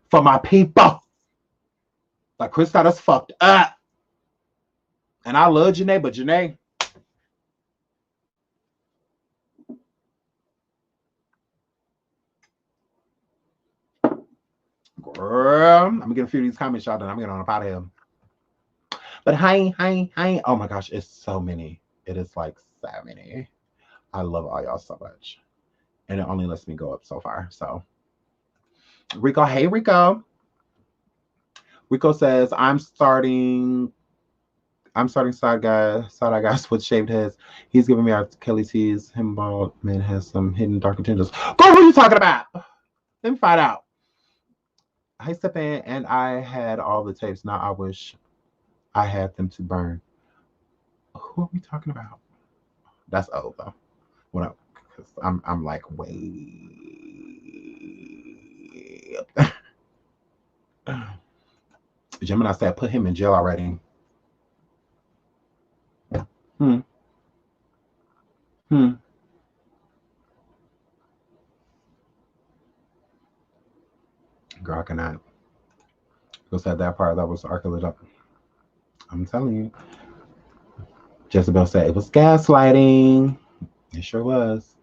for my people. Like, Chris got us fucked up. And I love Jhene, but Jhene, girl, I'm gonna get a few of these comments, y'all, then I'm getting on up out of here. But hi. Oh my gosh, it's so many. It is like so many. I love all y'all so much. And it only lets me go up so far. So Rico, hey Rico. Rico says, I'm starting side eye guys with shaved heads. He's giving me our Kelly teas. Him bald man has some hidden dark intentions. Girl, what are you talking about? Let me find out. Hi, Stefan, and I had all the tapes. Now I wish I had them to burn. Who are we talking about? That's old though. What up? Because I'm like way up there. Gemini said, put him in jail already. Hmm. Hmm. Girl, I cannot. Who said that part? That was archaeological. I'm telling you. Jezebel said it was gaslighting. It sure was.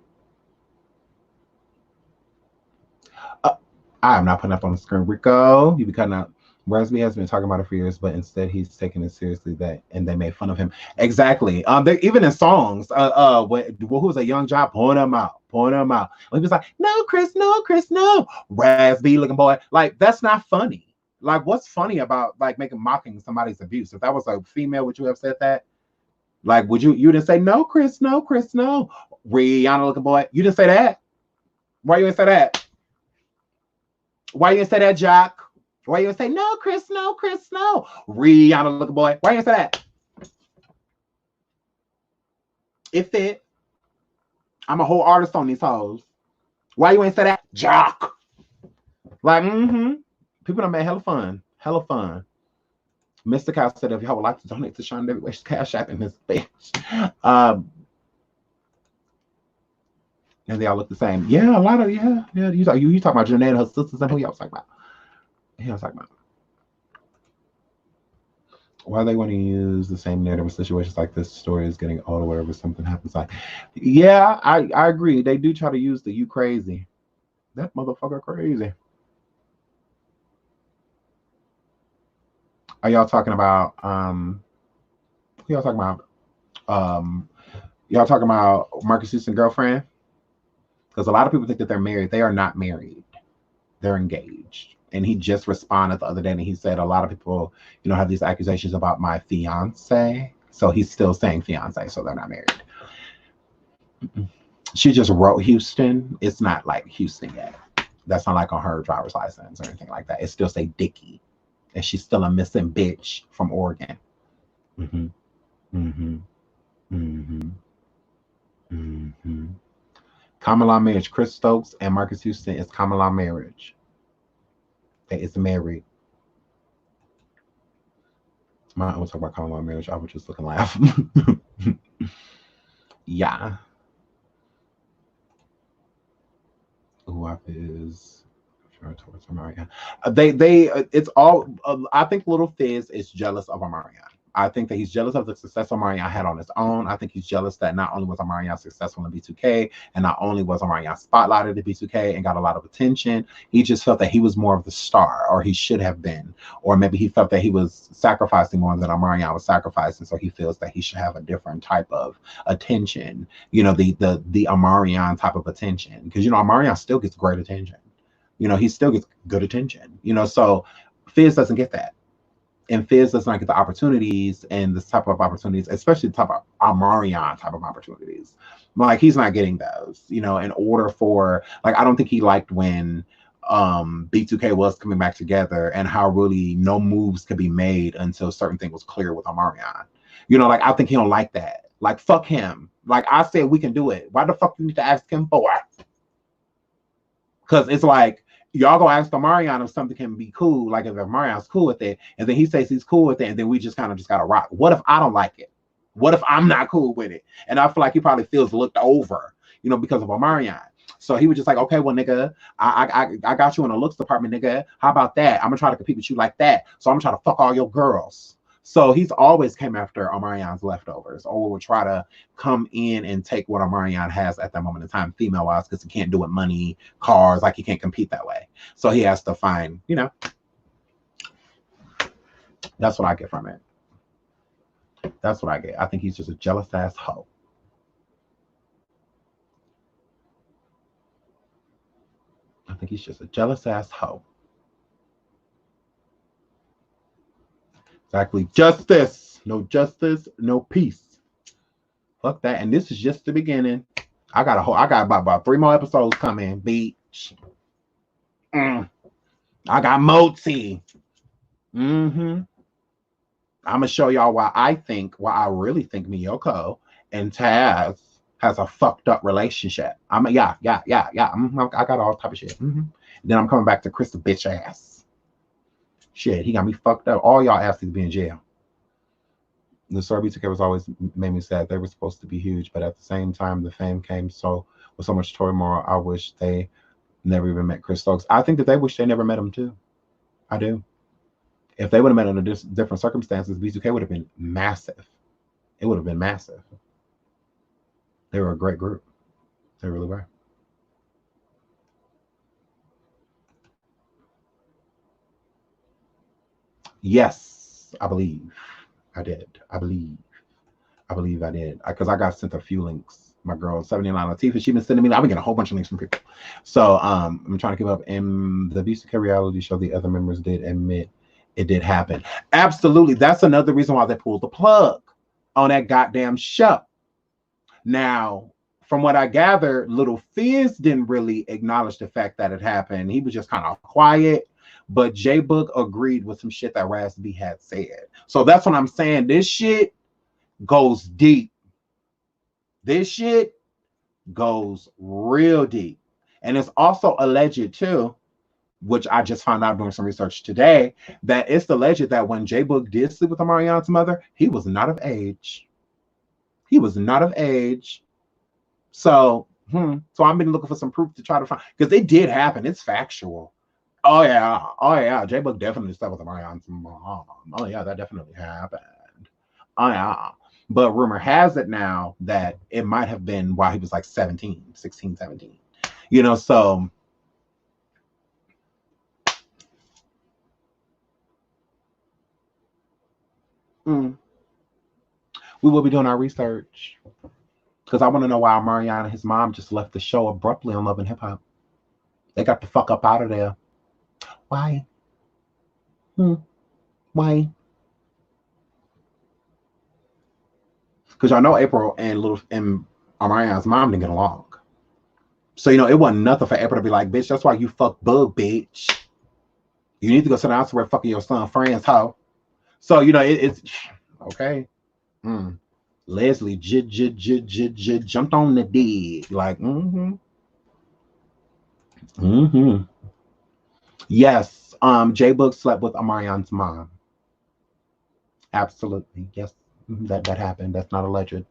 I am not putting up on the screen. Rico, you be cutting out. Raz B has been talking about it for years, but instead he's taking it seriously. That and they made fun of him. Exactly. They even in songs. Who was a young job? Point him out. Point him out. And he was like, no, Chris, no, Chris, no. Raz B looking boy. Like that's not funny. Like what's funny about like making mocking somebody's abuse? If that was a female, would you have said that? Like, would you didn't say no, Chris, no, Chris, no. Rihanna looking boy. You didn't say that. Why you didn't say that? Why you didn't say that, Jock? Why you didn't say no, Chris, no, Chris, no? Rihanna looking boy. Why you didn't say that? It fit. I'm a whole artist on these hoes. Why you ain't say that, Jock? Like, people done made hella fun. Hella fun. Mr. Cow said if y'all would like to donate to SeanDavieWay's Cash App in this bitch. And they all look the same. Yeah, a lot of yeah. You talking about Jhene and her sisters and who y'all was talking about? He was talking about why they want to use the same narrative in situations like this. Story is getting old or whatever. Something happens. Like, yeah, I agree. They do try to use the you crazy. That motherfucker crazy. Are y'all talking about who y'all talking about? Y'all talking about Marcus Houston girlfriend? Because a lot of people think that they're married. They are not married. They're engaged. And he just responded the other day and he said a lot of people, have these accusations about my fiance. So he's still saying fiance, so they're not married. She just wrote Houston. It's not like Houston yet. That's not like on her driver's license or anything like that. It still say Dickie. And she's still a missing bitch from Oregon. Mm-hmm. Mm-hmm. Mm-hmm. Mm-hmm. Common law marriage. Chris Stokes and Marcus Houston is common law marriage. They is married. I was talking about common law marriage. I was just looking laugh. Yeah. Who is towards Omarion? It's all. I think Little Fizz is jealous of Omarion. I think that he's jealous of the success Omarion had on his own. I think he's jealous that not only was Omarion successful in B2K, and not only was Omarion spotlighted at B2K and got a lot of attention, he just felt that he was more of the star, or he should have been, or maybe he felt that he was sacrificing more than Omarion was sacrificing, so he feels that he should have a different type of attention. The Omarion type of attention, because Omarion still gets great attention. He still gets good attention. So Fizz doesn't get that. And Fizz does not get the opportunities and this type of opportunities, especially the type of Omarion type of opportunities. Like he's not getting those, in order for I don't think he liked when B2K was coming back together and how really no moves could be made until certain thing was clear with Omarion. I think he don't like that. Like fuck him. Like I said we can do it. Why the fuck you need to ask him for? Because it's like y'all go ask Omarion if something can be cool, like if Omarion's cool with it, and then he says he's cool with it, and then we just kind of just gotta rock. What if I don't like it? What if I'm not cool with it? And I feel like he probably feels looked over, because of Omarion. So he was just like, okay, well, nigga, I got you in the looks department, nigga. How about that? I'm gonna try to compete with you like that. So I'm gonna try to fuck all your girls. So he's always came after Omarion's leftovers, or will try to come in and take what Omarion has at that moment in time, female-wise, because he can't do it money, cars, like he can't compete that way. So he has to find, that's what I get from it. That's what I get. I think he's just a jealous ass hoe. I think he's just a jealous ass hoe. Exactly. Justice. No justice, no peace. Fuck that. And this is just the beginning. I got about 3 more episodes coming, bitch. I got Moti. I'm gonna show y'all why I really think Miyoko and TAS has a fucked up relationship. Yeah. I got all type of shit. Then I'm coming back to Crystal bitch ass. Shit, he got me fucked up. All y'all ass need to be in jail. The story B2K was always made me sad. They were supposed to be huge, but at the same time, the fame came with so much turmoil. I wish they never even met Chris Stokes. I think that they wish they never met him too. I do. If they would have met under different circumstances, B2K would have been massive. It would have been massive. They were a great group. They really were. Yes, I believe I did. I believe I did. Because I got sent a few links. My girl, 79 Latifah, she's been sending me. I've been getting a whole bunch of links from people. So I'm trying to keep up. In the B2K reality show, the other members did admit it did happen. Absolutely. That's another reason why they pulled the plug on that goddamn show. Now, from what I gather, Little Fizz didn't really acknowledge the fact that it happened. He was just kind of quiet. But J-Book agreed with some shit that Raz B had said. So that's what I'm saying. This shit goes deep. This shit goes real deep. And it's also alleged too, which I just found out doing some research today, that it's alleged that when J-Book did sleep with Omarion's mother, he was not of age. He was not of age. So I've been looking for some proof to try to find, because it did happen. It's factual. Oh yeah. J-Book definitely slept with Omarion's mom. Oh yeah, that definitely happened. Oh yeah. But rumor has it now that it might have been while he was like 16, 17. You know, so we will be doing our research. Because I want to know why Omarion and his mom just left the show abruptly on Love and Hip Hop. They got the fuck up out of there. Why? Why? Because y'all know April and Omarion's mom didn't get along. So, you know, it wasn't nothing for April to be like, bitch, that's why you fuck Bug, bitch. You need to go sit down somewhere fucking your son friends, hoe. So, you know, it's okay. Leslie jumped on the deed. Like, Yes, J-Book slept with Omarion's mom. Absolutely. Yes, that happened. That's not alleged.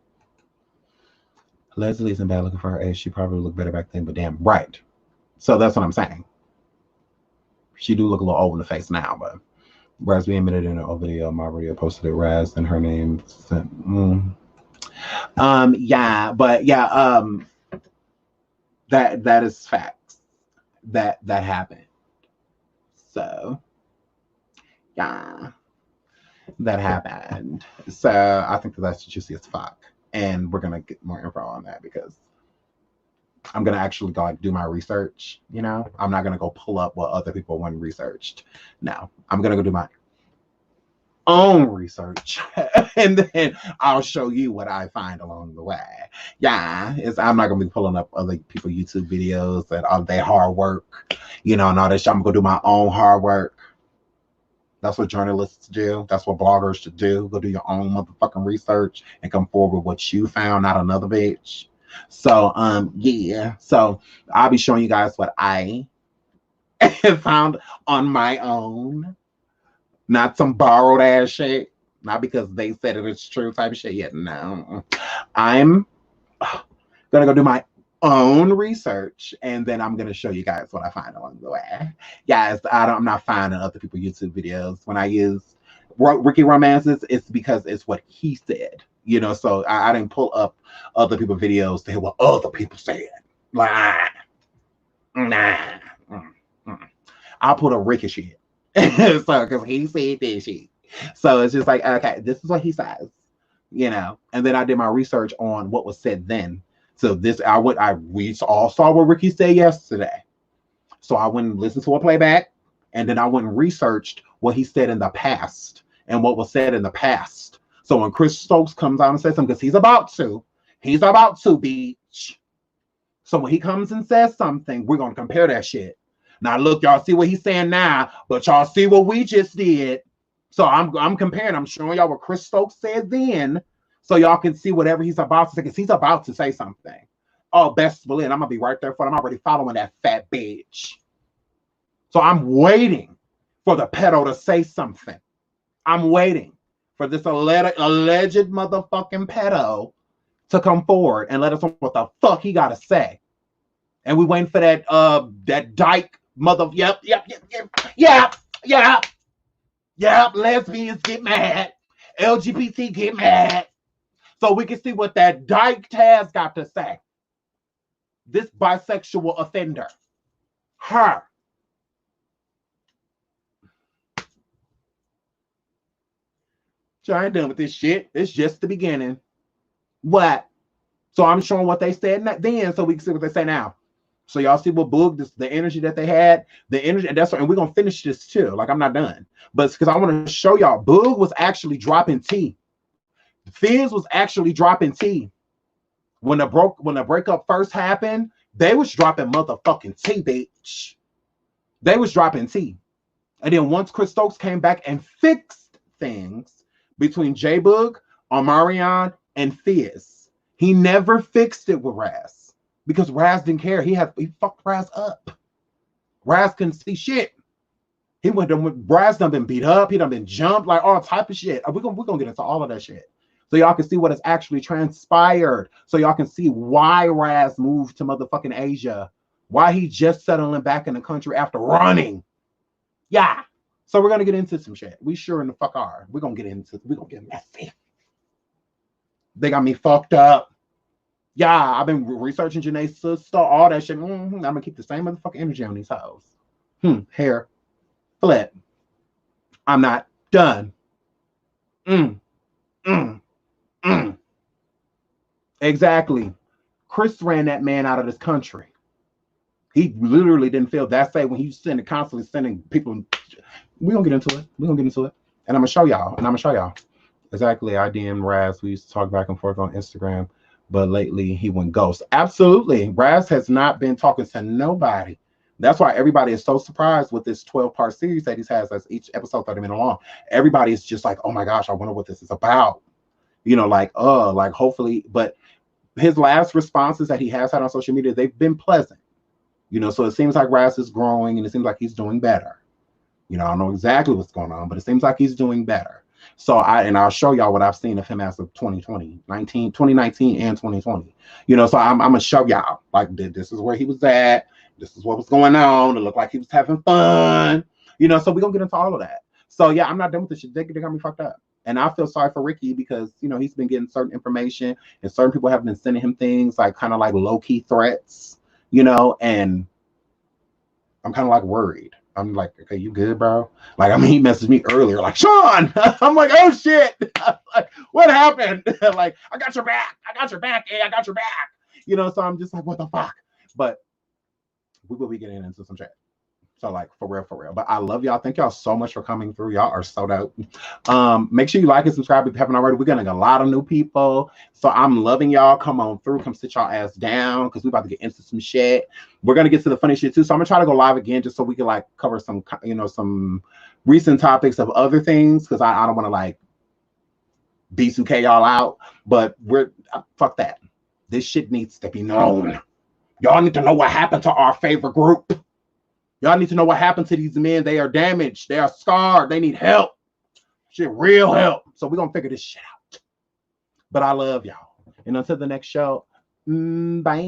Leslie isn't bad looking for her age. She probably looked better back then, but damn, right. So that's what I'm saying. She do look a little old in the face now, but Raz B admitted in her video, my video posted it, Raz and her name. That is facts. That happened. So yeah, that happened. So I think that's juicy as fuck. And we're gonna get more info on that because I'm gonna actually go like do my research. You know, I'm not gonna go pull up what other people want researched. No, I'm gonna go do my own research, and then I'll show you what I find along the way. Yeah, I'm not gonna be pulling up other people YouTube videos and all their hard work, you know, and all that shit. I'm gonna do my own hard work. That's what journalists do. That's what bloggers should do. Go do your own motherfucking research and come forward with what you found, not another bitch. So, yeah. So I'll be showing you guys what I found on my own. Not some borrowed ass shit. Not because they said it is true type of shit yet. No. I'm gonna go do my own research and then I'm gonna show you guys what I find along the way. Guys, I'm not finding other people's YouTube videos. When I use Ricky Romances, it's because it's what he said. You know, so I didn't pull up other people's videos to hear what other people said. Like, I'll put a Ricky shit. So, because he said this shit. So it's just like, okay, this is what he says, you know. And then I did my research on what was said then. So this, we all saw what Ricky said yesterday. So I went and listened to a playback, and then I went and researched what he said in the past and what was said in the past. So when Chris Stokes comes out and says something, because he's about to, bitch. So when he comes and says something, we're gonna compare that shit. Now look, y'all see what he's saying now, but y'all see what we just did. So I'm comparing. I'm showing y'all what Chris Stokes said then. So y'all can see whatever he's about to say, because he's about to say something. Oh, best believe, I'm gonna be right there for it. I'm already following that fat bitch. So I'm waiting for the pedo to say something. I'm waiting for this alleged motherfucking pedo to come forward and let us know what the fuck he gotta say. And we waiting for that dyke mother. Yep. Lesbians get mad. LGBT get mad. So we can see what that dyke TAS got to say. This bisexual offender. Her. So I ain't done with this shit. It's just the beginning. What? So I'm showing what they said then, so we can see what they say now. So y'all see what Boog, the energy that they had, the energy, and that's what, and we're gonna finish this too. Like, I'm not done, but it's because I want to show y'all. Boog was actually dropping tea. Fizz was actually dropping tea. When the breakup first happened, they was dropping motherfucking tea, bitch. They was dropping tea. And then once Chris Stokes came back and fixed things between J Boog, Omarion, and Fizz, he never fixed it with Raz. Because Raz didn't care. He fucked Raz up. Raz couldn't see shit. Raz done been beat up. He done been jumped, like all type of shit. We're gonna get into all of that shit. So y'all can see what has actually transpired. So y'all can see why Raz moved to motherfucking Asia. Why he just settling back in the country after running. Yeah. So we're gonna get into some shit. We sure in the fuck are. We're gonna get messy. They got me fucked up. Yeah, I've been researching Jhane's sister, all that shit. I'm gonna keep the same motherfucking energy on these hoes. Hair flip. I'm not done. Exactly. Chris ran that man out of this country. He literally didn't feel that safe when he was constantly sending people. We're gonna get into it. And I'm gonna show y'all. Exactly. I DM Raz. We used to talk back and forth on Instagram. But lately he went ghost. Absolutely. Raz has not been talking to nobody. That's why everybody is so surprised with this 12-part series that he has. That's each episode 30 minutes long. Everybody is just like, oh my gosh, I wonder what this is about. Like hopefully. But his last responses that he has had on social media, they've been pleasant. So it seems like Raz is growing and it seems like he's doing better. I don't know exactly what's going on, but it seems like he's doing better. So I'll show y'all what I've seen of him as of 2019 and 2020. So I'm gonna show y'all like this is where he was at. This is what was going on. It looked like he was having fun. So we're gonna get into all of that. So yeah, I'm not done with this shit. They got me fucked up. And I feel sorry for Ricky because he's been getting certain information and certain people have been sending him things like kind of like low-key threats, and I'm kind of like worried. I'm like, okay, you good, bro? Like, he messaged me earlier, like, Sean. I'm like, oh shit. Like, what happened? Like, I got your back. Hey, I got your back. So I'm just like, what the fuck? But we will be getting into some chat. So like, for real. But I love y'all. Thank y'all so much for coming through. Y'all are so dope. Make sure you like and subscribe if you haven't already. We're getting a lot of new people. So I'm loving y'all. Come on through. Come sit y'all ass down because we're about to get into some shit. We're going to get to the funny shit too. So I'm going to try to go live again just so we can like cover some, some recent topics of other things because I don't want to like B2K y'all out. But fuck that. This shit needs to be known. Y'all need to know what happened to our favorite group. Y'all need to know what happened to these men. They are damaged. They are scarred. They need help. Shit, real help. So we're going to figure this shit out. But I love y'all. And until the next show, bye.